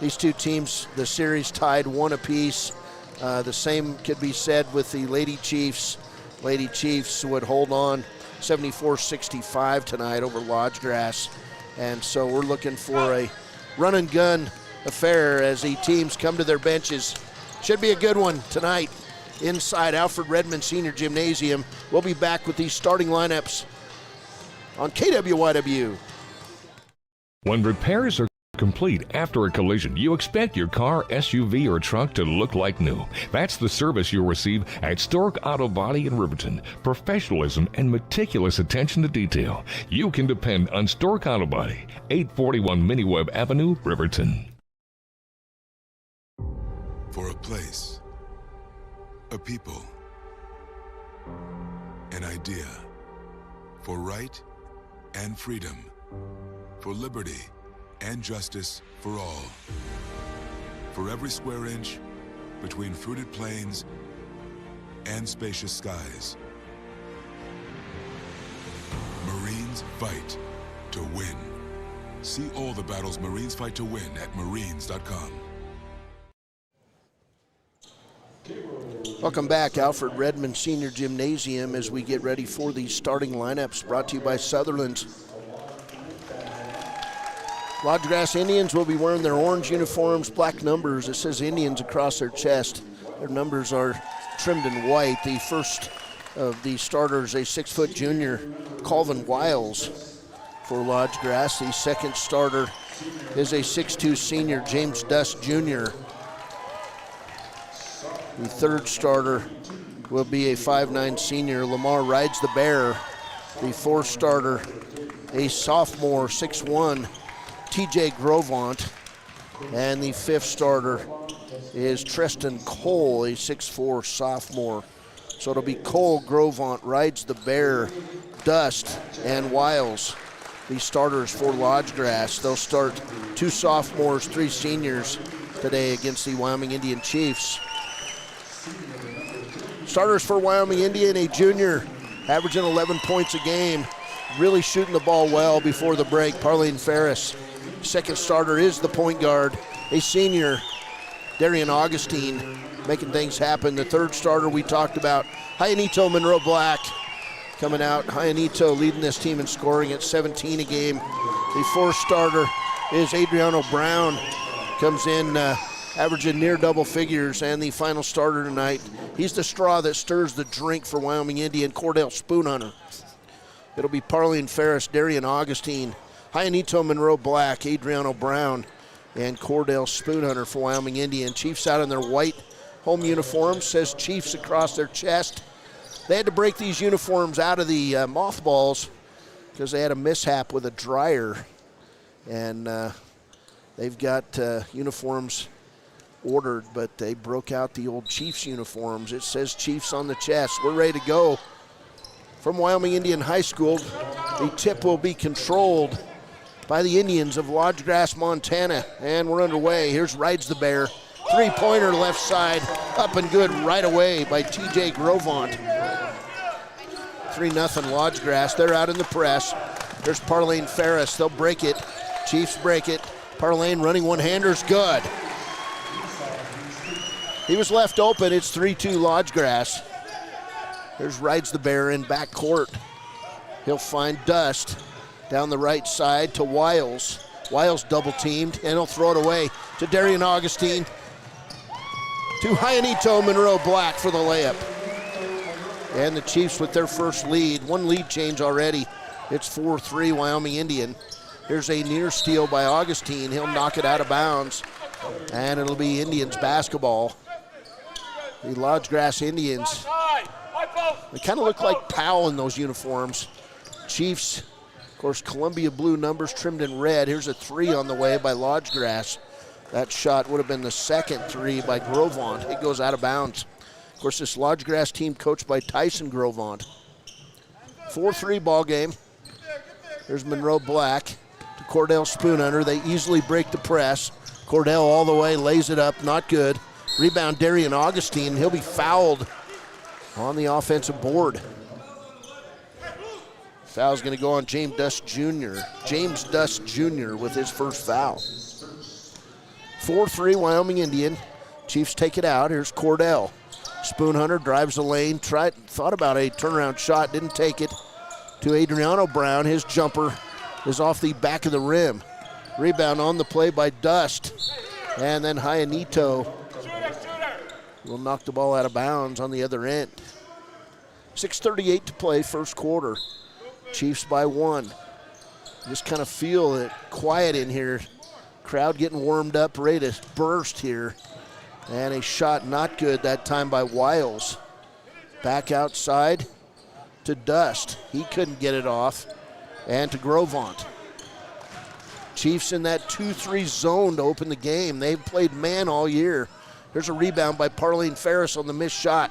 these two teams, the series tied 1 apiece. The same could be said with the Lady Chiefs. Lady Chiefs would hold on 74-65 tonight over Lodgegrass. And so we're looking for a run and gun affair as the teams come to their benches. Should be a good one tonight inside Alfred Redmond Senior Gymnasium. We'll be back with these starting lineups on KWYW. When repairs are complete after a collision, you expect your car, SUV, or truck to look like new. That's the service you'll receive at Stork Auto Body in Riverton. Professionalism and meticulous attention to detail. You can depend on Stork Auto Body, 841 Miniweb Avenue, Riverton. For a place, a people, an idea, for right and freedom, for liberty and justice for all. For every square inch between fruited plains and spacious skies. Marines fight to win. See all the battles Marines fight to win at marines.com. Welcome back, Alfred Redmond Senior Gymnasium, as we get ready for these starting lineups brought to you by Sutherland's. Lodgegrass Indians will be wearing their orange uniforms, black numbers. It says Indians across their chest. Their numbers are trimmed in white. The first of the starters, a 6-foot junior, Calvin Wiles for Lodgegrass. The second starter is a 6'2 senior, James Dust Jr. The third starter will be a 5'9 senior, Lamar Rides the Bear. The fourth starter, a sophomore, 6'1, TJ Grovant. And the fifth starter is Tristan Cole, a 6'4 sophomore. So it'll be Cole, Grovant, Rides the Bear, Dust, and Wiles, the starters for Lodgegrass. They'll start 2 sophomores, 3 seniors today against the Wyoming Indian Chiefs. Starters for Wyoming Indian, a junior, averaging 11 points a game, really shooting the ball well before the break, Parlene Ferris. Second starter is the point guard, a senior, Darian Augustine, making things happen. The third starter we talked about, Hyanito Monroe Black, coming out. Hyanito leading this team in scoring at 17 a game. The fourth starter is Adriano Brown, comes in averaging near double figures. And the final starter tonight, he's the straw that stirs the drink for Wyoming Indian, Cordell Spoonhunter. It'll be Parlene Ferris, Darian Augustine, Hyanito Monroe Black, Adriano Brown, and Cordell Spoonhunter for Wyoming Indian. Chiefs out in their white home uniforms, says Chiefs across their chest. They had to break these uniforms out of the mothballs because they had a mishap with a dryer. And they've got uniforms ordered, but they broke out the old Chiefs uniforms. It says Chiefs on the chest. We're ready to go. From Wyoming Indian High School, the tip will be controlled by the Indians of Lodgegrass, Montana. And we're underway. Here's Rides the Bear, Three-pointer left side, up and good right away by TJ Grovant. 3-0 Lodgegrass. They're out in the press. There's Parlane Ferris. They'll break it. Chiefs break it. Parlane running one-hander's good. He was left open. It's 3-2 Lodgegrass. There's Rides the Bear in back court. He'll find Dust down the right side to Wiles. Wiles double-teamed, and he'll throw it away to Darian Augustine. To Hyanito Monroe Black for the layup. And the Chiefs with their first lead. One lead change already. It's 4-3 Wyoming Indian. Here's a near steal by Augustine. He'll knock it out of bounds. And it'll be Indians basketball. The Lodgegrass Indians, they kind of look like Powell in those uniforms. Chiefs, of course, Columbia blue numbers trimmed in red. Here's a three on the way by Lodgegrass. That shot would have been the second three by Grovant. It goes out of bounds. Of course, this Lodgegrass team coached by Tyson Grovant. 4-3 ball game. There's Monroe Black to Cordell Spoonhunter. They easily break the press. Cordell all the way, lays it up, not good. Rebound Darian Augustine. He'll be fouled on the offensive board. Foul's going to go on James Dust Jr. James Dust Jr. with his first foul. 4-3 Wyoming Indian. Chiefs take it out. Here's Cordell. Spoonhunter drives the lane. Thought about a turnaround shot. Didn't take it. To Adriano Brown. His jumper is off the back of the rim. Rebound on the play by Dust. And then Hyanito will knock the ball out of bounds on the other end. 6:38 to play, first quarter. Chiefs by one. Just kind of feel it quiet in here. Crowd getting warmed up, ready to burst here. And a shot not good that time by Wiles. Back outside to Dust. He couldn't get it off. And to Grovant. Chiefs in that 2-3 zone to open the game. They've played man all year. There's a rebound by Parlane Ferris on the missed shot.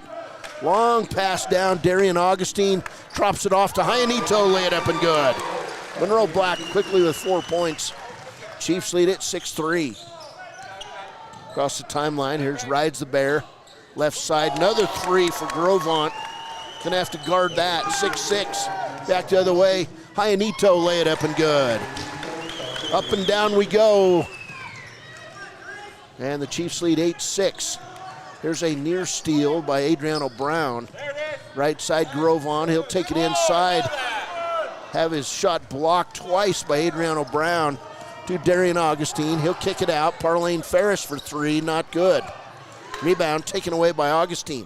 Long pass down. Darian Augustine drops it off to Hyanito. Lay it up and good. Monroe Black quickly with 4 points. Chiefs lead it 6-3. Across the timeline, here's Rides the Bear. Left side, another three for Grovant. Gonna have to guard that, 6-6. Back the other way, Hyanito lay it up and good. Up and down we go. And the Chiefs lead 8-6. Here's a near steal by Adriano Brown. Right side Grovant, he'll take it inside. Have his shot blocked twice by Adriano Brown. To Darian Augustine, he'll kick it out. Parlane Ferris for three, not good. Rebound taken away by Augustine.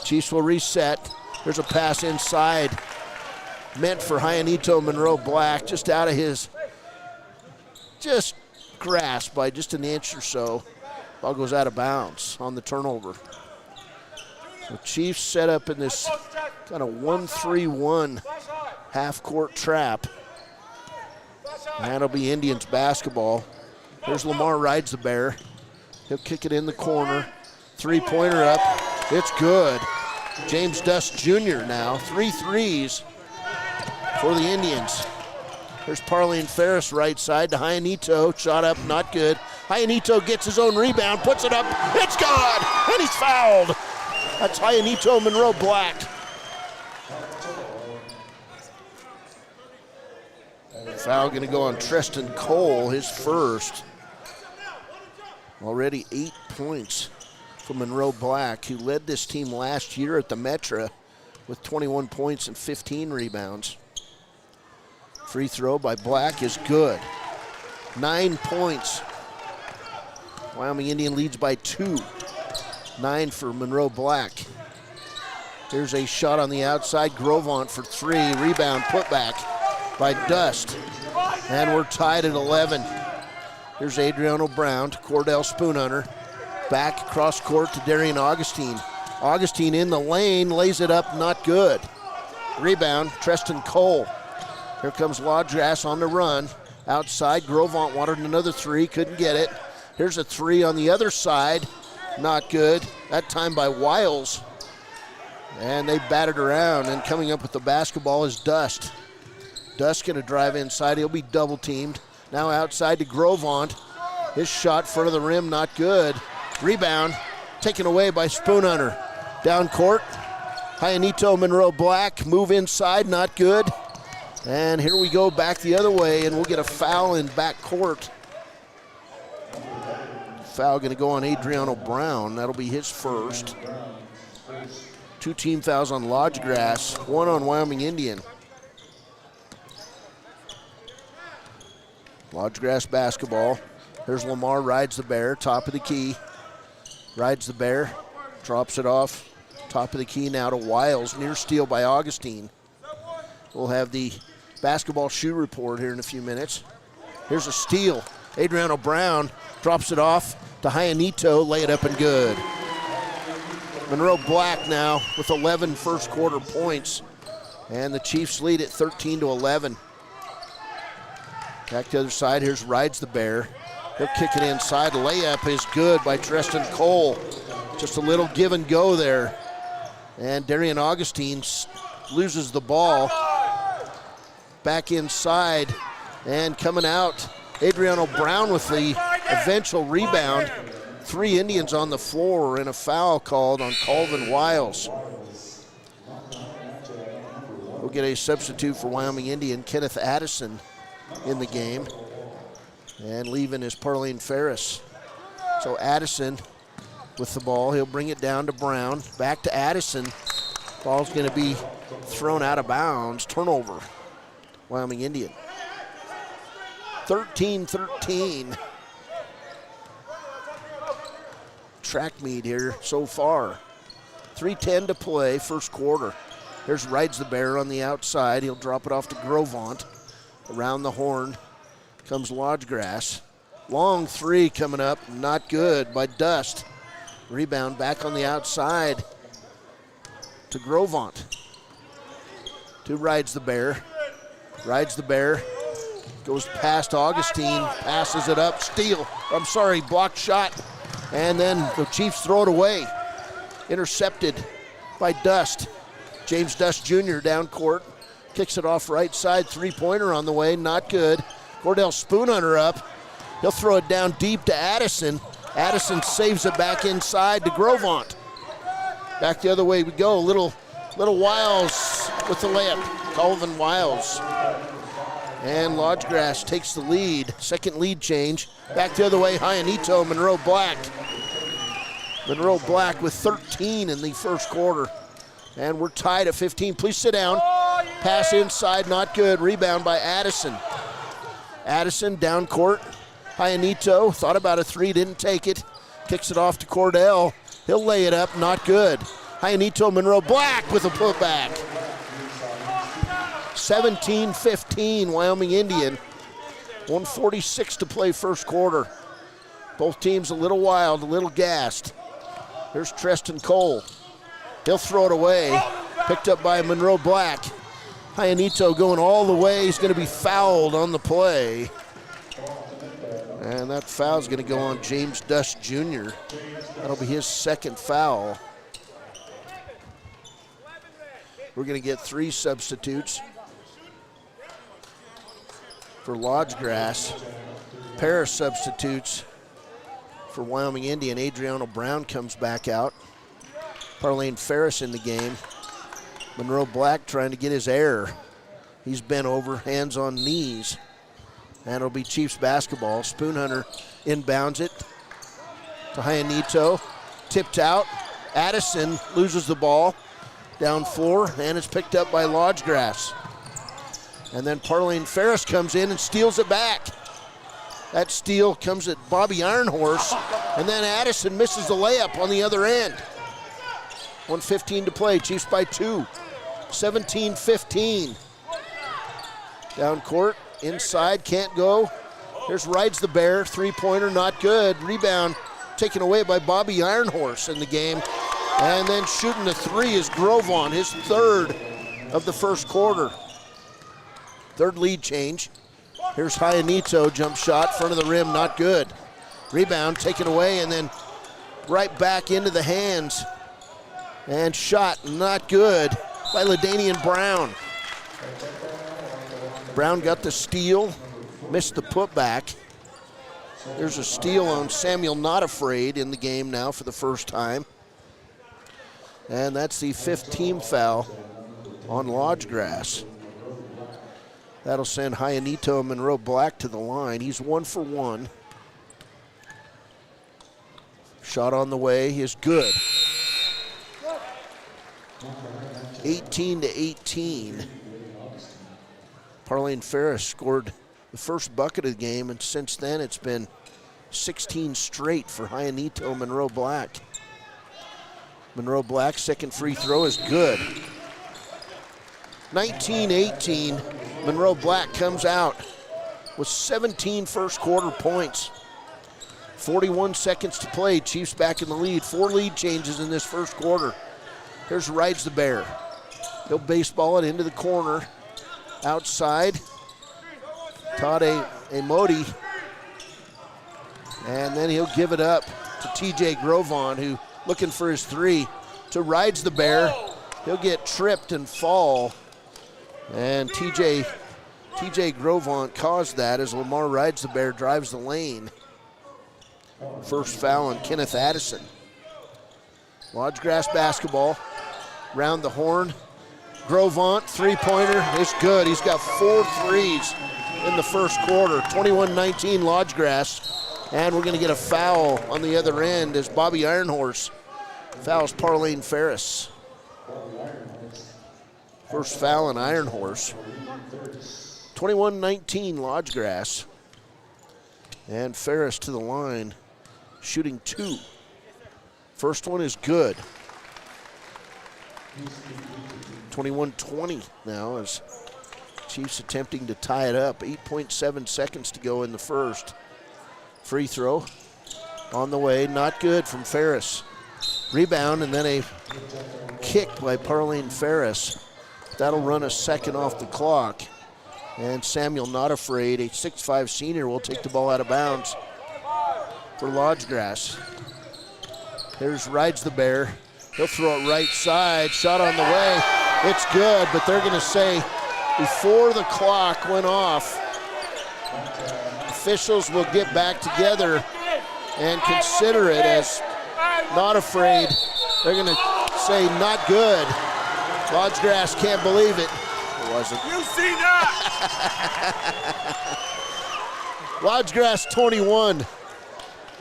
Chiefs will reset. There's a pass inside. Meant for Hyanito Monroe Black, just out of his grasp by just an inch or so. Ball goes out of bounds on the turnover. The Chiefs set up in this kind of 1-3-1 half-court trap. That'll be Indians basketball. There's Lamar Rides the Bear. He'll kick it in the corner. Three-pointer up. It's good. James Dust Jr. now. 3 threes for the Indians. There's Parlane Ferris right side to Hyanito. Shot up, not good. Hyanito gets his own rebound, puts it up. It's good, and he's fouled. That's Hyanito Monroe Black. Foul going to go on Tristan Cole, his first. Already 8 points for Monroe Black, who led this team last year at the Metra with 21 points and 15 rebounds. Free throw by Black is good. 9 points. Wyoming Indian leads by 2. 9 for Monroe Black. There's a shot on the outside. Grovant for 3. Rebound, putback by Dust. And we're tied at 11. Here's Adriano Brown to Cordell Spoonhunter. Back across court to Darian Augustine. Augustine in the lane, lays it up, not good. Rebound, Tristan Cole. Here comes Lodgegrass on the run. Outside, Grovant wanted another three, couldn't get it. Here's a three on the other side, not good. That time by Wiles. And they batted around, and coming up with the basketball is Dust. Dust gonna drive inside, he'll be double teamed. Now outside to Grovant. His shot front of the rim, not good. Rebound taken away by Spoonhunter. Down court. Hyanito, Monroe Black, move inside, not good. And here we go back the other way, and we'll get a foul in back court. Foul going to go on Adriano Brown. That'll be his first. 2 team fouls on Lodgegrass, 1 on Wyoming Indian. Lodgegrass basketball. There's Lamar, rides the bear, top of the key. Rides the bear, drops it off. Top of the key now to Wiles, near steal by Augustine. We'll have the basketball shoe report here in a few minutes. Here's a steal. Adriano Brown drops it off to Hyanito, lay it up and good. Monroe Black now with 11 first quarter points, and the Chiefs lead at 13-11. Back to the other side, here's Rides the Bear. He'll kick it inside, layup is good by Treston Cole. Just a little give and go there. And Darian Augustine loses the ball. Back inside and coming out, Adriano Brown with the eventual rebound. 3 Indians on the floor and a foul called on Colvin Wiles. We'll get a substitute for Wyoming Indian, Kenneth Addison, in the game. And leaving is Parlene Ferris. So Addison with the ball. He'll bring it down to Brown. Back to Addison. Ball's going to be thrown out of bounds. Turnover, Wyoming Indian. 13-13. Track meet here so far. 3:10 to play, first quarter. Here's Rides the Bear on the outside. He'll drop it off to Grovant. Around the horn comes Lodgegrass. Long three coming up, not good by Dust. Rebound back on the outside to Grovant. To Rides the Bear. Rides the Bear. Goes past Augustine, passes it up, blocked shot. And then the Chiefs throw it away. Intercepted by Dust. James Dust Jr. down court. Kicks it off right side, three-pointer on the way, not good. Cordell Spoonhunter up. He'll throw it down deep to Addison. Addison saves it back inside to Grovant. Back the other way we go. Little Wiles with the layup. Colvin Wiles. And Lodgegrass takes the lead. Second lead change. Back the other way, Hyanito, Monroe Black. Monroe Black with 13 in the first quarter. And we're tied at 15. Please sit down. Pass inside, not good. Rebound by Addison. Addison down court. Hyanito thought about a three, didn't take it. Kicks it off to Cordell. He'll lay it up, not good. Hyanito, Monroe Black with a putback. 17-15, Wyoming Indian. 1:46 to play first quarter. Both teams a little wild, a little gassed. Here's Treston Cole. He'll throw it away. Picked up by Monroe Black. Hyanito going all the way. He's going to be fouled on the play. And that foul's going to go on James Dust Jr. That'll be his second foul. We're going to get 3 substitutes for Lodgegrass. Pair of substitutes for Wyoming Indian. Adriano Brown comes back out. Parlene Ferris in the game. Monroe Black trying to get his air. He's bent over, hands on knees. And it'll be Chiefs basketball. Spoonhunter inbounds it to Hyanito. Tipped out. Addison loses the ball. Down floor, and it's picked up by Lodgegrass. And then Parlene Ferris comes in and steals it back. That steal comes at Bobby Ironhorse, and then Addison misses the layup on the other end. 1:15 to play, Chiefs by 2. 17-15. Down court, inside, can't go. Here's Rides the Bear, three-pointer, not good. Rebound taken away by Bobby Ironhorse in the game. And then shooting the three is Grovant, his third of the first quarter. Third lead change. Here's Hyanito, jump shot, front of the rim, not good. Rebound taken away and then right back into the hands. And shot, not good, by LaDanian Brown. Brown got the steal, missed the putback. There's a steal on Samuel Not Afraid in the game now for the first time. And that's the 5th team foul on Lodgegrass. That'll send Hyanito Monroe Black to the line. He's 1 for 1. Shot on the way is good. 18-18. Parlene Ferris scored the first bucket of the game, and since then it's been 16 straight for Hyanito Monroe Black. Monroe Black's second free throw is good. 19-18, Monroe Black comes out with 17 first quarter points. 41 seconds to play, Chiefs back in the lead. 4 lead changes in this first quarter. Here's Rides the Bear. He'll baseball it into the corner. Outside, Tade Emoti. And then he'll give it up to TJ Grovon, who looking for his 3. To Rides the Bear. He'll get tripped and fall. And TJ Grovon caused that as Lamar Rides the Bear drives the lane. First foul on Kenneth Addison. Lodgegrass basketball. Round the horn. Grovant, 3-pointer, is good. He's got 4 threes in the first quarter. 21-19 Lodgegrass. And we're going to get a foul on the other end as Bobby Ironhorse fouls Parlene Ferris. First foul on Ironhorse. 21-19 Lodgegrass. And Ferris to the line, shooting 2. First one is good. 21-20 now as Chiefs attempting to tie it up. 8.7 seconds to go in the first. Free throw on the way, not good from Ferris. Rebound and then a kick by Parlene Ferris. That'll run a second off the clock. And Samuel Not Afraid, a 6'5 senior, will take the ball out of bounds for Lodgegrass. Here's Rides the Bear. He'll throw it right side, shot on the way. It's good, but they're going to say before the clock went off, officials will get back together and consider it as Not Afraid. They're going to say not good. Lodgegrass can't believe it. It wasn't. You see that? Lodgegrass 21.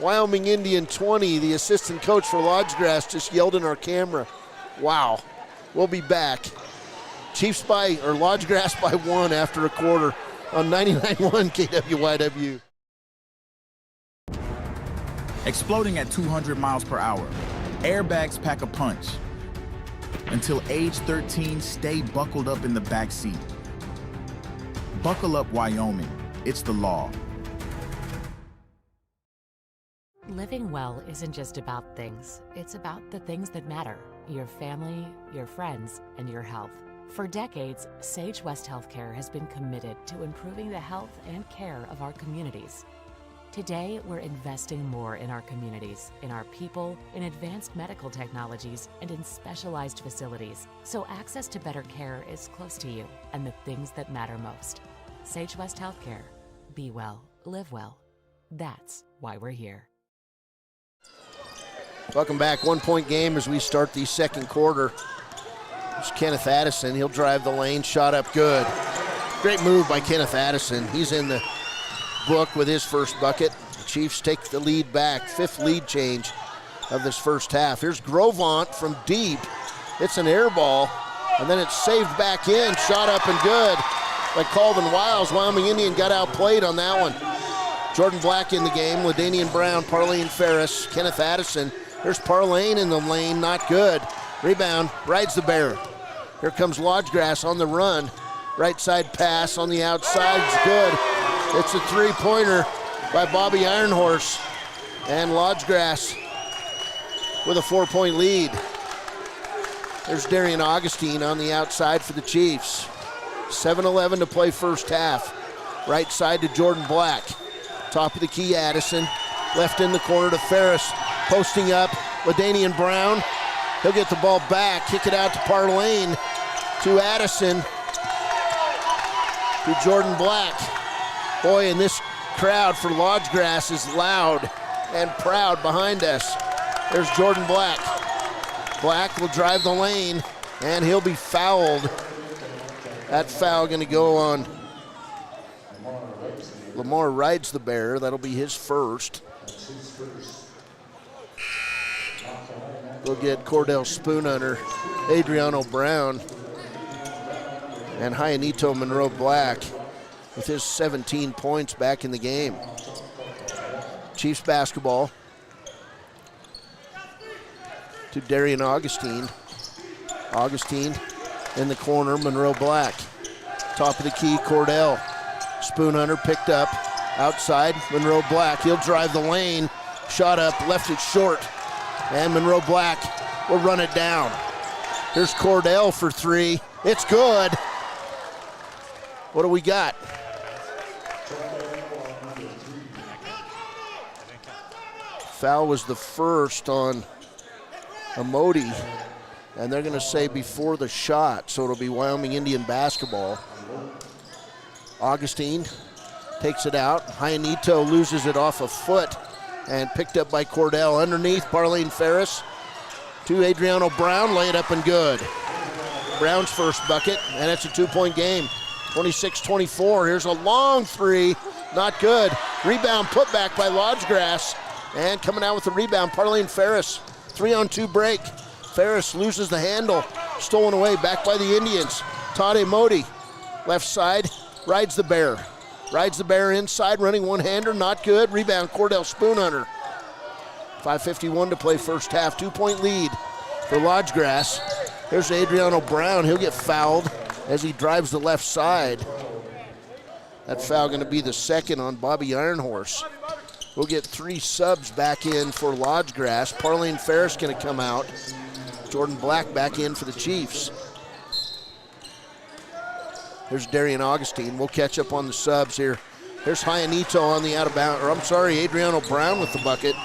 Wyoming Indian 20. The assistant coach for Lodgegrass just yelled in our camera. Wow. We'll be back. Chiefs Lodgegrass by 1 after a quarter on 99.1 KWYW. Exploding at 200 miles per hour. Airbags pack a punch. Until age 13, stay buckled up in the back seat. Buckle up, Wyoming. It's the law. Living well isn't just about things. It's about the things that matter. Your family, your friends, and your health. For decades, Sage West Healthcare has been committed to improving the health and care of our communities. Today, we're investing more in our communities, in our people, in advanced medical technologies, and in specialized facilities, so access to better care is close to you and the things that matter most. Sage West Healthcare. Be well, live well. That's why we're here. Welcome back. 1-point game as we start the second quarter. There's Kenneth Addison. He'll drive the lane. Shot up good. Great move by Kenneth Addison. He's in the book with his first bucket. The Chiefs take the lead back. 5th lead change of this first half. Here's Grovant from deep. It's an air ball, and then it's saved back in. Shot up and good by Calvin Wiles. Wyoming Indian got outplayed on that one. Jordan Black in the game. LaDanian Brown, Parlene Ferris, Kenneth Addison. Here's Parlene in the lane, not good. Rebound, Rides the Bear. Here comes Lodgegrass on the run. Right side pass on the outside, it's good. It's a 3-pointer by Bobby Ironhorse. And Lodgegrass with a 4-point lead. There's Darian Augustine on the outside for the Chiefs. 7:11 to play first half. Right side to Jordan Black. Top of the key, Addison. Left in the corner to Ferris. Posting up, LaDanian Brown. He'll get the ball back, kick it out to Parlene, to Addison, to Jordan Black. Boy, in this crowd for Lodgegrass is loud and proud behind us. There's Jordan Black. Black will drive the lane, and he'll be fouled. That foul going to go on Lamar Rides the Bear. That'll be his first. We'll get Cordell Spoonhunter, Adriano Brown, and Hyanito Monroe Black with his 17 points back in the game. Chiefs basketball to Darian Augustine. Augustine in the corner, Monroe Black. Top of the key, Cordell. Spoonhunter picked up outside, Monroe Black. He'll drive the lane, shot up, left it short. And Monroe Black will run it down. Here's Cordell for three. It's good. What do we got? Foul was the first on Amodi, and they're going to say before the shot, so it'll be Wyoming Indian basketball. Augustine takes it out. Hyanito loses it off a foot and picked up by Cordell. Underneath, Barlene Ferris to Adriano Brown, lay it up and good. Brown's first bucket, and it's a 2-point game. 26-24, here's a long three, not good. Rebound put back by Lodgegrass, and coming out with the rebound, Barlene Ferris. 3-on-2 break. Ferris loses the handle, stolen away, back by the Indians. Tade Modi, left side, rides the bear. Rides the bear inside, running one-hander, not good. Rebound, Cordell Spoonhunter. 5:51 to play first half, 2-point lead for Lodgegrass. Here's Adriano Brown, he'll get fouled as he drives the left side. That foul gonna be the second on Bobby Ironhorse. We'll get 3 subs back in for Lodgegrass. Barlene Ferris gonna come out. Jordan Black back in for the Chiefs. There's Darian Augustine. We'll catch up on the subs here. There's Hyanito on the out-of-bounds, or I'm sorry, Adriano Brown with the bucket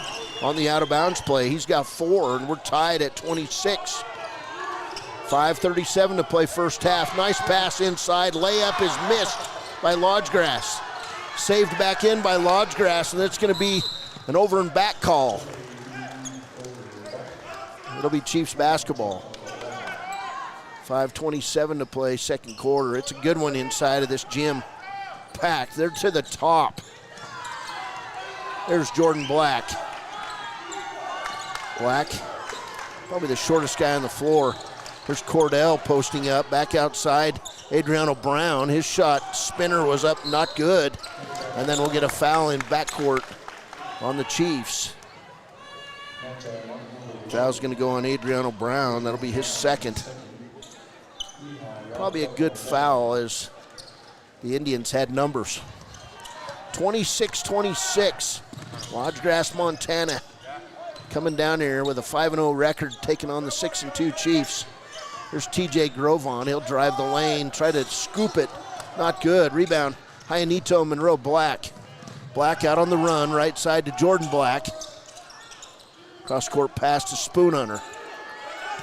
on the out-of-bounds play. He's got 4, and we're tied at 26. 5:37 to play first half. Nice pass inside. Layup is missed by Lodgegrass. Saved back in by Lodgegrass, and it's going to be an over and back call. It'll be Chiefs basketball. 5:27 to play, second quarter. It's a good one inside of this gym. Packed. They're to the top. There's Jordan Black. Black, probably the shortest guy on the floor. There's Cordell posting up, back outside. Adriano Brown, his shot spinner was up, not good. And then we'll get a foul in backcourt on the Chiefs. Foul's gonna go on Adriano Brown. That'll be his second. Probably a good foul as the Indians had numbers. 26-26, Lodgegrass, Montana coming down here with a 5-0 record, taking on the 6-2 Chiefs. There's TJ Grovon, he'll drive the lane, try to scoop it, not good. Rebound, Hyanito Monroe Black. Black out on the run, right side to Jordan Black. Cross court pass to Spoonhunter.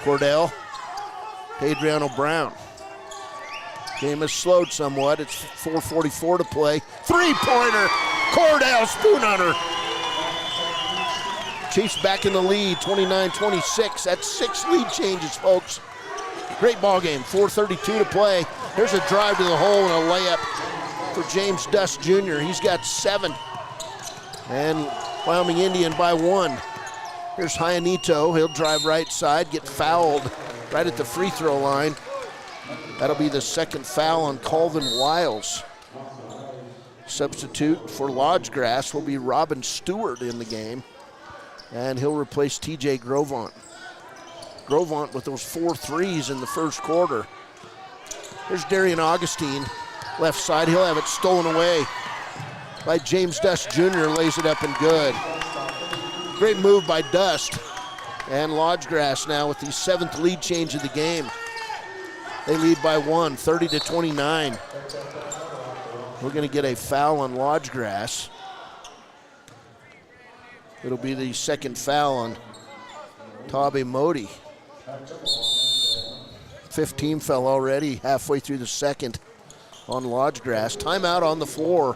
Cordell, Adriano Brown. Game has slowed somewhat. It's 4:44 to play. Three-pointer, Cordell Spoonhunter. Chiefs back in the lead, 29-26. That's 6 lead changes, folks. Great ball game, 4:32 to play. Here's a drive to the hole and a layup for James Dust Jr. He's got 7. And Wyoming Indian by 1. Here's Hyanito. He'll drive right side, get fouled right at the free throw line. That'll be the second foul on Colvin Wiles. Substitute for Lodgegrass will be Robin Stewart in the game, and he'll replace TJ Grovont. Grovont with those 4 threes in the first quarter. Here's Darian Augustine, left side. He'll have it stolen away by James Dust Jr. Lays it up and good. Great move by Dust. And Lodgegrass now with the 7th lead change of the game. They lead by 1, 30-29. We're going to get a foul on Lodgegrass. It'll be the second foul on Tabe Modi. 15 fell already halfway through the second on Lodgegrass. Timeout on the floor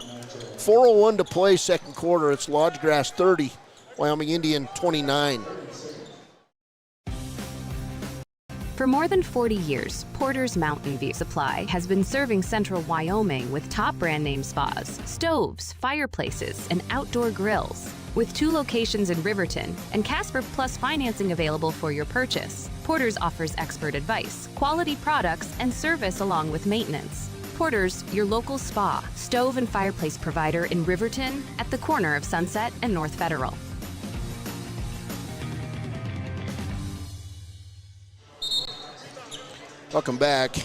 4:01 to play second quarter. It's Lodgegrass 30, Wyoming Indian 29. For more than 40 years, Porter's Mountain View Supply has been serving central Wyoming with top brand name spas, stoves, fireplaces, and outdoor grills. With 2 locations in Riverton and Casper Plus financing available for your purchase, Porter's offers expert advice, quality products, and service along with maintenance. Porter's, your local spa, stove, and fireplace provider in Riverton at the corner of Sunset and North Federal. Welcome back.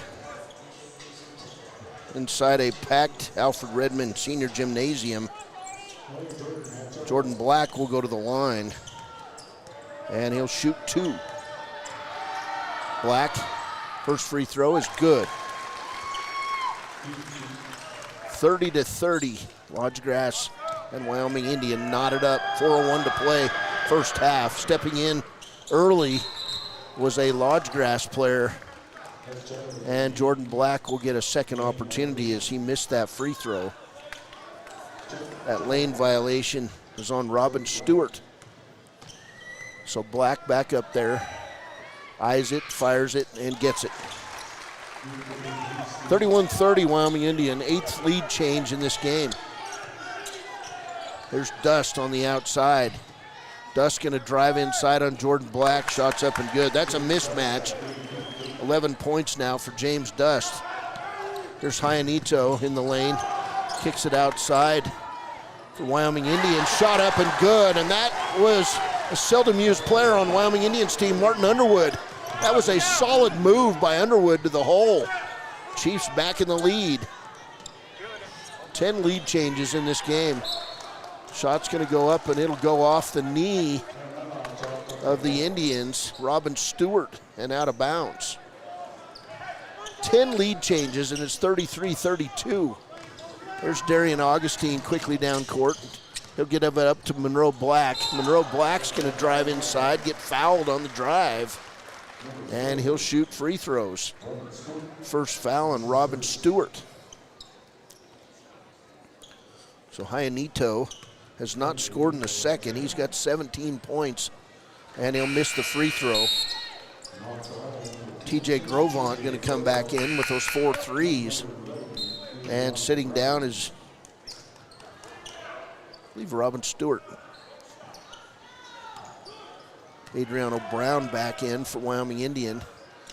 Inside a packed Alfred Redmond Senior Gymnasium. Jordan Black will go to the line, and he'll shoot 2. Black, first free throw is good. 30-30, Lodgegrass and Wyoming Indian knotted up. 4:01 to play, first half. Stepping in early was a Lodgegrass player, and Jordan Black will get a second opportunity as he missed that free throw. That lane violation is on Robin Stewart. So Black back up there, eyes it, fires it, and gets it. 31-30 Wyoming Indian, 8th lead change in this game. There's Dust on the outside. Dust gonna drive inside on Jordan Black, shots up and good. That's a mismatch. 11 points now for James Dust. There's Hyanito in the lane, kicks it outside for Wyoming Indian, shot up and good, and that was a seldom used player on Wyoming Indians team, Martin Underwood. That was a solid move by Underwood to the hole. Chiefs back in the lead. 10 lead changes in this game. Shot's gonna go up and it'll go off the knee of the Indians, Robin Stewart, and out of bounds. 10 lead changes and it's 33-32. There's Darian Augustine quickly down court. He'll get it up to Monroe Black. Monroe Black's gonna drive inside, get fouled on the drive, and he'll shoot free throws. First foul on Robin Stewart. So Hyanito has not scored in the second. He's got 17 points, and he'll miss the free throw. TJ Grovant gonna come back in with those 4 threes. And sitting down is, I believe, Robin Stewart. Adriano Brown back in for Wyoming Indian.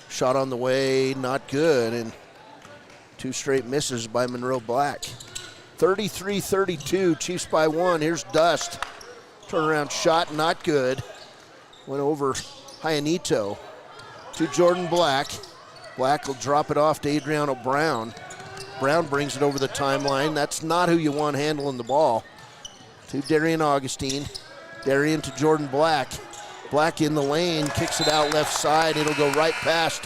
Shot on the way, not good, and 2 straight misses by Monroe Black. 33-32, Chiefs by 1. Here's Dust. Turnaround shot, not good. Went over Hyanito to Jordan Black. Black will drop it off to Adriano Brown. Brown brings it over the timeline. That's not who you want handling the ball. To Darian Augustine. Darian to Jordan Black. Black in the lane, kicks it out left side. It'll go right past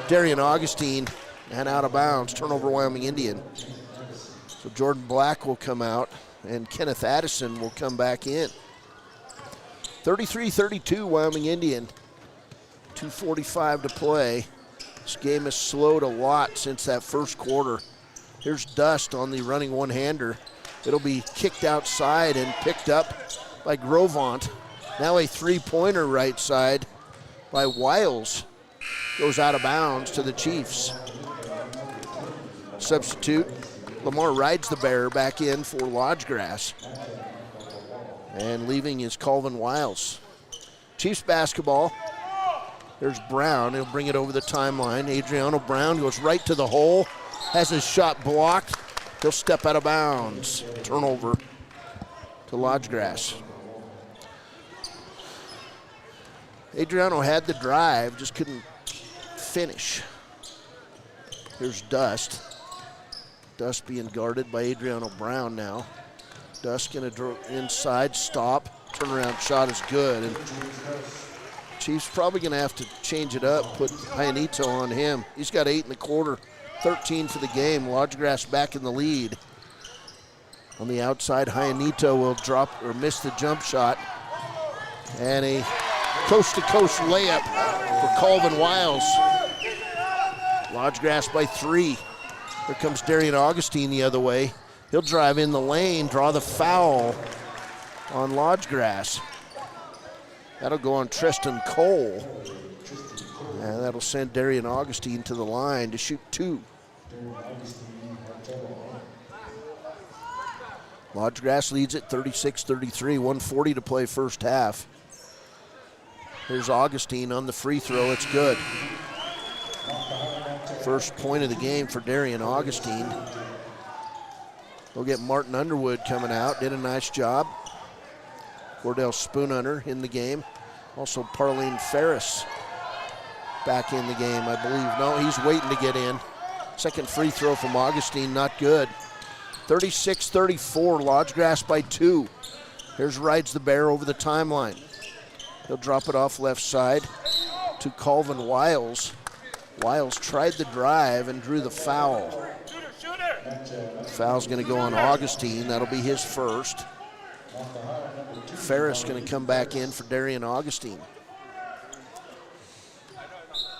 Darian Augustine and out of bounds. Turnover Wyoming Indian. So Jordan Black will come out and Kenneth Addison will come back in. 33-32 Wyoming Indian. 2:45 to play. This game has slowed a lot since that first quarter. Here's Dust on the running one-hander. It'll be kicked outside and picked up by Grovant. Now a 3-pointer right side by Wiles. Goes out of bounds to the Chiefs. Substitute, Lamar Rides the Bear back in for Lodgegrass. And leaving is Colvin Wiles. Chiefs basketball. There's Brown, he'll bring it over the timeline. Adriano Brown goes right to the hole, has his shot blocked. He'll step out of bounds. Turnover to Lodgegrass. Adriano had the drive, just couldn't finish. Here's Dust. Dust being guarded by Adriano Brown now. Dust gonna draw inside, stop. Turnaround shot is good. And Chiefs probably gonna have to change it up, put Hyanito on him. He's got 8 in the quarter, 13 for the game. Lodgegrass back in the lead. On the outside, Hyanito will drop or miss the jump shot. And a coast-to-coast layup for Colvin Wiles. Lodgegrass by 3. Here comes Darian Augustine the other way. He'll drive in the lane, draw the foul on Lodgegrass. That'll go on Tristan Cole. And that'll send Darian Augustine to the line to shoot 2. Lodgegrass leads at 36-33, 1:40 to play first half. Here's Augustine on the free throw, it's good. First point of the game for Darian Augustine. We'll get Martin Underwood coming out, did a nice job. Cordell Spoonhunter in the game. Also Parlene Ferris back in the game, I believe. No, he's waiting to get in. Second free throw from Augustine, not good. 36-34, Lodgegrass by 2. Here's Rides the Bear over the timeline. He'll drop it off left side to Colvin Wiles. Wiles tried the drive and drew the foul. Foul's going to go on Augustine. That'll be his first. Ferris going to come back in for Darian Augustine.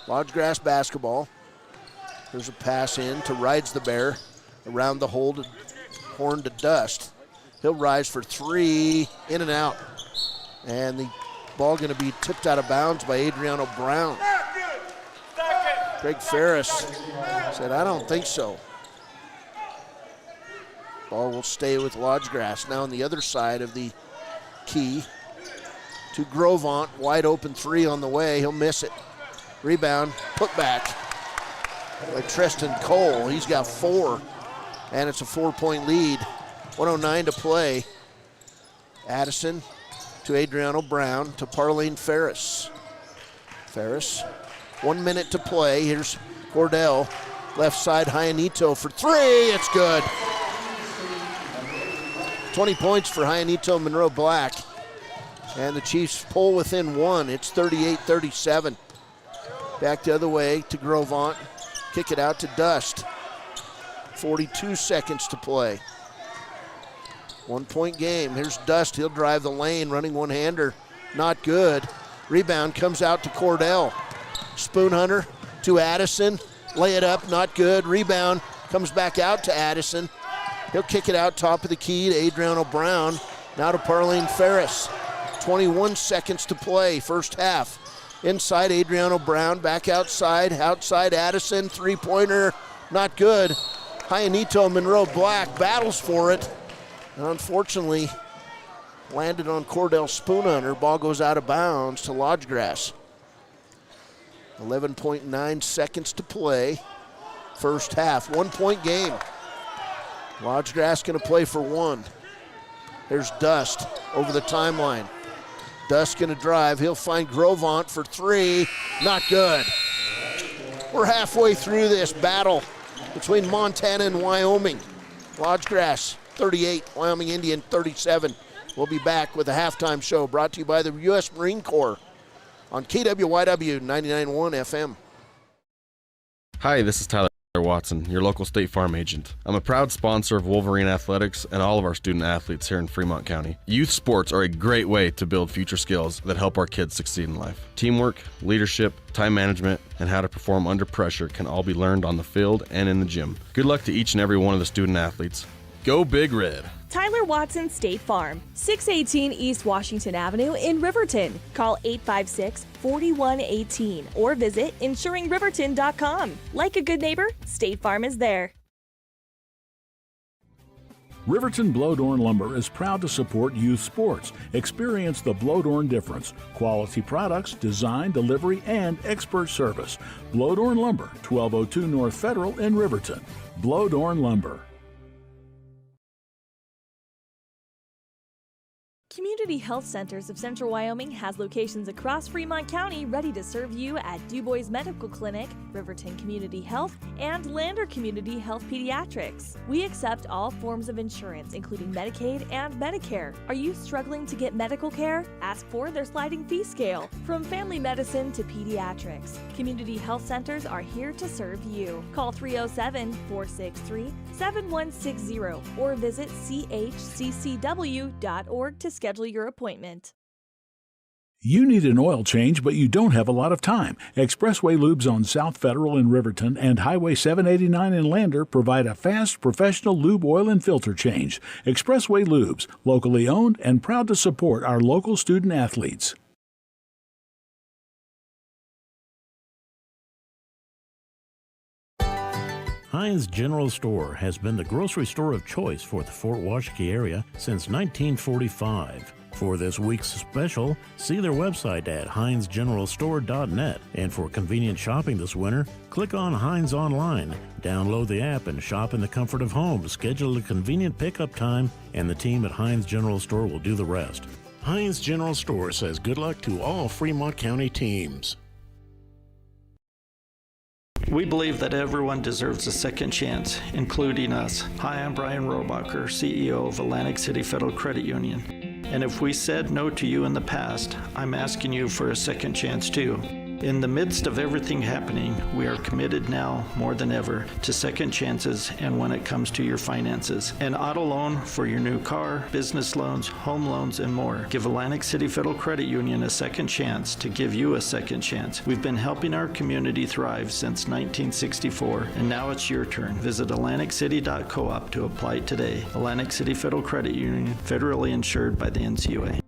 Lodgegrass basketball. There's a pass in to Rides the Bear. Around the horn to Dust. He'll rise for 3, in and out. And the ball going to be tipped out of bounds by Adriano Brown. Greg Ferris said, I don't think so. Ball will stay with Lodgegrass. Now on the other side of the key to Grovant. Wide open 3 on the way. He'll miss it. Rebound, put back by Tristan Cole. He's got 4, and it's a 4-point lead. 1:09 to play. Addison to Adriano Brown to Parlene Ferris. Ferris, 1 minute to play. Here's Cordell, left side, Hyanito for 3. It's good. 20 points for Hyanito Monroe Black. And the Chiefs pull within 1. It's 38-37. Back the other way to Grovant. Kick it out to Dust. 42 seconds to play. 1-point game. Here's Dust. He'll drive the lane, running one-hander. Not good. Rebound comes out to Cordell. Spoonhunter to Addison. Lay it up, not good. Rebound comes back out to Addison. He'll kick it out top of the key to Adriano Brown. Now to Parlene Ferris. 21 seconds to play, first half. Inside Adriano Brown, back outside Addison. 3-pointer, not good. Hyanito Monroe Black battles for it. And unfortunately, landed on Cordell Spoonhunter. Ball goes out of bounds to Lodgegrass. 11.9 seconds to play. First half, 1-point game. Lodgegrass going to play for 1. There's Dust over the timeline. Dust going to drive. He'll find Grovant for 3. Not good. We're halfway through this battle between Montana and Wyoming. Lodgegrass 38, Wyoming Indian 37. We'll be back with a halftime show brought to you by the U.S. Marine Corps on KWYW 99.1 FM. Hi, this is Tyler Watson, your local State Farm agent. I'm a proud sponsor of Wolverine Athletics and all of our student athletes here in Fremont County. Youth sports are a great way to build future skills that help our kids succeed in life. Teamwork, leadership, time management, and how to perform under pressure can all be learned on the field and in the gym. Good luck to each and every one of the student athletes. Go Big Red! Tyler Watson State Farm, 618 East Washington Avenue in Riverton. Call 856-4118 or visit insuringriverton.com. Like a good neighbor, State Farm is there. Riverton Blodorn Lumber is proud to support youth sports. Experience the Blodorn difference. Quality products, design, delivery, and expert service. Blodorn Lumber, 1202 North Federal in Riverton. Blodorn Lumber. Community Health Centers of Central Wyoming has locations across Fremont County ready to serve you at Du Bois Medical Clinic, Riverton Community Health, and Lander Community Health Pediatrics. We accept all forms of insurance, including Medicaid and Medicare. Are you struggling to get medical care? Ask for their sliding fee scale. From family medicine to pediatrics, Community Health Centers are here to serve you. Call 307-463-7160 or visit chccw.org to schedule your appointment. You need an oil change, but you don't have a lot of time. Expressway Lubes on South Federal in Riverton and Highway 789 in Lander provide a fast, professional lube, oil, and filter change. Expressway Lubes, locally owned and proud to support our local student athletes. Heinz General Store has been the grocery store of choice for the Fort Washakie area since 1945. For this week's special, see their website at heinzgeneralstore.net. And for convenient shopping this winter, click on Heinz Online, download the app, and shop in the comfort of home. Schedule a convenient pickup time, and the team at Heinz General Store will do the rest. Heinz General Store says good luck to all Fremont County teams. We believe that everyone deserves a second chance, including us. Hi, I'm Brian Robacher, CEO of Atlantic City Federal Credit Union. And if we said no to you in the past, I'm asking you for a second chance too. In the midst of everything happening, we are committed now more than ever to second chances and when it comes to your finances. An auto loan for your new car, business loans, home loans, and more. Give Atlantic City Federal Credit Union a second chance to give you a second chance. We've been helping our community thrive since 1964, and now it's your turn. Visit AtlanticCity.coop to apply today. Atlantic City Federal Credit Union, federally insured by the NCUA.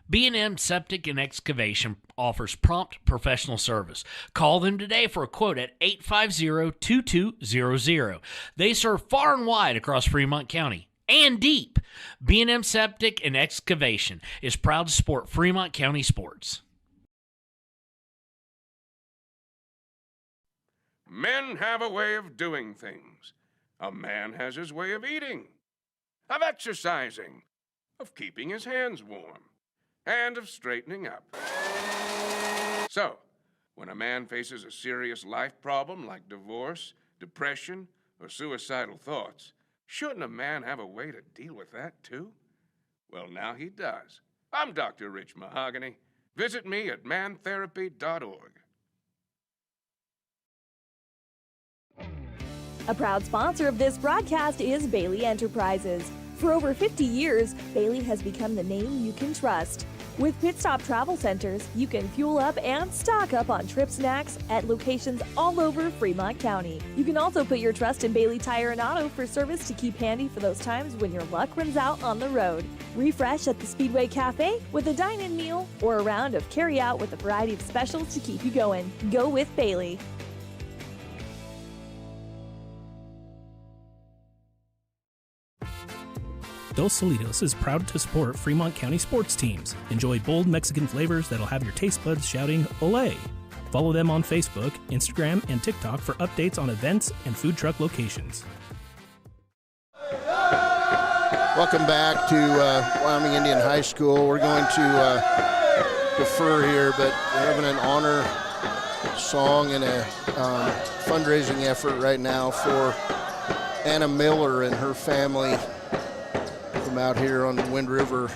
B&M Septic and Excavation offers prompt professional service. Call them today for a quote at 850-2200. They serve far and wide across Fremont County and deep. B&M Septic and Excavation is proud to support Fremont County sports. Men have a way of doing things. A man has his way of eating, of exercising, of keeping his hands warm, and of straightening up. So, when a man faces a serious life problem like divorce, depression, or suicidal thoughts, shouldn't a man have a way to deal with that too? Well, now he does. I'm Dr. Rich Mahogany. Visit me at mantherapy.org. A proud sponsor of this broadcast is Bailey Enterprises. For over 50 years, Bailey has become the name you can trust. With Pit Stop Travel Centers, you can fuel up and stock up on trip snacks at locations all over Fremont County. You can also put your trust in Bailey Tire and Auto for service to keep handy for those times when your luck runs out on the road. Refresh at the Speedway Cafe with a dine-in meal or a round of carry-out with a variety of specials to keep you going. Go with Bailey. Dos Solitos is proud to support Fremont County sports teams. Enjoy bold Mexican flavors that'll have your taste buds shouting, "Olé!" Follow them on Facebook, Instagram, and TikTok for updates on events and food truck locations. Welcome back to Wyoming Indian High School. We're going to defer here, but we're having an honor song and a fundraising effort right now for Anna Miller and her family from out here on the Wind River.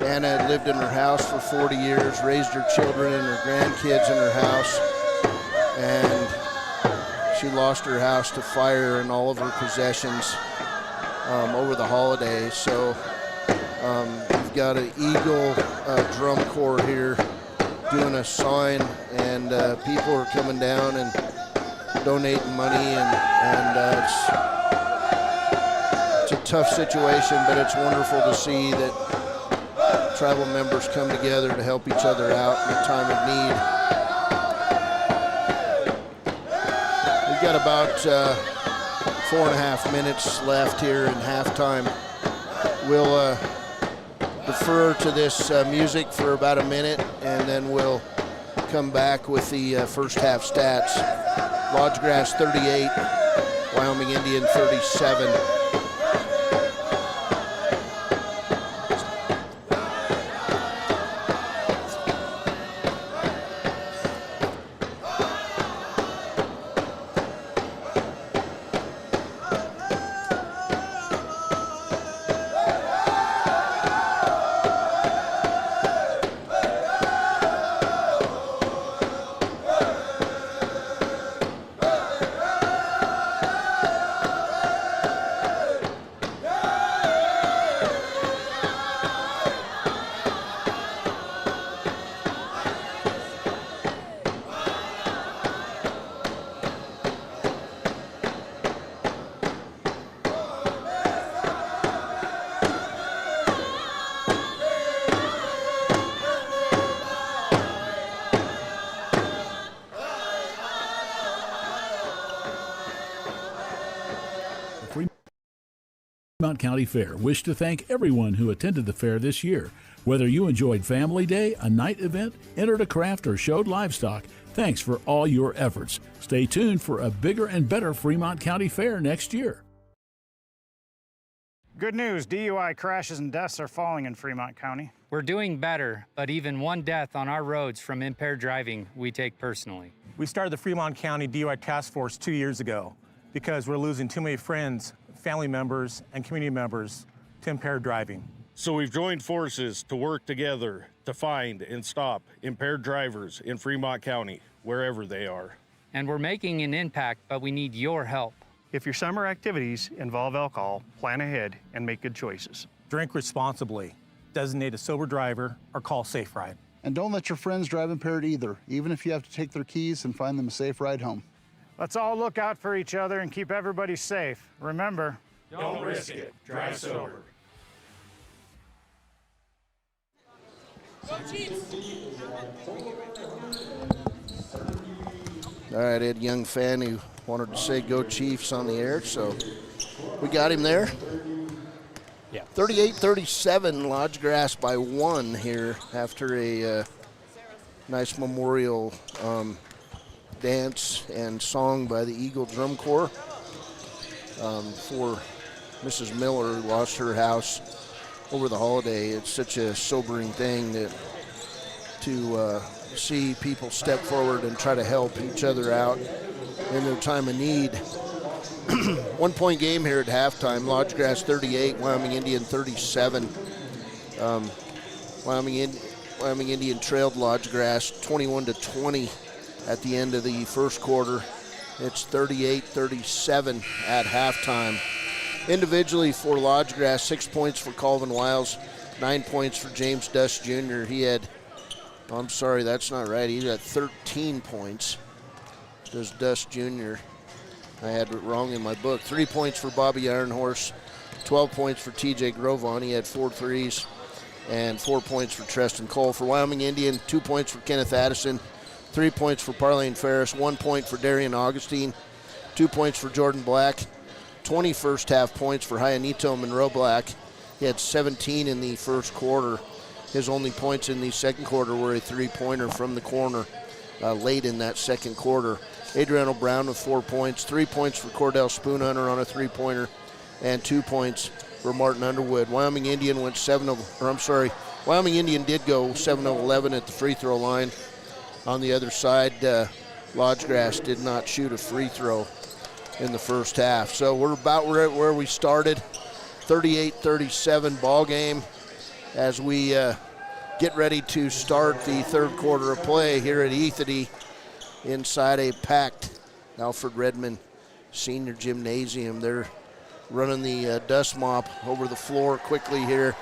Anna had lived in her house for 40 years, raised her children and her grandkids in her house, and she lost her house to fire and all of her possessions over the holidays. So we've got an Eagle drum corps here doing a sign, and people are coming down and donating money, and it's a tough situation, but it's wonderful to see that tribal members come together to help each other out in a time of need. We've got about 4.5 minutes left here in halftime. We'll defer to this music for about a minute, and then we'll come back with the first half stats. Lodge Grass 38, Wyoming Indian 37. Fremont County Fair wish to thank everyone who attended the fair this year. Whether you enjoyed Family Day, a night event, entered a craft, or showed livestock, thanks for all your efforts. Stay tuned for a bigger and better Fremont County Fair next year. Good news, DUI crashes and deaths are falling in Fremont County. We're doing better, but even one death on our roads from impaired driving, we take personally. We started the Fremont County DUI Task Force 2 years ago because we're losing too many friends, family members, and community members to impaired driving. So we've joined forces to work together to find and stop impaired drivers in Fremont County, wherever they are. And we're making an impact, but we need your help. If your summer activities involve alcohol, plan ahead and make good choices. Drink responsibly, designate a sober driver, or call Safe Ride. And don't let your friends drive impaired either, even if you have to take their keys and find them a safe ride home. Let's all look out for each other and keep everybody safe. Remember, don't risk it. Drive sober. All right, Ed Young fan who wanted to say go Chiefs on the air, so we got him there. Yeah. 38-37, Lodgegrass by 1 here after a nice memorial dance and song by the Eagle Drum Corps for Mrs. Miller, who lost her house over the holiday. It's such a sobering thing that to see people step forward and try to help each other out in their time of need. 1 point game here at halftime. Lodgegrass 38, Wyoming Indian 37. Wyoming Indian trailed Lodgegrass 21-20 at the end of the first quarter. It's 38-37 at halftime. Individually for Lodgegrass, 6 points for Calvin Wiles, 9 points for James Dust Jr. He had, I'm sorry, that's not right. He got 13 points. Does Dust Jr. I had it wrong in my book. 3 points for Bobby Ironhorse, 12 points for TJ Grovon. He had 4 threes, and 4 points for Treston Cole. For Wyoming Indian, 2 points for Kenneth Addison, 3 points for Parlane Ferris, 1 point for Darian Augustine, 2 points for Jordan Black, 20 first half points for Hayanito Monroe Black. He had 17 in the first quarter. His only points in the second quarter were a three-pointer from the corner late in that second quarter. Adriano Brown with 4 points, 3 points for Cordell Spoonhunter on a three-pointer, and 2 points for Martin Underwood. Wyoming Indian went Wyoming Indian did go 7 of 11 at the free throw line. On the other side, Lodgegrass did not shoot a free throw in the first half. So we're about where we started, 38-37 ball game as we get ready to start the third quarter of play here at Ethete inside a packed Alfred Redmond Senior Gymnasium. They're running the dust mop over the floor quickly here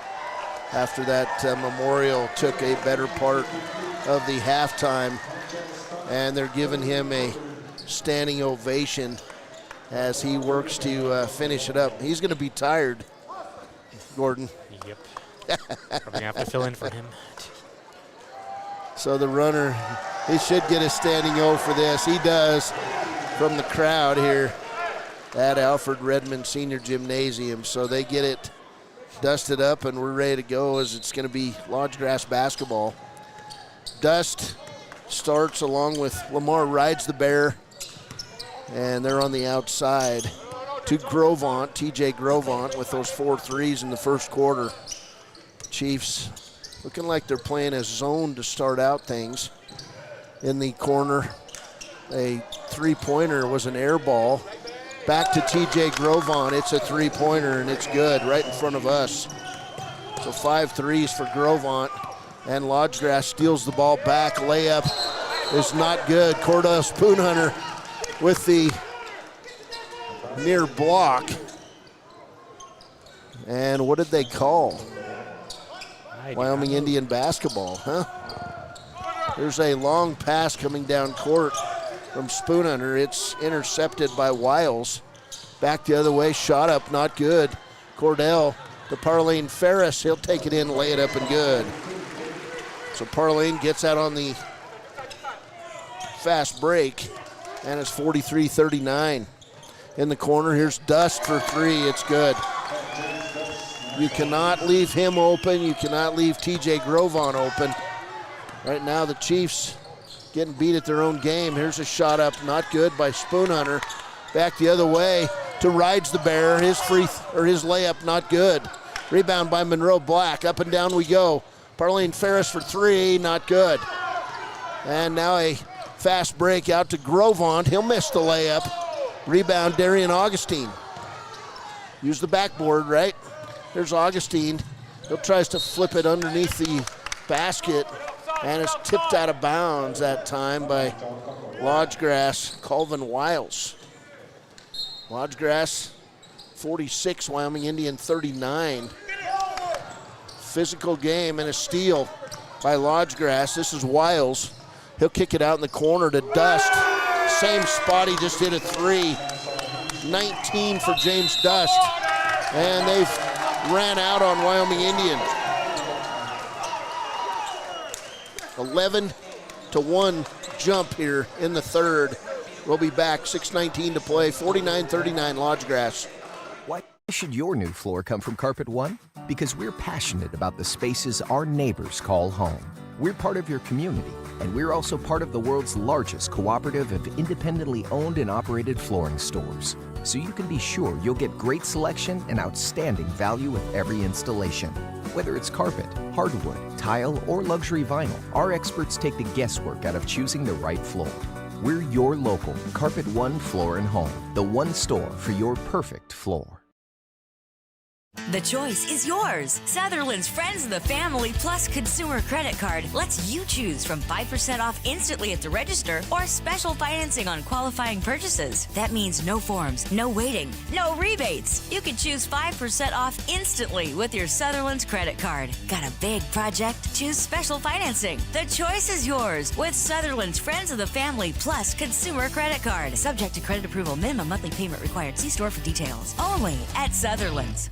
after that memorial took a better part of the halftime, and they're giving him a standing ovation as he works to finish it up. He's going to be tired, Gordon. Yep. Probably going to have to fill in for him. So the runner, he should get a standing O for this. He does from the crowd here at Alfred Redmond Senior Gymnasium. So they get it dusted up, and we're ready to go as it's going to be Lodgegrass basketball. Dust starts along with Lamar Rides the Bear, and they're on the outside to Grovant, TJ Grovant, with those 4 threes in the first quarter. Chiefs looking like they're playing a zone to start out things. In the corner, a three-pointer was an air ball. Back to TJ Grovant. It's a three-pointer, and it's good right in front of us. So 5 threes for Grovant, and Lodgegrass steals the ball back. Layup is not good. Cordell Spoonhunter with the near block. And what did they call? Wyoming Indian basketball, huh? There's a long pass coming down court from Spoonhunter. It's intercepted by Wiles. Back the other way, shot up, not good. Cordell to Parlane Ferris. He'll take it in, lay it up, and good. So Parlane gets out on the fast break, and it's 43-39. In the corner, here's Dust for 3. It's good. You cannot leave him open. You cannot leave TJ Grovon open. Right now the Chiefs getting beat at their own game. Here's a shot up, not good by Spoonhunter. Back the other way to Rides the Bear. His layup not good. Rebound by Monroe Black. Up and down we go. Parlene Ferris for three, not good. And now a fast break out to Grovon. He'll miss the layup. Rebound Darian Augustine. Use the backboard, right? There's Augustine. He'll tries to flip it underneath the basket, and it's tipped out of bounds that time by Lodgegrass Colvin Wiles. Lodgegrass 46, Wyoming Indian 39. Physical game and a steal by Lodgegrass. This is Wiles. He'll kick it out in the corner to Dust. Same spot he just hit a three. 19 for James Dust. And they've ran out on Wyoming Indian. 11-1 jump here in the third. We'll be back, 6:19 to play, 49-39 Lodgegrass. Why should your new floor come from Carpet One? Because we're passionate about the spaces our neighbors call home. We're part of your community, and we're also part of the world's largest cooperative of independently owned and operated flooring stores. So you can be sure you'll get great selection and outstanding value with every installation. Whether it's carpet, hardwood, tile, or luxury vinyl, our experts take the guesswork out of choosing the right floor. We're your local Carpet One Floor and Home, the one store for your perfect floor. The choice is yours. Sutherland's Friends of the Family Plus Consumer Credit Card lets you choose from 5% off instantly at the register or special financing on qualifying purchases. That means no forms, no waiting, no rebates. You can choose 5% off instantly with your Sutherland's credit card. Got a big project? Choose special financing. The choice is yours with Sutherland's Friends of the Family Plus Consumer Credit Card. Subject to credit approval. Minimum monthly payment required. See store for details. Only at Sutherland's.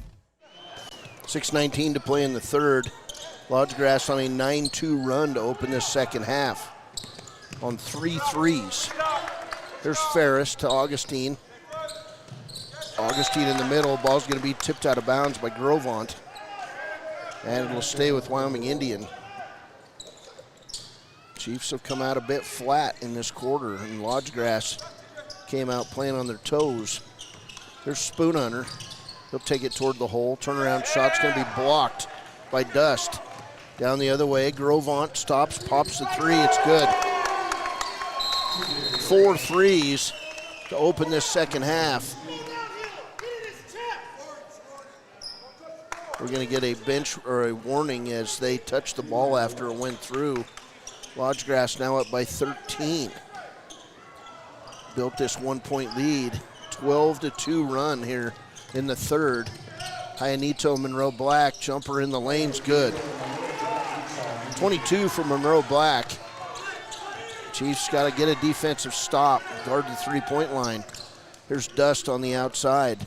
6:19 to play in the third. Lodgegrass on a 9-2 run to open this second half on 3 threes. There's Ferris to Augustine. Augustine in the middle. Ball's going to be tipped out of bounds by Grovont. And it'll stay with Wyoming Indian. Chiefs have come out a bit flat in this quarter, and Lodgegrass came out playing on their toes. There's Spoonhunter. He'll take it toward the hole. Turnaround shot's going to be blocked by Dust. Down the other way, Grovont stops, pops the three. It's good. 4 threes to open this second half. We're going to get a bench or a warning as they touched the ball after it went through. Lodgegrass now up by 13. Built this 1-point lead. 12-2 run here in the third. Hyanito Monroe Black, jumper in the lane's good. 22 for Monroe Black. Chiefs got to get a defensive stop, guard the 3-point line. Here's Dust on the outside.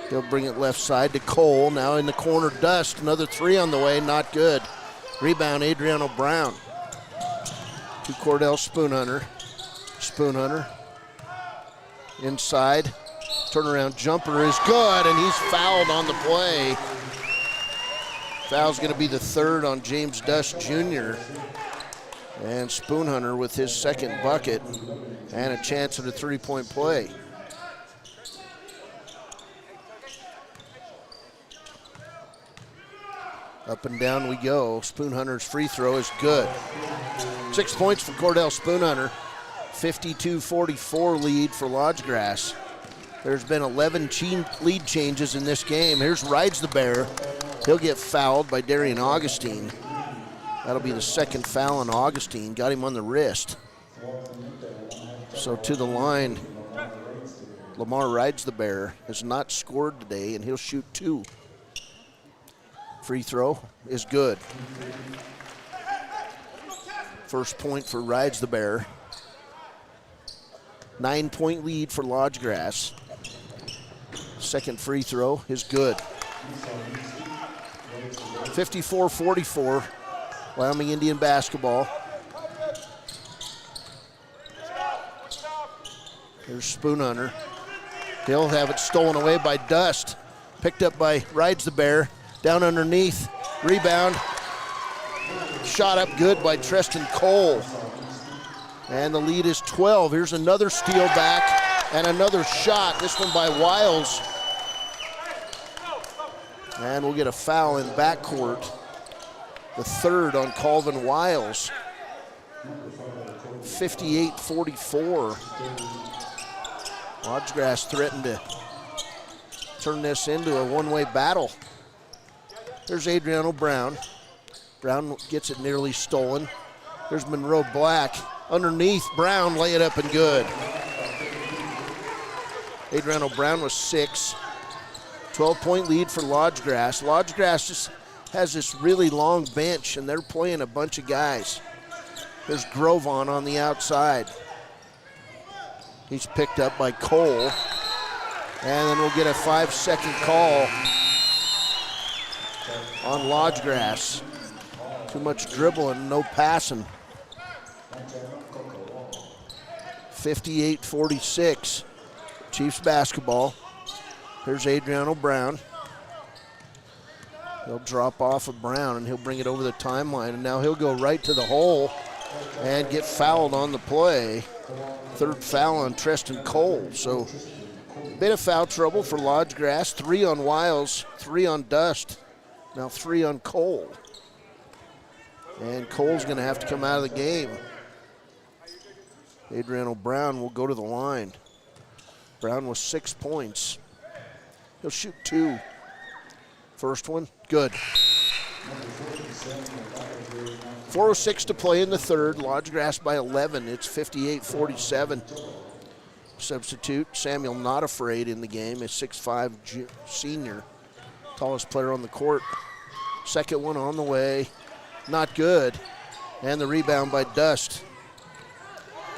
He'll bring it left side to Cole. Now in the corner, Dust, another three on the way, not good. Rebound, Adriano Brown. To Cordell Spoonhunter. Spoonhunter inside. Turnaround jumper is good, and he's fouled on the play. Foul's going to be the third on James Dust Jr. And Spoonhunter with his second bucket and a chance at a 3-point play. Up and down we go. Spoonhunter's free throw is good. 6 points for Cordell Spoonhunter. 52-44 lead for Lodgegrass. There's been 11 lead changes in this game. Here's Rides the Bear. He'll get fouled by Darian Augustine. That'll be the second foul on Augustine. Got him on the wrist. So to the line, Lamar Rides the Bear has not scored today, and he'll shoot 2. Free throw is good. First point for Rides the Bear. 9-point lead for Lodgegrass. Second free throw is good. 54-44, Wyoming Indian basketball. Here's Spoonhunter. He'll have it stolen away by Dust. Picked up by Rides the Bear. Down underneath, rebound. Shot up good by Treston Cole. And the lead is 12. Here's another steal back and another shot. This one by Wiles. And we'll get a foul in backcourt. The third on Colvin Wiles. 58-44. Lodgegrass threatened to turn this into a one-way battle. There's Adriano Brown. Brown gets it nearly stolen. There's Monroe Black. Underneath, Brown lay it up and good. Adriano Brown was 6. 12-point lead for Lodgegrass. Lodgegrass just has this really long bench, and they're playing a bunch of guys. There's Grovon on the outside. He's picked up by Cole. And then we'll get a 5-second call on Lodgegrass. Too much dribbling, no passing. 58-46. Chiefs basketball. Here's Adriano Brown. He'll drop off of Brown and he'll bring it over the timeline, and now he'll go right to the hole and get fouled on the play. Third foul on Treston Cole. So a bit of foul trouble for Lodgegrass. 3 on Wiles, 3 on Dust, now 3 on Cole. And Cole's gonna have to come out of the game. Adriano Brown will go to the line. Brown with 6 points. He'll shoot 2. First one, good. 4:06 to play in the third. Lodgegrass by 11. It's 58-47. Substitute Samuel Not Afraid in the game, a 6'5" senior, tallest player on the court. Second one on the way, not good. And the rebound by Dust.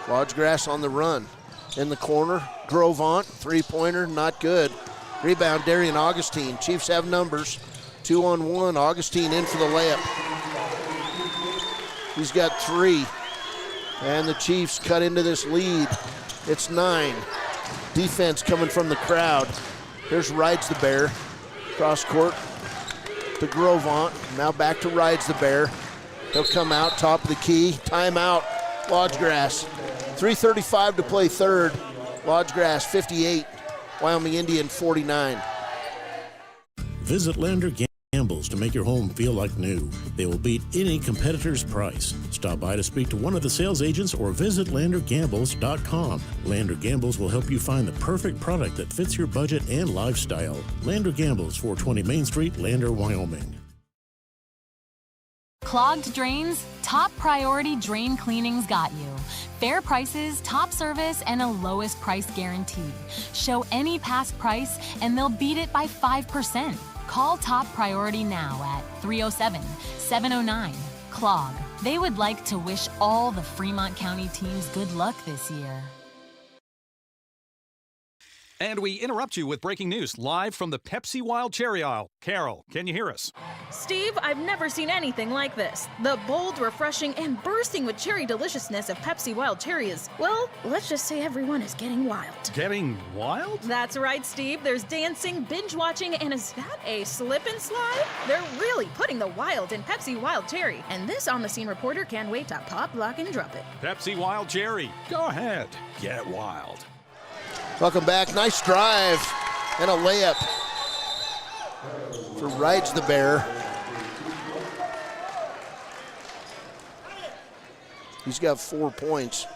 Lodgegrass on the run. In the corner, Grovant, three-pointer, not good. Rebound, Darian Augustine. Chiefs have numbers. 2-on-1, Augustine in for the layup. He's got 3. And the Chiefs cut into this lead. It's 9. Defense coming from the crowd. There's Rides the Bear. Cross court to Grovant. Now back to Rides the Bear. He'll come out, top of the key. Timeout, Lodgegrass. 3:35 to play third. Lodgegrass 58, Wyoming Indian 49. Visit Lander Gambles to make your home feel like new. They will beat any competitor's price. Stop by to speak to one of the sales agents or visit LanderGambles.com. Lander Gambles will help you find the perfect product that fits your budget and lifestyle. Lander Gambles, 420 Main Street, Lander, Wyoming. Clogged drains? Top Priority Drain Cleaning's got you. Fair prices, top service, and a lowest price guarantee. Show any past price and they'll beat it by 5%. Call Top Priority now at 307-709-CLOG. They would like to wish all the Fremont County teams good luck this year. And we interrupt you with breaking news live from the Pepsi Wild Cherry aisle. Carol, can you hear us? Steve, I've never seen anything like this. The bold, refreshing, and bursting with cherry deliciousness of Pepsi Wild Cherry is, well, let's just say everyone is getting wild. Getting wild? That's right, Steve. There's dancing, binge-watching, and is that a slip and slide? They're really putting the wild in Pepsi Wild Cherry, and this on-the-scene reporter can't wait to pop, lock, and drop it. Pepsi Wild Cherry. Go ahead. Get wild. Welcome back. Nice drive and a layup for Rides the Bear. He's got 4 points.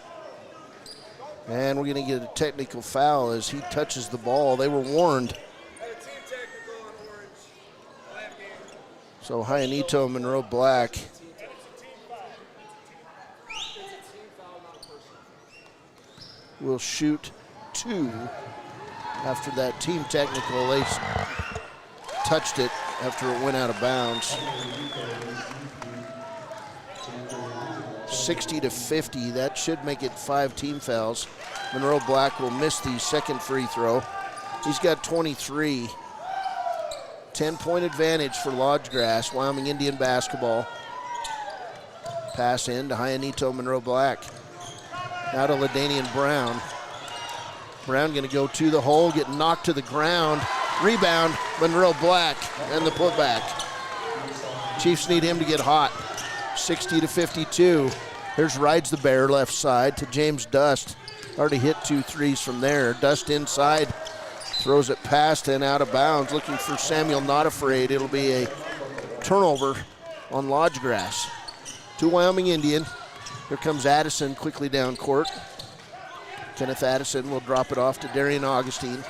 And we're going to get a technical foul as he touches the ball. They were warned. So Hyanito and Monroe Black. Will shoot 2 after that team technical. They touched it after it went out of bounds. 60-50, that should make it 5 team fouls. Monroe Black will miss the second free throw. He's got 23. 10-point advantage for Lodgegrass, Wyoming Indian basketball. Pass in to Hyanito Monroe Black. Now to LaDanian Brown. Brown gonna go to the hole, get knocked to the ground. Rebound, Monroe Black, and the putback. Chiefs need him to get hot. 60-52. Here's Rides the Bear left side to James Dust. Already hit 2 threes from there. Dust inside, throws it past and out of bounds. Looking for Samuel Not Afraid. It'll be a turnover on Lodge Grass. To Wyoming Indian. Here comes Addison quickly down court. Kenneth Addison will drop it off to Darian Augustine.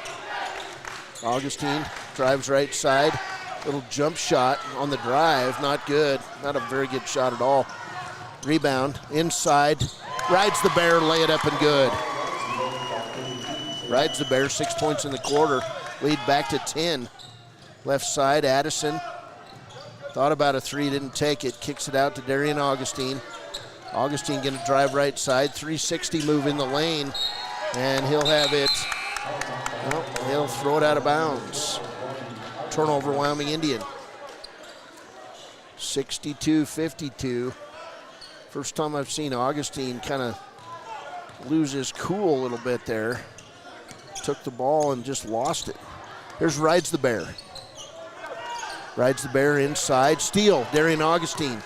Augustine drives right side. Little jump shot on the drive. Not good. Not a very good shot at all. Rebound inside. Rides the Bear, lay it up and good. Rides the Bear, 6 points in the quarter. Lead back to 10. Left side, Addison. Thought about a three, didn't take it. Kicks it out to Darian Augustine. Augustine going to drive right side. 360 move in the lane. And he'll have it. Well, he'll throw it out of bounds. Turnover, Wyoming Indian. 62-52. First time I've seen Augustine kind of lose his cool a little bit there. Took the ball and just lost it. Here's Rides the Bear. Rides the Bear inside. Steal, Darian Augustine.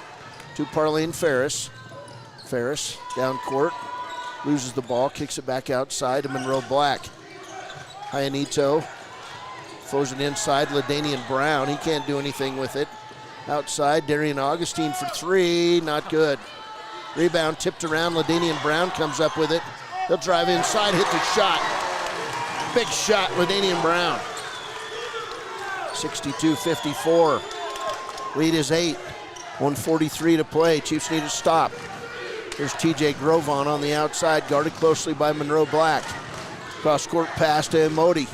To Parlene Ferris. Ferris down court. Loses the ball, kicks it back outside to Monroe Black. Hyanito throws it inside. LaDanian Brown, he can't do anything with it. Outside, Darian Augustine for three, not good. Rebound tipped around, LaDanian Brown comes up with it. He'll drive inside, hit the shot. Big shot, LaDanian Brown. 62-54. Lead is 8. 1:43 to play. Chiefs need to stop. Here's TJ Grovon on the outside, guarded closely by Monroe Black. Cross court pass to Emoti.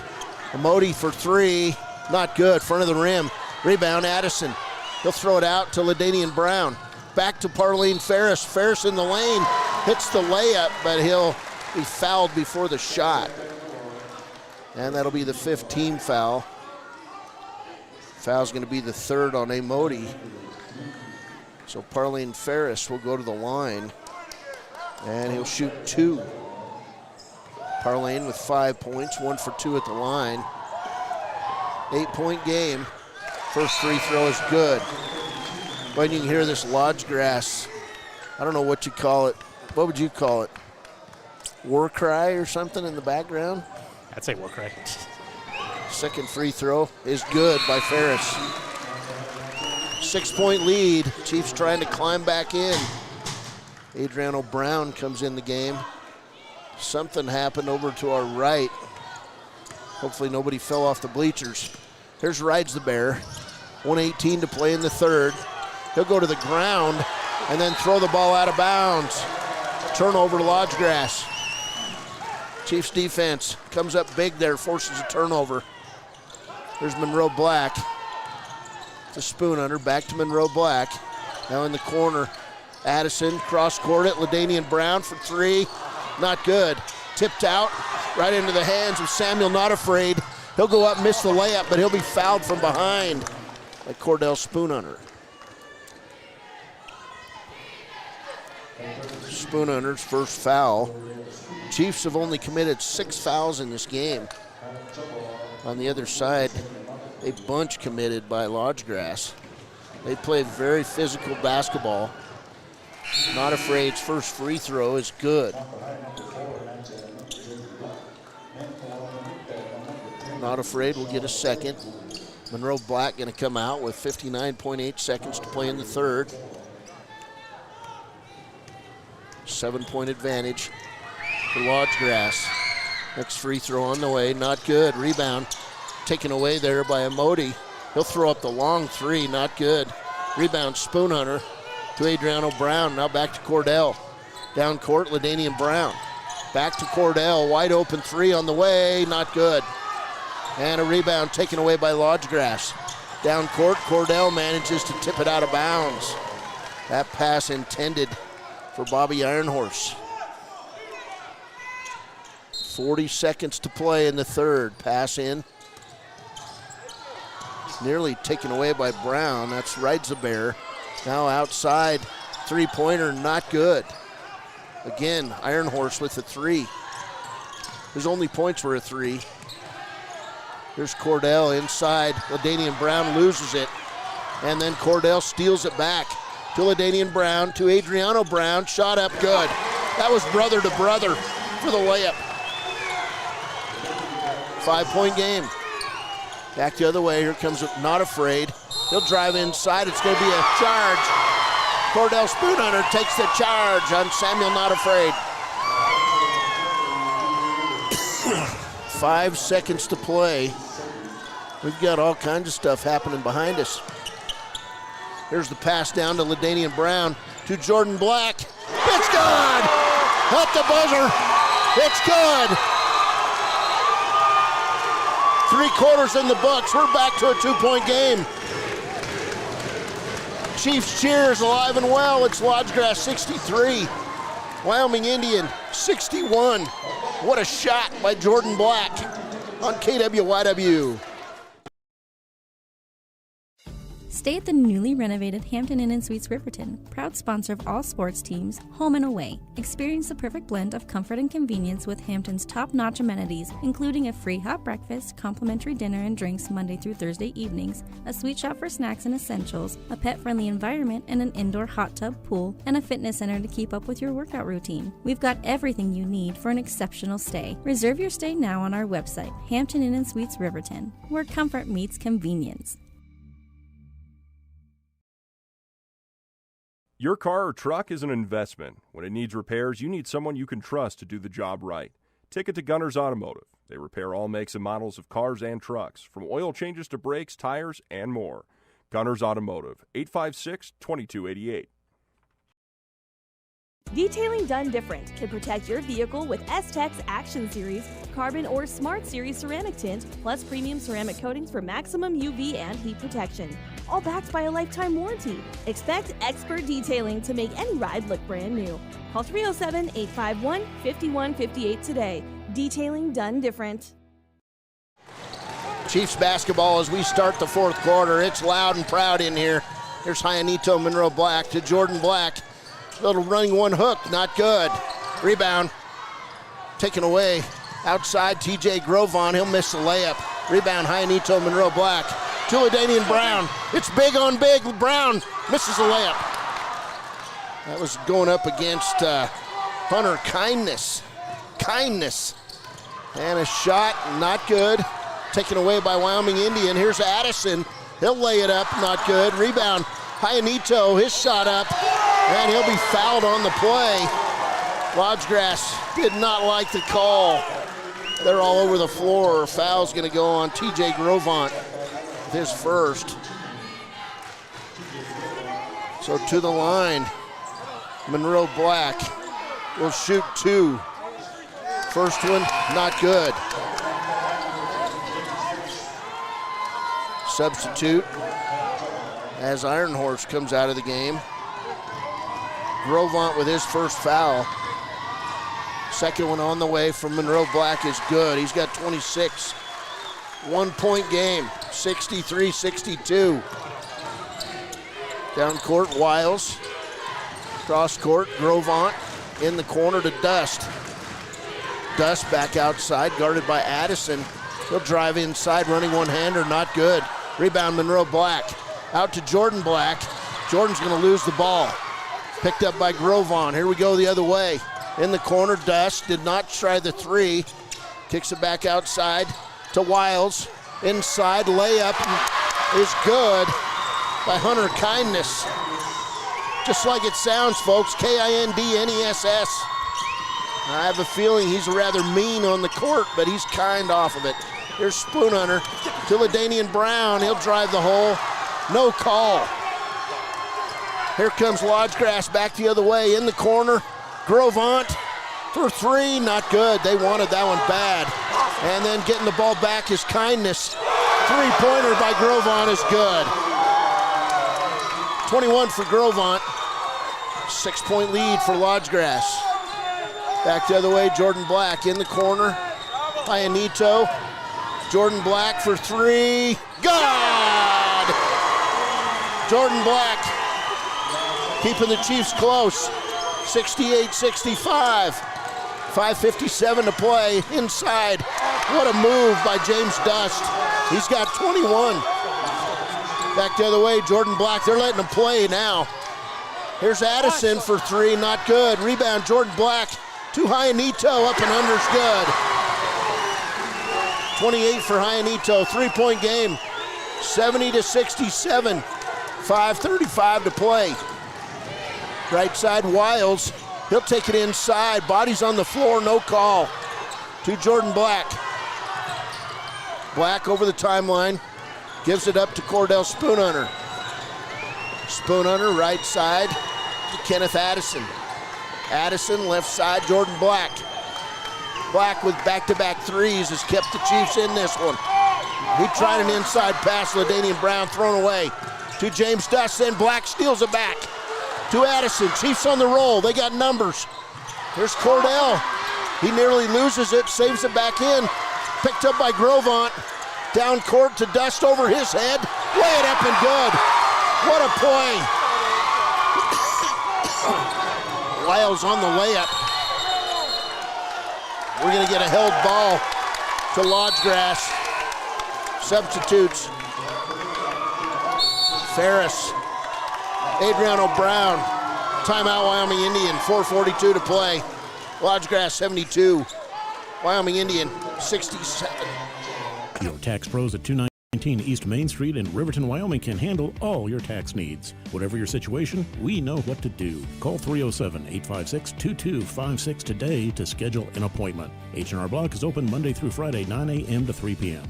Emoti for three, not good, front of the rim. Rebound, Addison. He'll throw it out to LaDanian Brown. Back to Parlene Ferris. Ferris in the lane, hits the layup, but he'll be fouled before the shot. And that'll be the 5th team foul. Foul's gonna be the 3rd on Emoti. So Parlene Ferris will go to the line, and he'll shoot 2. Parlene with 5 points, 1 for 2 at the line. 8-point game. First free throw is good. When you can hear this Lodge Grass, I don't know what you call it. What would you call it? War cry or something in the background? I'd say war cry. Second free throw is good by Ferris. 6-point lead. Chiefs trying to climb back in. Adriano Brown comes in the game. Something happened over to our right. Hopefully nobody fell off the bleachers. Here's Rides the Bear. 1:18 to play in the 3rd. He'll go to the ground and then throw the ball out of bounds. Turnover, Lodge Grass. Chiefs defense comes up big there, forces a turnover. There's Monroe Black. It's a spoon under, back to Monroe Black. Now in the corner, Addison, cross court it, LaDanian Brown for three, not good. Tipped out, right into the hands of Samuel Not Afraid. He'll go up, miss the layup, but he'll be fouled from behind by Cordell Spoonhunter. Spoonhunter's first foul. Chiefs have only committed 6 fouls in this game. On the other side, a bunch committed by Lodge Grass. They play very physical basketball. Not Afraid's first free throw is good. Not Afraid will get a second. Monroe Black going to come out with 59.8 seconds to play in the 3rd. 7-point advantage for Lodge Grass. Next free throw on the way, not good. Rebound taken away there by Emoti. He'll throw up the long three, not good. Rebound Spoonhunter to Adriano Brown. Now back to Cordell. Down court, LaDanian Brown. Back to Cordell, wide open three on the way, not good. And a rebound taken away by Lodge Grass. Down court, Cordell manages to tip it out of bounds. That pass intended for Bobby Ironhorse. 40 seconds to play in the 3rd. Pass in. Nearly taken away by Brown. That's Rides the Bear. Now outside. Three-pointer, not good. Again, Ironhorse with a three. His only points were a three. Here's Cordell inside. LaDanian Brown loses it. And then Cordell steals it back to LaDainian Brown, to Adriano Brown. Shot up good. That was brother to brother for the layup. 5-point game. Back the other way. Here comes Not Afraid. He'll drive inside. It's going to be a charge. Cordell Spoonhunter takes the charge on Samuel Not Afraid. 5 seconds to play. We've got all kinds of stuff happening behind us. Here's the pass down to LaDainian Brown to Jordan Black. It's good! At the buzzer. It's good! 3 quarters in the books. We're back to a 2-point game. Chiefs cheers alive and well. It's Lodgegrass 63. Wyoming Indian 61. What a shot by Jordan Black on KWYW. Stay at the newly renovated Hampton Inn & Suites Riverton, proud sponsor of all sports teams, home and away. Experience the perfect blend of comfort and convenience with Hampton's top-notch amenities, including a free hot breakfast, complimentary dinner and drinks Monday through Thursday evenings, a sweet shop for snacks and essentials, a pet-friendly environment and an indoor hot tub pool, and a fitness center to keep up with your workout routine. We've got everything you need for an exceptional stay. Reserve your stay now on our website, Hampton Inn & Suites Riverton, where comfort meets convenience. Your car or truck is an investment. When it needs repairs, you need someone you can trust to do the job right. Take it to Gunners Automotive. They repair all makes and models of cars and trucks, from oil changes to brakes, tires, and more. Gunners Automotive, 856-2288. Detailing done different can protect your vehicle with S-Tech's Action Series, Carbon or Smart Series ceramic tint, plus premium ceramic coatings for maximum UV and heat protection. All backed by a lifetime warranty. Expect expert detailing to make any ride look brand new. Call 307-851-5158 today. Detailing done different. Chiefs basketball as we start the 4th quarter. It's loud and proud in here. Here's Hyanito Monroe Black to Jordan Black. Little running one hook, not good. Rebound taken away. Outside, TJ Grovon, he'll miss the layup. Rebound, Hyanito Monroe Black. To LaDainian Brown. It's big on big. Brown misses the layup. That was going up against Hunter Kindness. And a shot, not good. Taken away by Wyoming Indian. Here's Addison. He'll lay it up, not good. Rebound, Hyanito, his shot up. And he'll be fouled on the play. Lodgegrass did not like the call. They're all over the floor. Foul's going to go on TJ Grovant, his first. So to the line, Monroe Black will shoot 2. First one, not good. Substitute as Iron Horse comes out of the game. Grovant with his first foul. Second one on the way from Monroe Black is good. He's got 26. 1-point game, 63-62. Down court, Wiles. Cross court, Grovant in the corner to Dust. Dust back outside, guarded by Addison. He'll drive inside, running one-hander, not good. Rebound, Monroe Black. Out to Jordan Black. Jordan's going to lose the ball. Picked up by Grovant. Here we go the other way. In the corner, Dust did not try the 3. Kicks it back outside to Wiles. Inside, layup is good by Hunter Kindness. Just like it sounds, folks, Kindness. I have a feeling he's rather mean on the court, but he's kind off of it. Here's Spoonhunter to LaDainian Brown. He'll drive the hole. No call. Here comes Lodgegrass back the other way in the corner. Grovant for 3, not good. They wanted that one bad. And then getting the ball back is Kindness. 3-pointer by Grovant is good. 21 for Grovant. 6-point lead for Lodgegrass. Back the other way, Jordan Black in the corner. Hyanito. Jordan Black for 3. Good! Jordan Black keeping the Chiefs close. 68-65. 5:57 to play inside. What a move by James Dust. He's got 21. Back the other way, Jordan Black. They're letting him play now. Here's Addison for three, not good. Rebound, Jordan Black. To Hyanito, up and under's good. 28 for Hyanito, 3-point game. 70-67, 5:35 to play. Right side, Wiles. He'll take it inside. Bodies on the floor, no call. To Jordan Black. Black over the timeline. Gives it up to Cordell Spoonhunter. Spoonhunter, right side to Kenneth Addison. Addison, left side, Jordan Black. Black with back-to-back threes has kept the Chiefs in this one. He tried an inside pass, LaDainian Brown thrown away. To James Dust, then Black steals it back. To Addison, Chiefs on the roll, they got numbers. Here's Cordell. He nearly loses it, saves it back in. Picked up by Grovant. Down court to Dust over his head. Lay it up and good. What a play. Lyles on the layup. We're gonna get a held ball to Lodgegrass. Substitutes. Ferris. Adriano Brown. Timeout, Wyoming Indian. 4:42 to play. Lodgegrass 72. Wyoming Indian 67. Your tax pros at 219 East Main Street in Riverton, Wyoming can handle all your tax needs. Whatever your situation, we know what to do. Call 307-856-2256 today to schedule an appointment. H&R Block is open Monday through Friday, 9 a.m. to 3 p.m.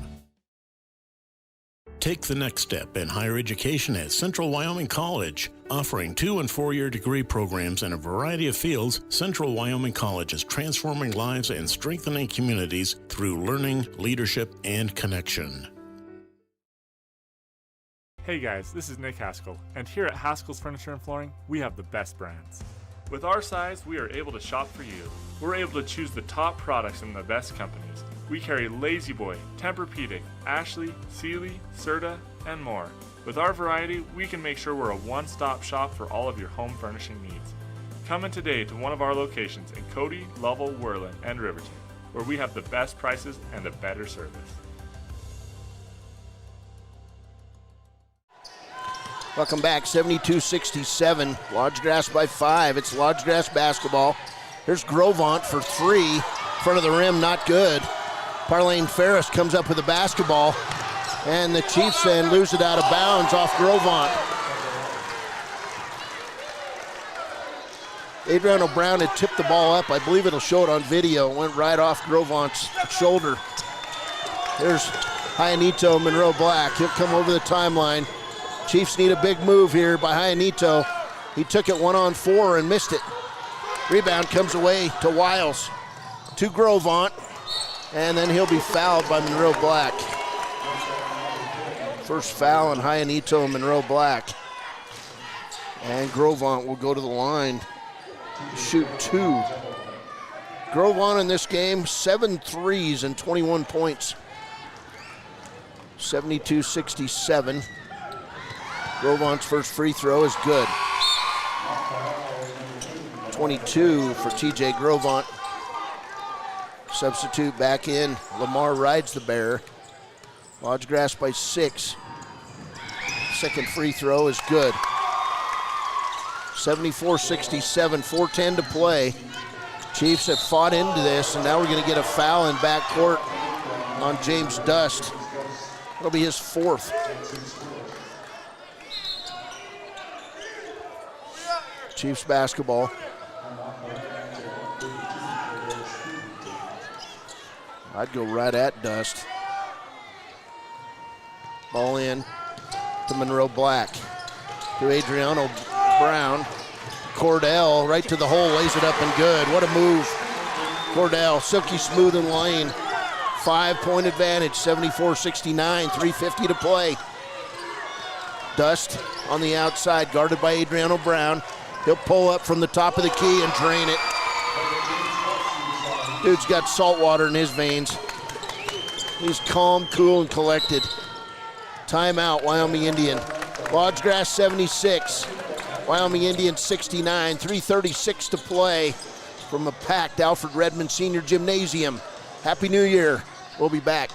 Take the next step in higher education at Central Wyoming College. Offering 2- and 4-year degree programs in a variety of fields, Central Wyoming College is transforming lives and strengthening communities through learning, leadership, and connection. Hey guys, this is Nick Haskell, and here at Haskell's Furniture and Flooring, we have the best brands. With our size, we are able to shop for you. We're able to choose the top products from the best companies. We carry Lazy Boy, Tempur-Pedic, Ashley, Sealy, Serta, and more. With our variety, we can make sure we're a one-stop shop for all of your home furnishing needs. Come in today to one of our locations in Cody, Lovell, Worland, and Riverton, where we have the best prices and a better service. Welcome back, 72-67. Lodgegrass by 5. It's Lodgegrass basketball. Here's Grovant for three. Front of the rim, not good. Parlane Ferris comes up with the basketball, and the Chiefs then lose it out of bounds off Grovant. Adriano Brown had tipped the ball up. I believe it'll show it on video. It went right off Grovant's shoulder. There's Hyanito Monroe Black. He'll come over the timeline. Chiefs need a big move here by Hyanito. He took it 1-on-4 and missed it. Rebound comes away to Wiles. To Grovant. And then he'll be fouled by Monroe Black. First foul on Hyanito Monroe Black. And Grovant will go to the line. Shoot 2. Grovant in this game, 7 threes and 21 points. 72-67. Grovant's first free throw is good. 22 for TJ Grovant. Substitute back in. Lamar rides the bear. Lodgegrass by 6. Second free throw is good. 74-67, 4:10 to play. Chiefs have fought into this, and now we're going to get a foul in backcourt on James Dust. It'll be his 4th. Chiefs basketball. I'd go right at Dust. Ball in to Monroe Black. To Adriano Brown. Cordell right to the hole, lays it up and good. What a move. Cordell, silky smooth in lane. 5-point advantage, 74-69, 3:50 to play. Dust on the outside, guarded by Adriano Brown. He'll pull up from the top of the key and drain it. Dude's got salt water in his veins. He's calm, cool, and collected. Timeout, Wyoming Indian. Lodgegrass 76. Wyoming Indian 69. 3:36 to play from a packed Alfred Redmond Senior Gymnasium. Happy New Year. We'll be back.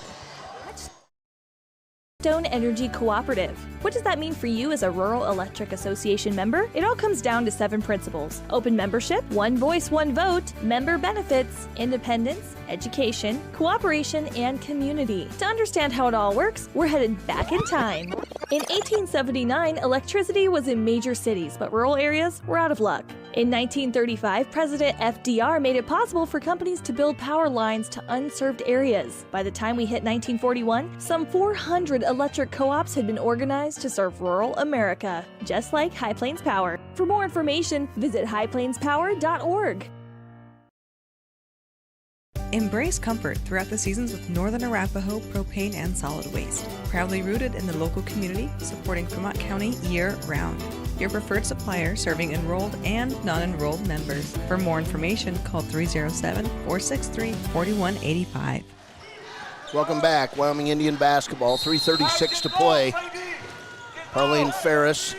Stone Energy Cooperative. What does that mean for you as a Rural Electric Association member? It all comes down to 7 principles: open membership, one voice, one vote, member benefits, independence, education, cooperation, and community. To understand how it all works, we're headed back in time. In 1879, electricity was in major cities, but rural areas were out of luck. In 1935, President FDR made it possible for companies to build power lines to unserved areas. By the time we hit 1941, some 400 electric co-ops had been organized to serve rural America, just like High Plains Power. For more information, visit highplainspower.org. Embrace comfort throughout the seasons with Northern Arapaho Propane and Solid Waste. Proudly rooted in the local community, supporting Fremont County year-round. Your preferred supplier serving enrolled and non-enrolled members. For more information, call 307-463-4185. Welcome back. Wyoming Indian basketball, 3:36 to play. Parlene Ferris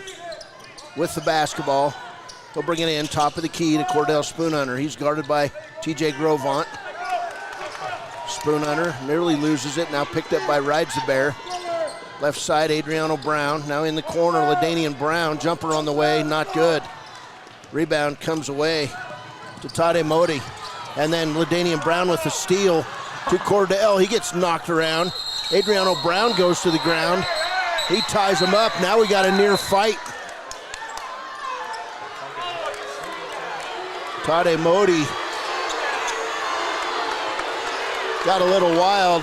with the basketball. He'll bring it in, top of the key to Cordell Spoonhunter. He's guarded by TJ Grovant. Spoonhunter nearly loses it, now picked up by Rides the Bear. Left side, Adriano Brown. Now in the corner, LaDanian Brown. Jumper on the way, not good. Rebound comes away to Tade Modi. And then LaDanian Brown with the steal to Cordell. He gets knocked around. Adriano Brown goes to the ground. He ties him up. Now we got a near fight. Tade Modi got a little wild.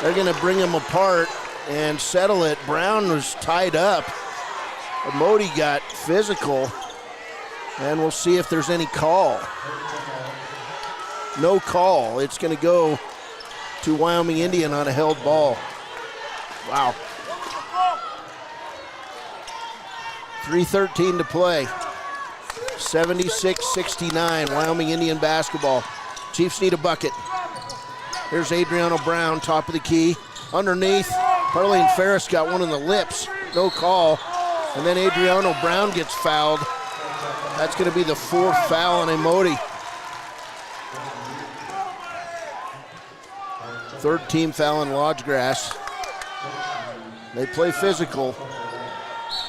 They're going to bring him apart and settle it. Brown was tied up. Modi got physical, and we'll see if there's any call. No call. It's going to go to Wyoming Indian on a held ball. Wow. 3:13 to play. 76-69, Wyoming Indian basketball. Chiefs need a bucket. Here's Adriano Brown, top of the key. Underneath, Parlene Ferris got one in the lips. No call. And then Adriano Brown gets fouled. That's going to be the 4th foul on Emoti. 3rd team foul in Lodgegrass. They play physical.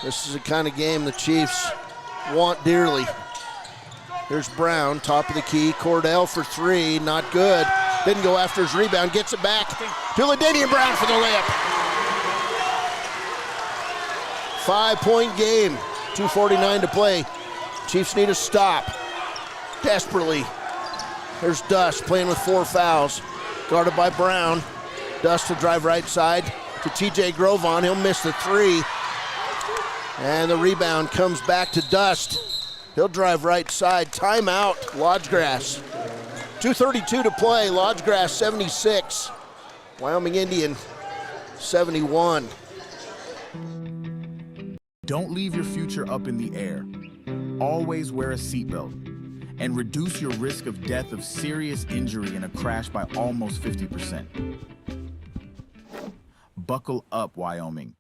This is the kind of game the Chiefs want dearly. Here's Brown, top of the key. Cordell for 3, not good. Didn't go after his rebound, gets it back to LaDanian Brown for the layup. 5-point game, 2:49 to play. Chiefs need a stop, desperately. Here's Dust playing with 4 fouls, guarded by Brown. Dust to drive right side to TJ Grovon, he'll miss the 3. And the rebound comes back to Dust. He'll drive right side, timeout, Lodgegrass. 2:32 to play, Lodgegrass 76, Wyoming Indian 71. Don't leave your future up in the air. Always wear a seatbelt and reduce your risk of death of serious injury in a crash by almost 50%. Buckle up, Wyoming.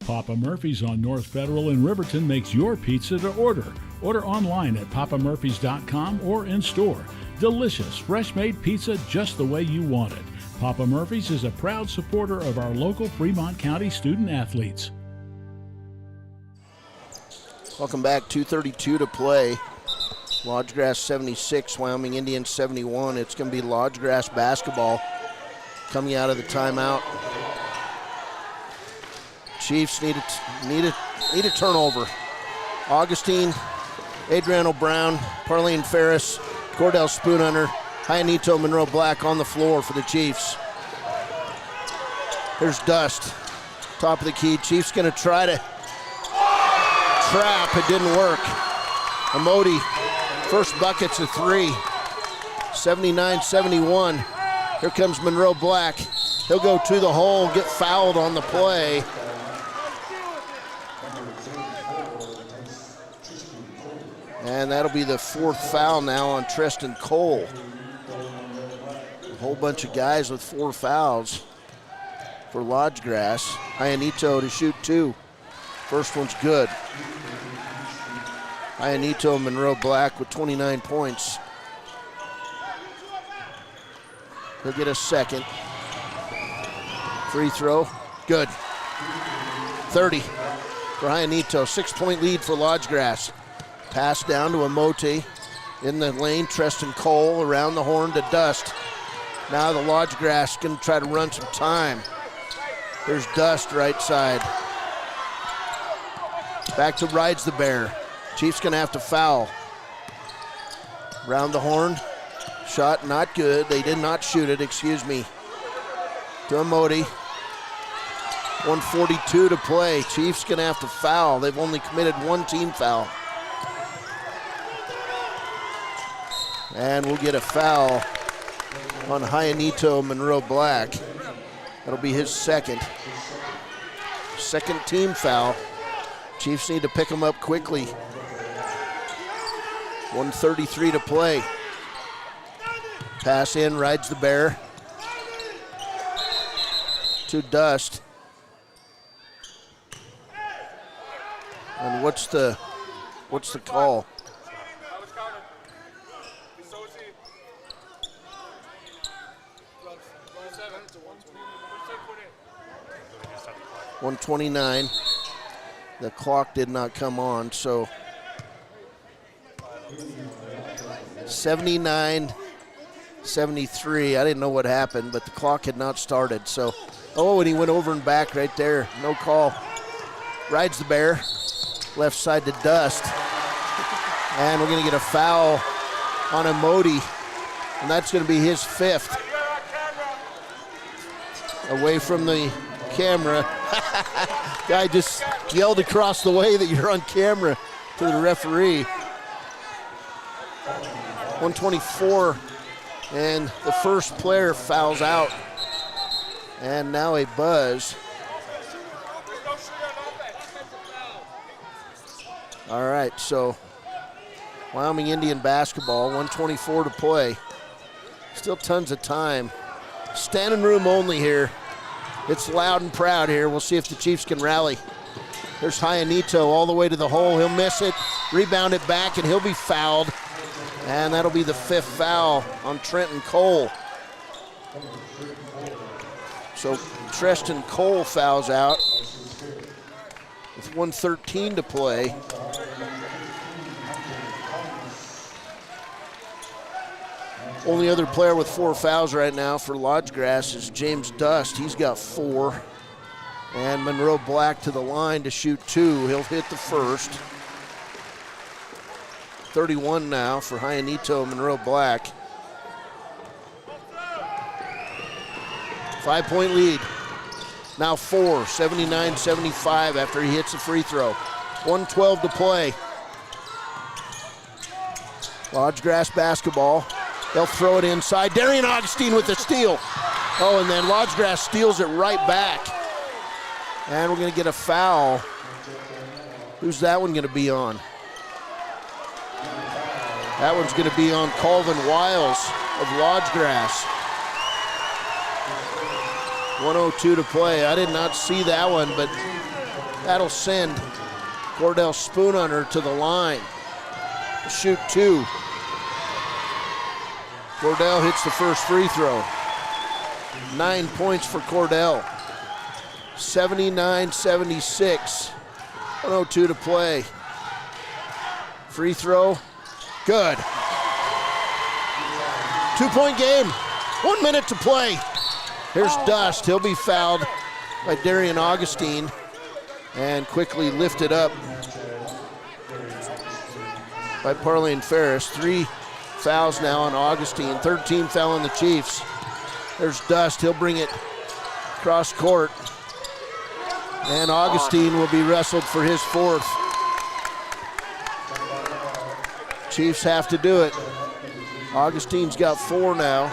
Papa Murphy's on North Federal in Riverton makes your pizza to order. Order online at papamurphys.com or in store. Delicious, fresh-made pizza just the way you want it. Papa Murphy's is a proud supporter of our local Fremont County student athletes. Welcome back, 2:32 to play. Lodgegrass 76, Wyoming Indians 71. It's going to be Lodgegrass basketball coming out of the timeout. Chiefs need a turnover. Augustine, Adriano Brown, Parlene Ferris, Cordell Spoonhunter, Hyanito Monroe Black on the floor for the Chiefs. Here's Dust, top of the key. Chiefs going to try to trap. It didn't work. Emoti, first bucket's a 3. 79-71. Here comes Monroe Black. He'll go to the hole, get fouled on the play. And that'll be the 4th foul now on Tristan Cole. A whole bunch of guys with 4 fouls for Lodgegrass. Hyanito to shoot 2. First one's good. Hyanito Monroe Black with 29 points. He'll get a second. Free throw, good. 30 for Hyanito, 6-point lead for Lodgegrass. Pass down to Emote. In the lane, Treston Cole around the horn to Dust. Now the Lodgegrass gonna try to run some time. There's Dust right side. Back to Rides the Bear. Chiefs gonna have to foul. Round the horn, shot not good. They did not shoot it, excuse me. To Emote. 1:42 to play. Chiefs gonna have to foul. They've only committed one team foul. And we'll get a foul on Hyanito Monroe Black. That'll be his second. Second team foul. Chiefs need to pick him up quickly. 1:33 to play. Pass in, Rides the Bear. To Dust. And what's the call? .129. The clock did not come on, so 79-73. I didn't know what happened, but the clock had not started. So, and he went over and back right there. No call. Rides the Bear. Left side to Dust. And we're going to get a foul on Emote, and that's going to be his fifth. Away from the camera. Guy just yelled across the way that you're on camera to the referee. 124, and the first player fouls out. And now a buzz. All right, so Wyoming Indian basketball, 124 to play. Still tons of time. Standing room only here. It's loud and proud here. We'll see if the Chiefs can rally. There's Hyanito all the way to the hole. He'll miss it, rebound it back, and he'll be fouled. And that'll be the fifth foul on Trenton Cole. So Treston Cole fouls out with 1:13 to play. Only other player with 4 fouls right now for Lodgegrass is James Dust. He's got 4. And Monroe Black to the line to shoot 2. He'll hit the first. 31 now for Hyanito Monroe Black. 5-point lead. Now 4, 79-75 after he hits a free throw. 1:12 to play. Lodgegrass basketball. They'll throw it inside. Darian Augustine with the steal. And then Lodgegrass steals it right back. And we're going to get a foul. Who's that one going to be on? That one's going to be on Colvin Wiles of Lodgegrass. 1:02 to play. I did not see that one, but that'll send Cordell Spoonhunter to the line. Shoot 2. Cordell hits the first free throw. 9 points for Cordell. 79-76. 1:02 to play. Free throw. Good. 2-point game. 1 minute to play. Here's Dust. He'll be fouled by Darian Augustine and quickly lifted up by Parlene Ferris. 3 fouls now on Augustine. 13 foul on the Chiefs. There's Dust. He'll bring it cross court. And Augustine will be wrestled for his 4th. Chiefs have to do it. Augustine's got 4 now.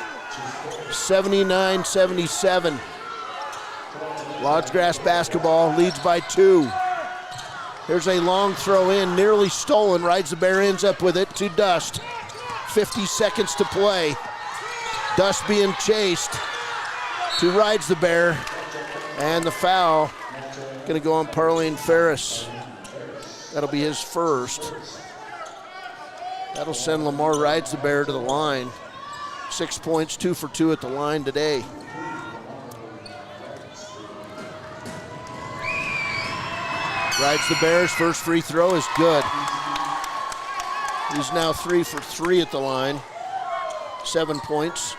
79-77. Lodgegrass basketball leads by 2. There's a long throw in, nearly stolen. Rides the Bear, ends up with it to Dust. 50 seconds to play. Dust being chased to Rides the Bear. And the foul going to go on Parlene Ferris. That'll be his first. That'll send Lamar Rides the Bear to the line. 6 points, 2 for 2 at the line today. Rides the Bears. First free throw is good. He's now 3 for 3 at the line. 7 points.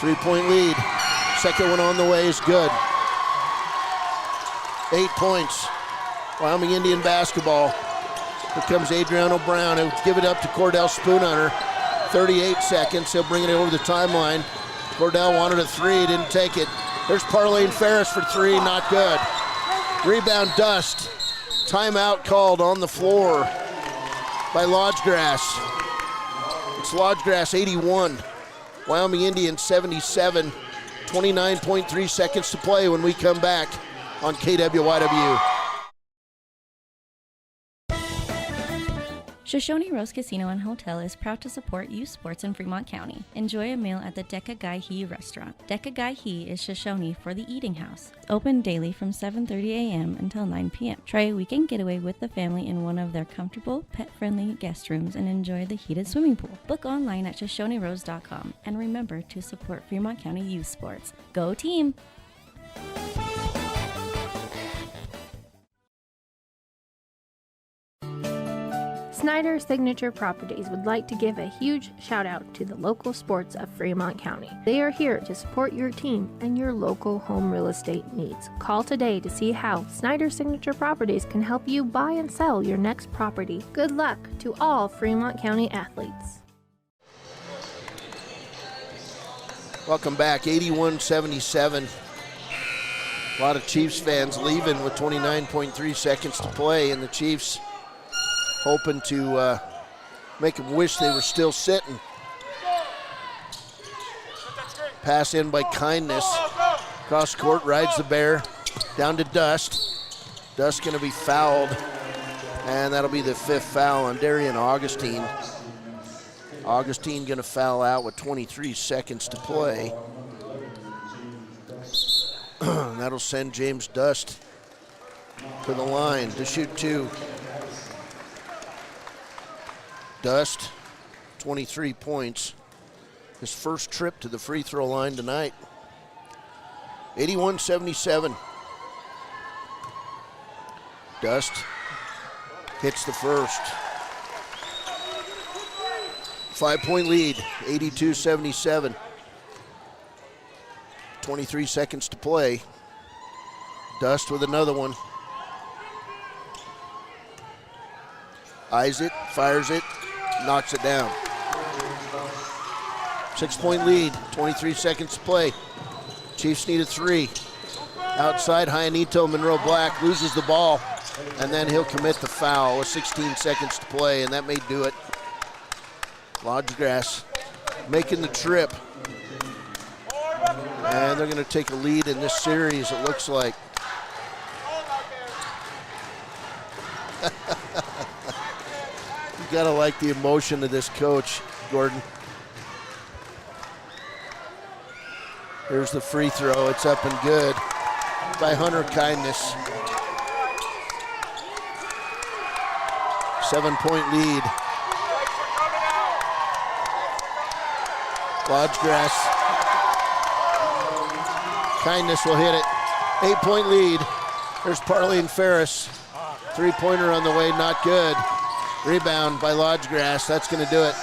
3-point lead. Second one on the way is good. 8 points. Wyoming Indian basketball. Here comes Adriano Brown. He'll give it up to Cordell Spoonhunter. 38 seconds. He'll bring it over the timeline. Cordell wanted a three, didn't take it. There's Parlane Ferris for three, not good. Rebound Dust. Timeout called on the floor by Lodgegrass. It's Lodgegrass 81. Wyoming Indians 77. 29.3 seconds to play when we come back on KWYW. Shoshone Rose Casino and Hotel is proud to support youth sports in Fremont County. Enjoy a meal at the Deca Gai He restaurant. Deca Gai He is Shoshone for the eating house. Open daily from 7:30 a.m. until 9 p.m. Try a weekend getaway with the family in one of their comfortable, pet-friendly guest rooms and enjoy the heated swimming pool. Book online at ShoshoneRose.com and remember to support Fremont County youth sports. Go team! Snyder Signature Properties would like to give a huge shout out to the local sports of Fremont County. They are here to support your team and your local home real estate needs. Call today to see how Snyder Signature Properties can help you buy and sell your next property. Good luck to all Fremont County athletes. Welcome back, 81-77. A lot of Chiefs fans leaving with 29.3 seconds to play, and the Chiefs hoping to make them wish they were still sitting. Pass in by Kindness. Cross court, rides the Bear. Down to Dust. Dust gonna be fouled. And that'll be the fifth foul on Darian Augustine. Augustine gonna foul out with 23 seconds to play. That'll send James Dust to the line to shoot two. Dust, 23 points. His first trip to the free throw line tonight. 81-77. Dust hits the first. 5-point lead, 82-77. 23 seconds to play. Dust with another one. Eyes it, fires it, knocks it down. 6-point lead, 23 seconds to play. Chiefs need a three. Outside, Hyanito Monroe Black loses the ball, and then he'll commit the foul with 16 seconds to play, and that may do it. Lodgegrass making the trip. And they're going to take a lead in this series, it looks like. You gotta like the emotion of this coach, Gordon. Here's the free throw, it's up and good by Hunter Kindness. 7-point lead. Lodgegrass. Kindness will hit it. 8-point lead. There's Parlane Ferris. Three-pointer on the way, not good. Rebound by Lodgegrass, that's gonna do it.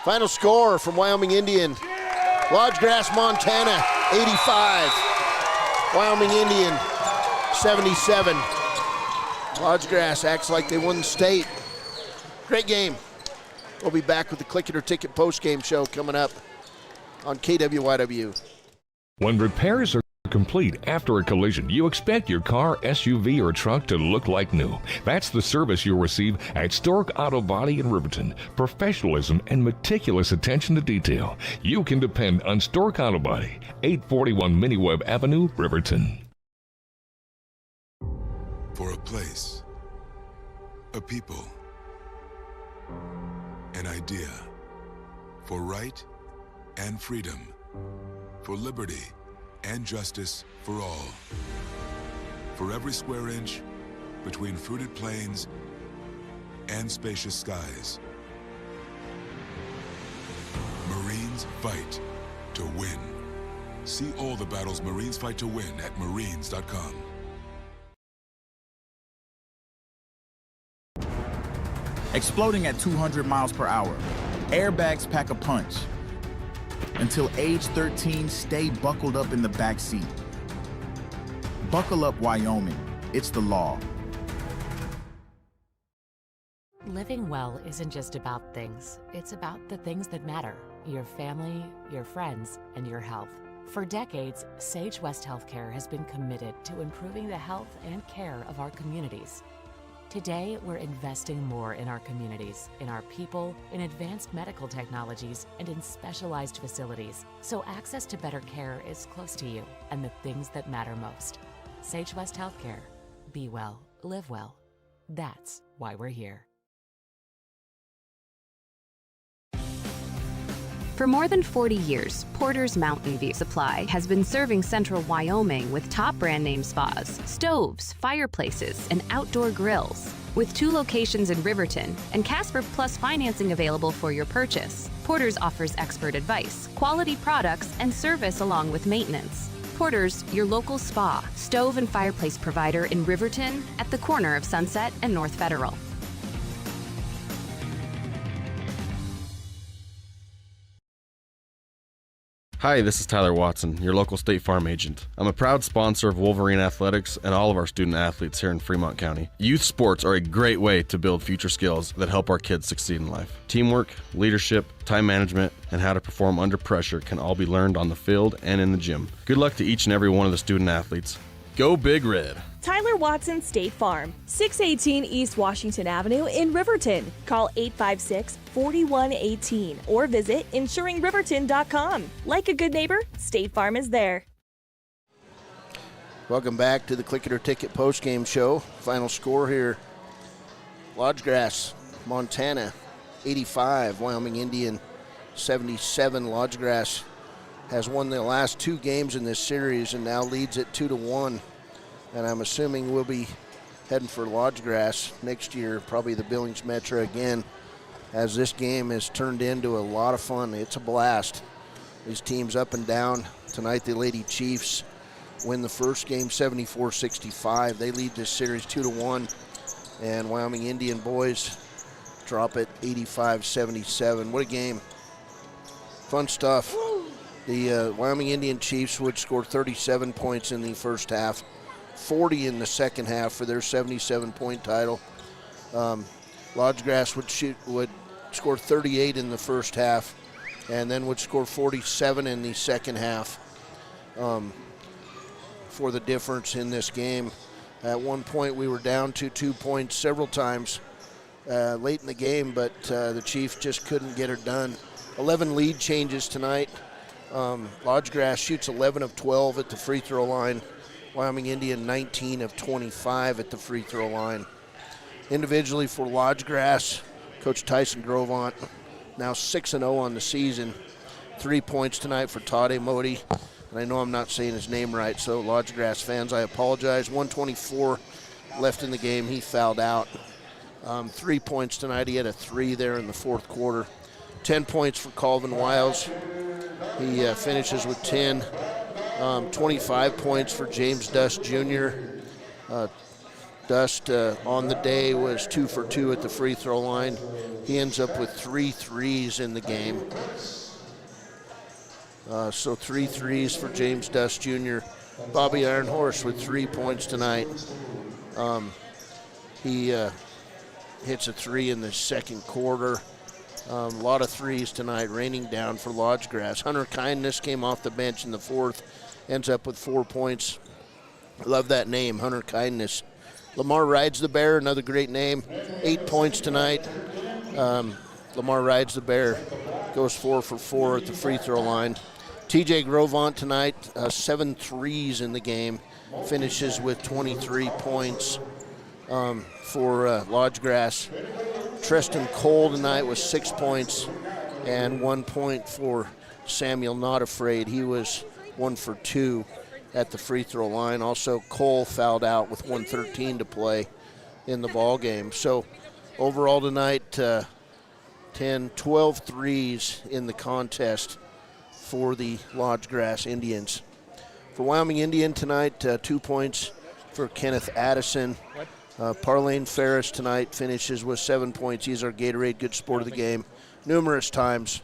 Final score from Wyoming Indian. Lodgegrass, Montana, 85. Wyoming Indian, 77. Lodgegrass acts like they won the state. Great game. We'll be back with the Click It or Ticket postgame show coming up on KWYW. When repairs are complete after a collision, you expect your car, SUV, or truck to look like new. That's the service you'll receive at Stork Auto Body in Riverton. Professionalism and meticulous attention to detail. You can depend on Stork Auto Body, 841 Miniweb Avenue, Riverton. For a place, a people, an idea, for right and freedom, for liberty and justice for all. For every square inch between fruited plains and spacious skies. Marines fight to win. See all the battles Marines fight to win at marines.com. Exploding at 200 miles per hour. Airbags pack a punch. Until age 13, stay buckled up in the back seat. Buckle up, Wyoming. It's the law. Living well isn't just about things. It's about the things that matter. Your family, your friends, and your health. For decades, Sage West Healthcare has been committed to improving the health and care of our communities. Today, we're investing more in our communities, in our people, in advanced medical technologies, and in specialized facilities, so access to better care is close to you and the things that matter most. Sage West Healthcare. Be well, live well. That's why we're here. For more than 40 years, Porter's Mountain View Supply has been serving central Wyoming with top brand name spas, stoves, fireplaces, and outdoor grills. With 2 locations in Riverton and Casper Plus financing available for your purchase, Porter's offers expert advice, quality products, and service along with maintenance. Porter's, your local spa, stove, and fireplace provider in Riverton at the corner of Sunset and North Federal. Hi, this is Tyler Watson, your local State Farm agent. I'm a proud sponsor of Wolverine Athletics and all of our student athletes here in Fremont County. Youth sports are a great way to build future skills that help our kids succeed in life. Teamwork, leadership, time management, and how to perform under pressure can all be learned on the field and in the gym. Good luck to each and every one of the student athletes. Go Big Red! Tyler Watson State Farm, 618 East Washington Avenue in Riverton. Call 856-4118 or visit insuringriverton.com. Like a good neighbor, State Farm is there. Welcome back to the Click It or Ticket postgame show. Final score here. Lodgegrass, Montana, 85. Wyoming Indian, 77. Lodgegrass has won the last 2 games in this series and now leads it 2-1. And I'm assuming we'll be heading for Lodgegrass next year, probably the Billings Metra again, as this game has turned into a lot of fun. It's a blast. These teams up and down. Tonight the Lady Chiefs win the first game 74-65. They lead this series 2-1. And Wyoming Indian boys drop it 85-77. What a game. Fun stuff. The Wyoming Indian Chiefs would score 37 points in the first half, 40 in the second half for their 77-point title. Lodgegrass would score 38 in the first half and then would score 47 in the second half for the difference in this game. At one point we were down to 2 points several times late in the game, but the Chiefs just couldn't get her done. 11 lead changes tonight. Lodgegrass shoots 11 of 12 at the free throw line. Wyoming Indian 19 of 25 at the free throw line. Individually for Lodgegrass, Coach Tyson Grovant, now 6-0 on the season. 3 points tonight for Tade Modi. And I know I'm not saying his name right, so Lodgegrass fans, I apologize. 1:24 left in the game. He fouled out. 3 points tonight. He had a 3 there in the fourth quarter. 10 points for Calvin Wiles. He finishes with 10. 25 points for James Dust Jr. Dust on the day was 2 for 2 at the free throw line. He ends up with 3 threes in the game. So 3 threes for James Dust Jr. Bobby Ironhorse with 3 points tonight. He hits a 3 in the second quarter. A lot of threes tonight raining down for Lodgegrass. Hunter Kindness came off the bench in the fourth, ends up with 4 points. I love that name, Hunter Kindness. Lamar Rides the Bear, another great name. 8 points tonight. Lamar Rides the Bear goes 4 for 4 at the free throw line. TJ Grovant tonight, 7 threes in the game. Finishes with 23 points for Lodgegrass. Tristan Cole tonight was 6 points and 1 point for Samuel Not Afraid. He was 1 for 2 at the free throw line. Also, Cole fouled out with 1:13 to play in the ball game. So overall tonight, 12 threes in the contest for the Lodge Grass Indians. For Wyoming Indian tonight, 2 points for Kenneth Addison. Parlane Ferris tonight finishes with 7 points. He's our Gatorade Good Sport of the Game. Numerous times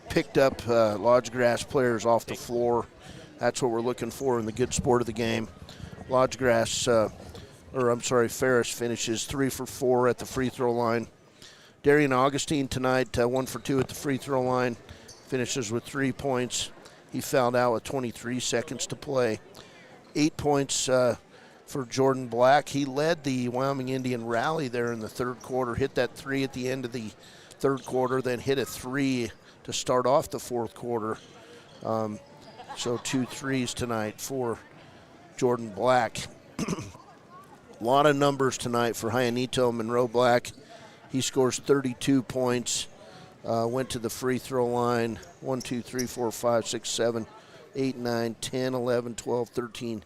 picked up Lodge Grass players off the floor. That's what we're looking for in the Good Sport of the Game. Ferris finishes 3 for 4 at the free throw line. Darian Augustine tonight, 1 for 2 at the free throw line. Finishes with 3 points. He fouled out with 23 seconds to play. 8 points for Jordan Black. He led the Wyoming Indian rally there in the third quarter. Hit that 3 at the end of the third quarter, then hit a 3 to start off the fourth quarter. So 2 threes tonight for Jordan Black. A lot of numbers tonight for Hyanito Monroe Black. He scores 32 points. Went to the free throw line 1, 2, 3, 4, 5, 6, 7, 8, 9, 10, 11, 12, 13.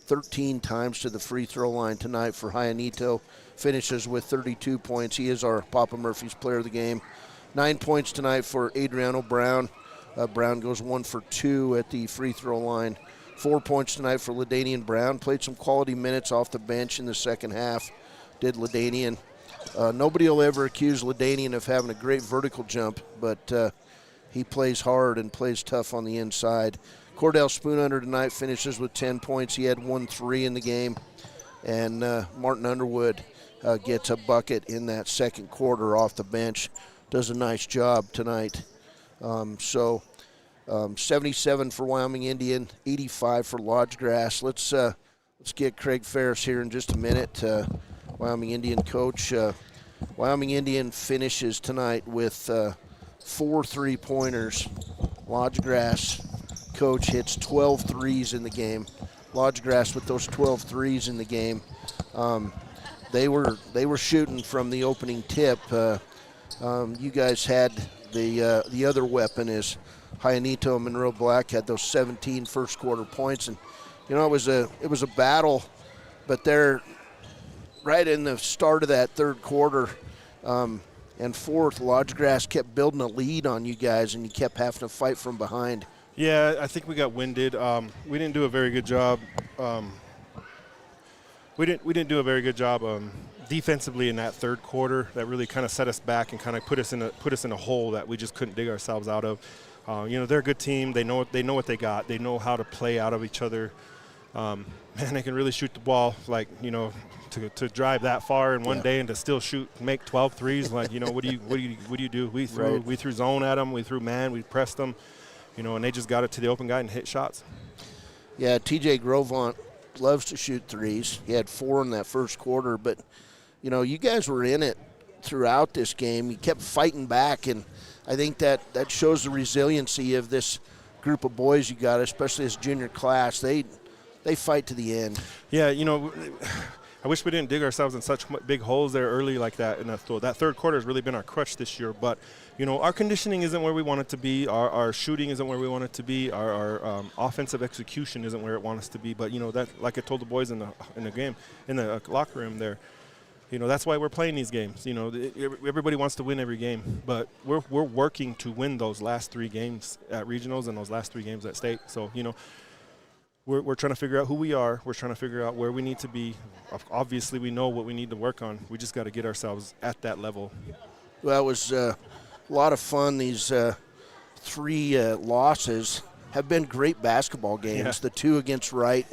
13 times to the free throw line tonight for Hyanito. Finishes with 32 points. He is our Papa Murphy's player of the game. 9 points tonight for Adriano Brown. Brown goes 1 for 2 at the free throw line. 4 points tonight for LaDanian Brown. Played some quality minutes off the bench in the second half. Did LaDanian. Nobody will ever accuse LaDanian of having a great vertical jump, but he plays hard and plays tough on the inside. Cordell Spoonhunter tonight finishes with 10 points. He had 1 3 in the game. And Martin Underwood gets a bucket in that second quarter off the bench. Does a nice job tonight. 77 for Wyoming Indian, 85 for Lodge Grass. Let's get Craig Ferris here in just a minute. Wyoming Indian coach. Wyoming Indian finishes tonight with 4 3-pointers. Lodge Grass coach hits 12 threes in the game. Lodge Grass with those 12 threes in the game. They were shooting from the opening tip. You guys had the other weapon is Hyanito Monroe Black had those 17 first quarter points, and it was a battle, but they're right in the start of that third quarter and fourth. Lodge Grass kept building a lead on you guys, and you kept having to fight from behind. Yeah, I think we got winded. We didn't do a very good job. We didn't do a very good job defensively in that third quarter. That really kind of set us back and kind of put us in a hole that we just couldn't dig ourselves out of. They're a good team. They know what they got. They know how to play out of each other. Man, they can really shoot the ball. To drive that far in one day and to still make 12 threes. What do you do? We threw zone at them. We threw man. We pressed them. And they just got it to the open guy and hit shots. Yeah, TJ Grovant loves to shoot threes. He had 4 in that first quarter, but you guys were in it throughout this game. You kept fighting back, and I think that shows the resiliency of this group of boys you got, especially this junior class. They fight to the end. Yeah, I wish we didn't dig ourselves in such big holes there early like that. And that third quarter has really been our crutch this year. But, our conditioning isn't where we want it to be. Our shooting isn't where we want it to be. Our offensive execution isn't where it wants us to be. But, that, like I told the boys in the game, in the locker room there, that's why we're playing these games. Everybody wants to win every game. But we're working to win those last 3 games at regionals and those last 3 games at state. So, We're trying to figure out who we are. We're trying to figure out where we need to be. Obviously, we know what we need to work on. We just got to get ourselves at that level. Well, it was a lot of fun. These 3 losses have been great basketball games. Yeah. The 2 against Wright,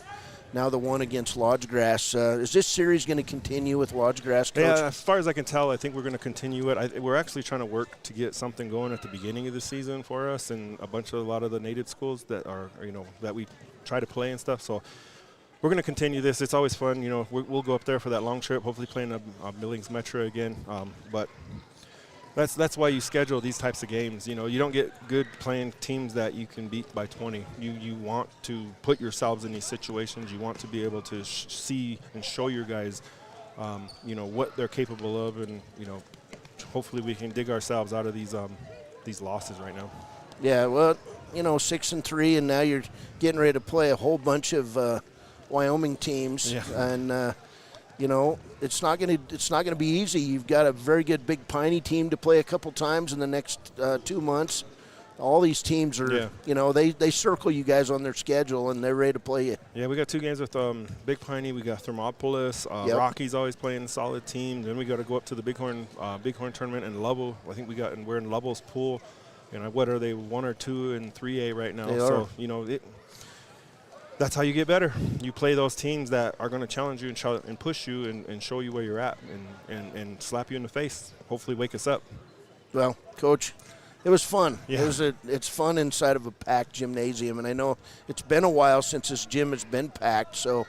now the 1 against Lodge Grass. Is this series going to continue with Lodge Grass, Coach? Yeah, as far as I can tell, I think we're going to continue it. We're actually trying to work to get something going at the beginning of the season for us and a lot of the native schools that are, that we try to play and stuff. So we're going to continue this. It's always fun. We'll go up there for that long trip, hopefully playing a Billings Metra again. But that's why you schedule these types of games. You don't get good playing teams that you can beat by 20. You want to put yourselves in these situations. You want to be able to see and show your guys, what they're capable of, and hopefully we can dig ourselves out of these losses right now. Yeah, well, 6-3, and now you're getting ready to play a whole bunch of Wyoming teams, and it's not going to be easy. You've got a very good Big Piney team to play a couple times in the next 2 months. all these teams are, they circle you guys on their schedule, and they're ready to play you. Yeah, we got 2 games with Big Piney. We got Thermopolis. Rocky's always playing a solid team. Then we got to go up to the Bighorn tournament in Lovell. I think we're in Lovell's pool. What are they, 1 or 2 in 3A right now? So, that's how you get better. You play those teams that are going to challenge you and push you and show you where you're at and slap you in the face, hopefully wake us up. Well, Coach, it was fun. Yeah. It's fun inside of a packed gymnasium, and I know it's been a while since this gym has been packed, so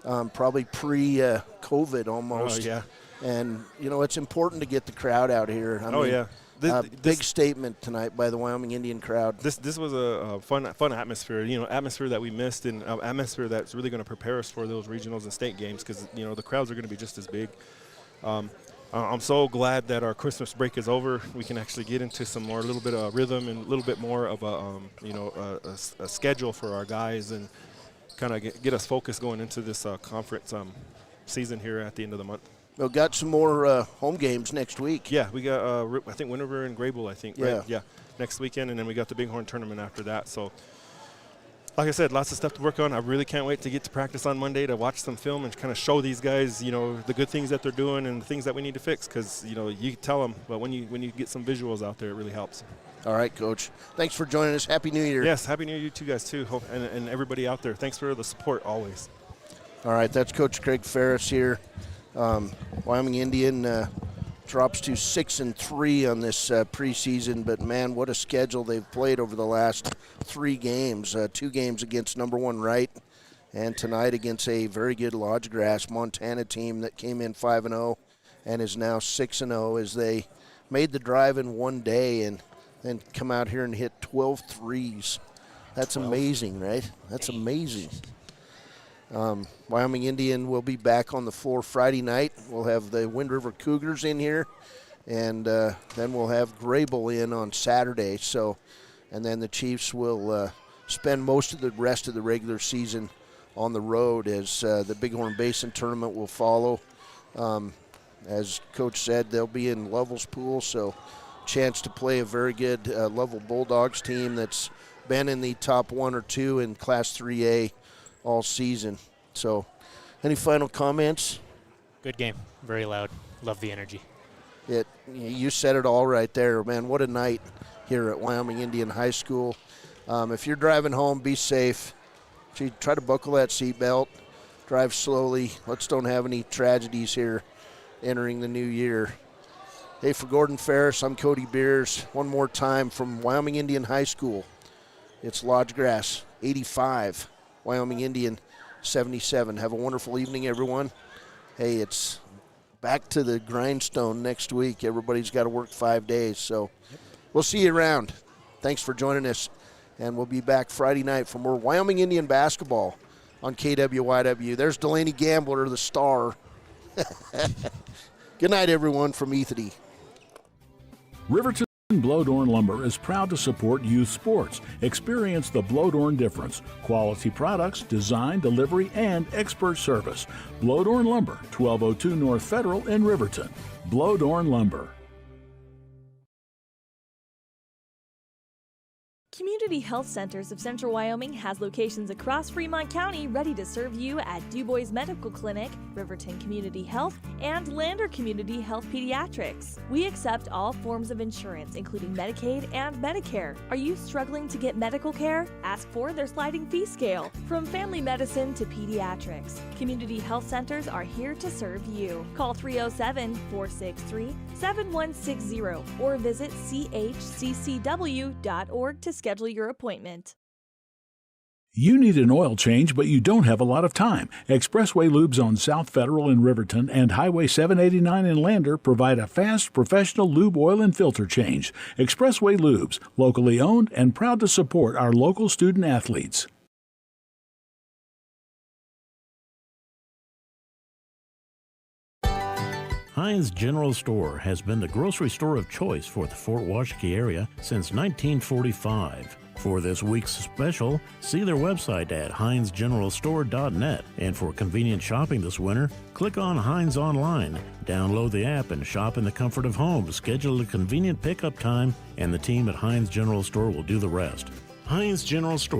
probably pre-COVID almost. Oh, yeah. And, it's important to get the crowd out here. I mean, big statement tonight by the Wyoming Indian crowd. This was a fun atmosphere, atmosphere that we missed, and atmosphere that's really going to prepare us for those regionals and state games, because, the crowds are going to be just as big. I'm so glad that our Christmas break is over. We can actually get into a little bit of rhythm and a little bit more of a schedule for our guys, and kind of get us focused going into this conference season here at the end of the month. We've got some more home games next week. Yeah, we got, I think, Winterberry and Grable, I think, yeah. Right? Yeah, next weekend, and then we got the Bighorn tournament after that. So, like I said, lots of stuff to work on. I really can't wait to get to practice on Monday to watch some film and kind of show these guys, the good things that they're doing and the things that we need to fix, because, you tell them, but when you get some visuals out there, it really helps. All right, Coach. Thanks for joining us. Happy New Year. Yes, Happy New Year to you guys, too, and everybody out there. Thanks for the support always. All right, that's Coach Craig Ferris here. Wyoming Indian drops to 6-3 on this preseason, but man, what a schedule they've played over the last 3 games. 2 games against number 1 Wright, and tonight against a very good Lodgegrass Montana team that came in 5-0 and is now 6-0 as they made the drive in one day and then come out here and hit 12 threes. That's amazing, right? That's amazing. Wyoming Indian will be back on the floor Friday night. We'll have the Wind River Cougars in here, and then we'll have Grable in on Saturday. So, and then the Chiefs will spend most of the rest of the regular season on the road as the Bighorn Basin tournament will follow. As Coach said, they'll be in Lovell's pool, so chance to play a very good Lovell Bulldogs team that's been in the top 1 or 2 in Class 3A all season. So, any final comments? Good game. Very loud. Love the energy. You said it all right there, man. What a night here at Wyoming Indian High School. If you're driving home, be safe. Try to buckle that seatbelt. Drive slowly. Let's don't have any tragedies here entering the new year. Hey, for Gordon Ferris, I'm Cody Beers. One more time from Wyoming Indian High School. It's Lodgegrass 85. Wyoming Indian 77. Have a wonderful evening, everyone. Hey, it's back to the grindstone next week. Everybody's got to work 5 days, so we'll see you around. Thanks for joining us, and we'll be back Friday night for more Wyoming Indian basketball on KWYW. There's Delaney Gambler, the star. Good night, everyone, from Ethete. Riverton Blowdorn Lumber is proud to support youth sports. Experience the Blowdorn difference. Quality products, design, delivery, and expert service. Blowdorn Lumber, 1202 North Federal in Riverton. Blowdorn Lumber. Community Health Centers of Central Wyoming has locations across Fremont County ready to serve you at DuBois Medical Clinic, Riverton Community Health, and Lander Community Health Pediatrics. We accept all forms of insurance, including Medicaid and Medicare. Are you struggling to get medical care? Ask for their sliding fee scale. From family medicine to pediatrics, Community Health Centers are here to serve you. Call 307-463-7160 or visit chccw.org to schedule your appointment. You need an oil change, but you don't have a lot of time. Expressway Lubes on South Federal in Riverton and Highway 789 in Lander provide a fast, professional lube oil and filter change. Expressway Lubes, locally owned and proud to support our local student athletes. Heinz General Store has been the grocery store of choice for the Fort Washakie area since 1945. For this week's special, see their website at HeinzGeneralStore.net. And for convenient shopping this winter, click on Heinz Online, download the app, and shop in the comfort of home. Schedule a convenient pickup time, and the team at Heinz General Store will do the rest. Heinz General Store.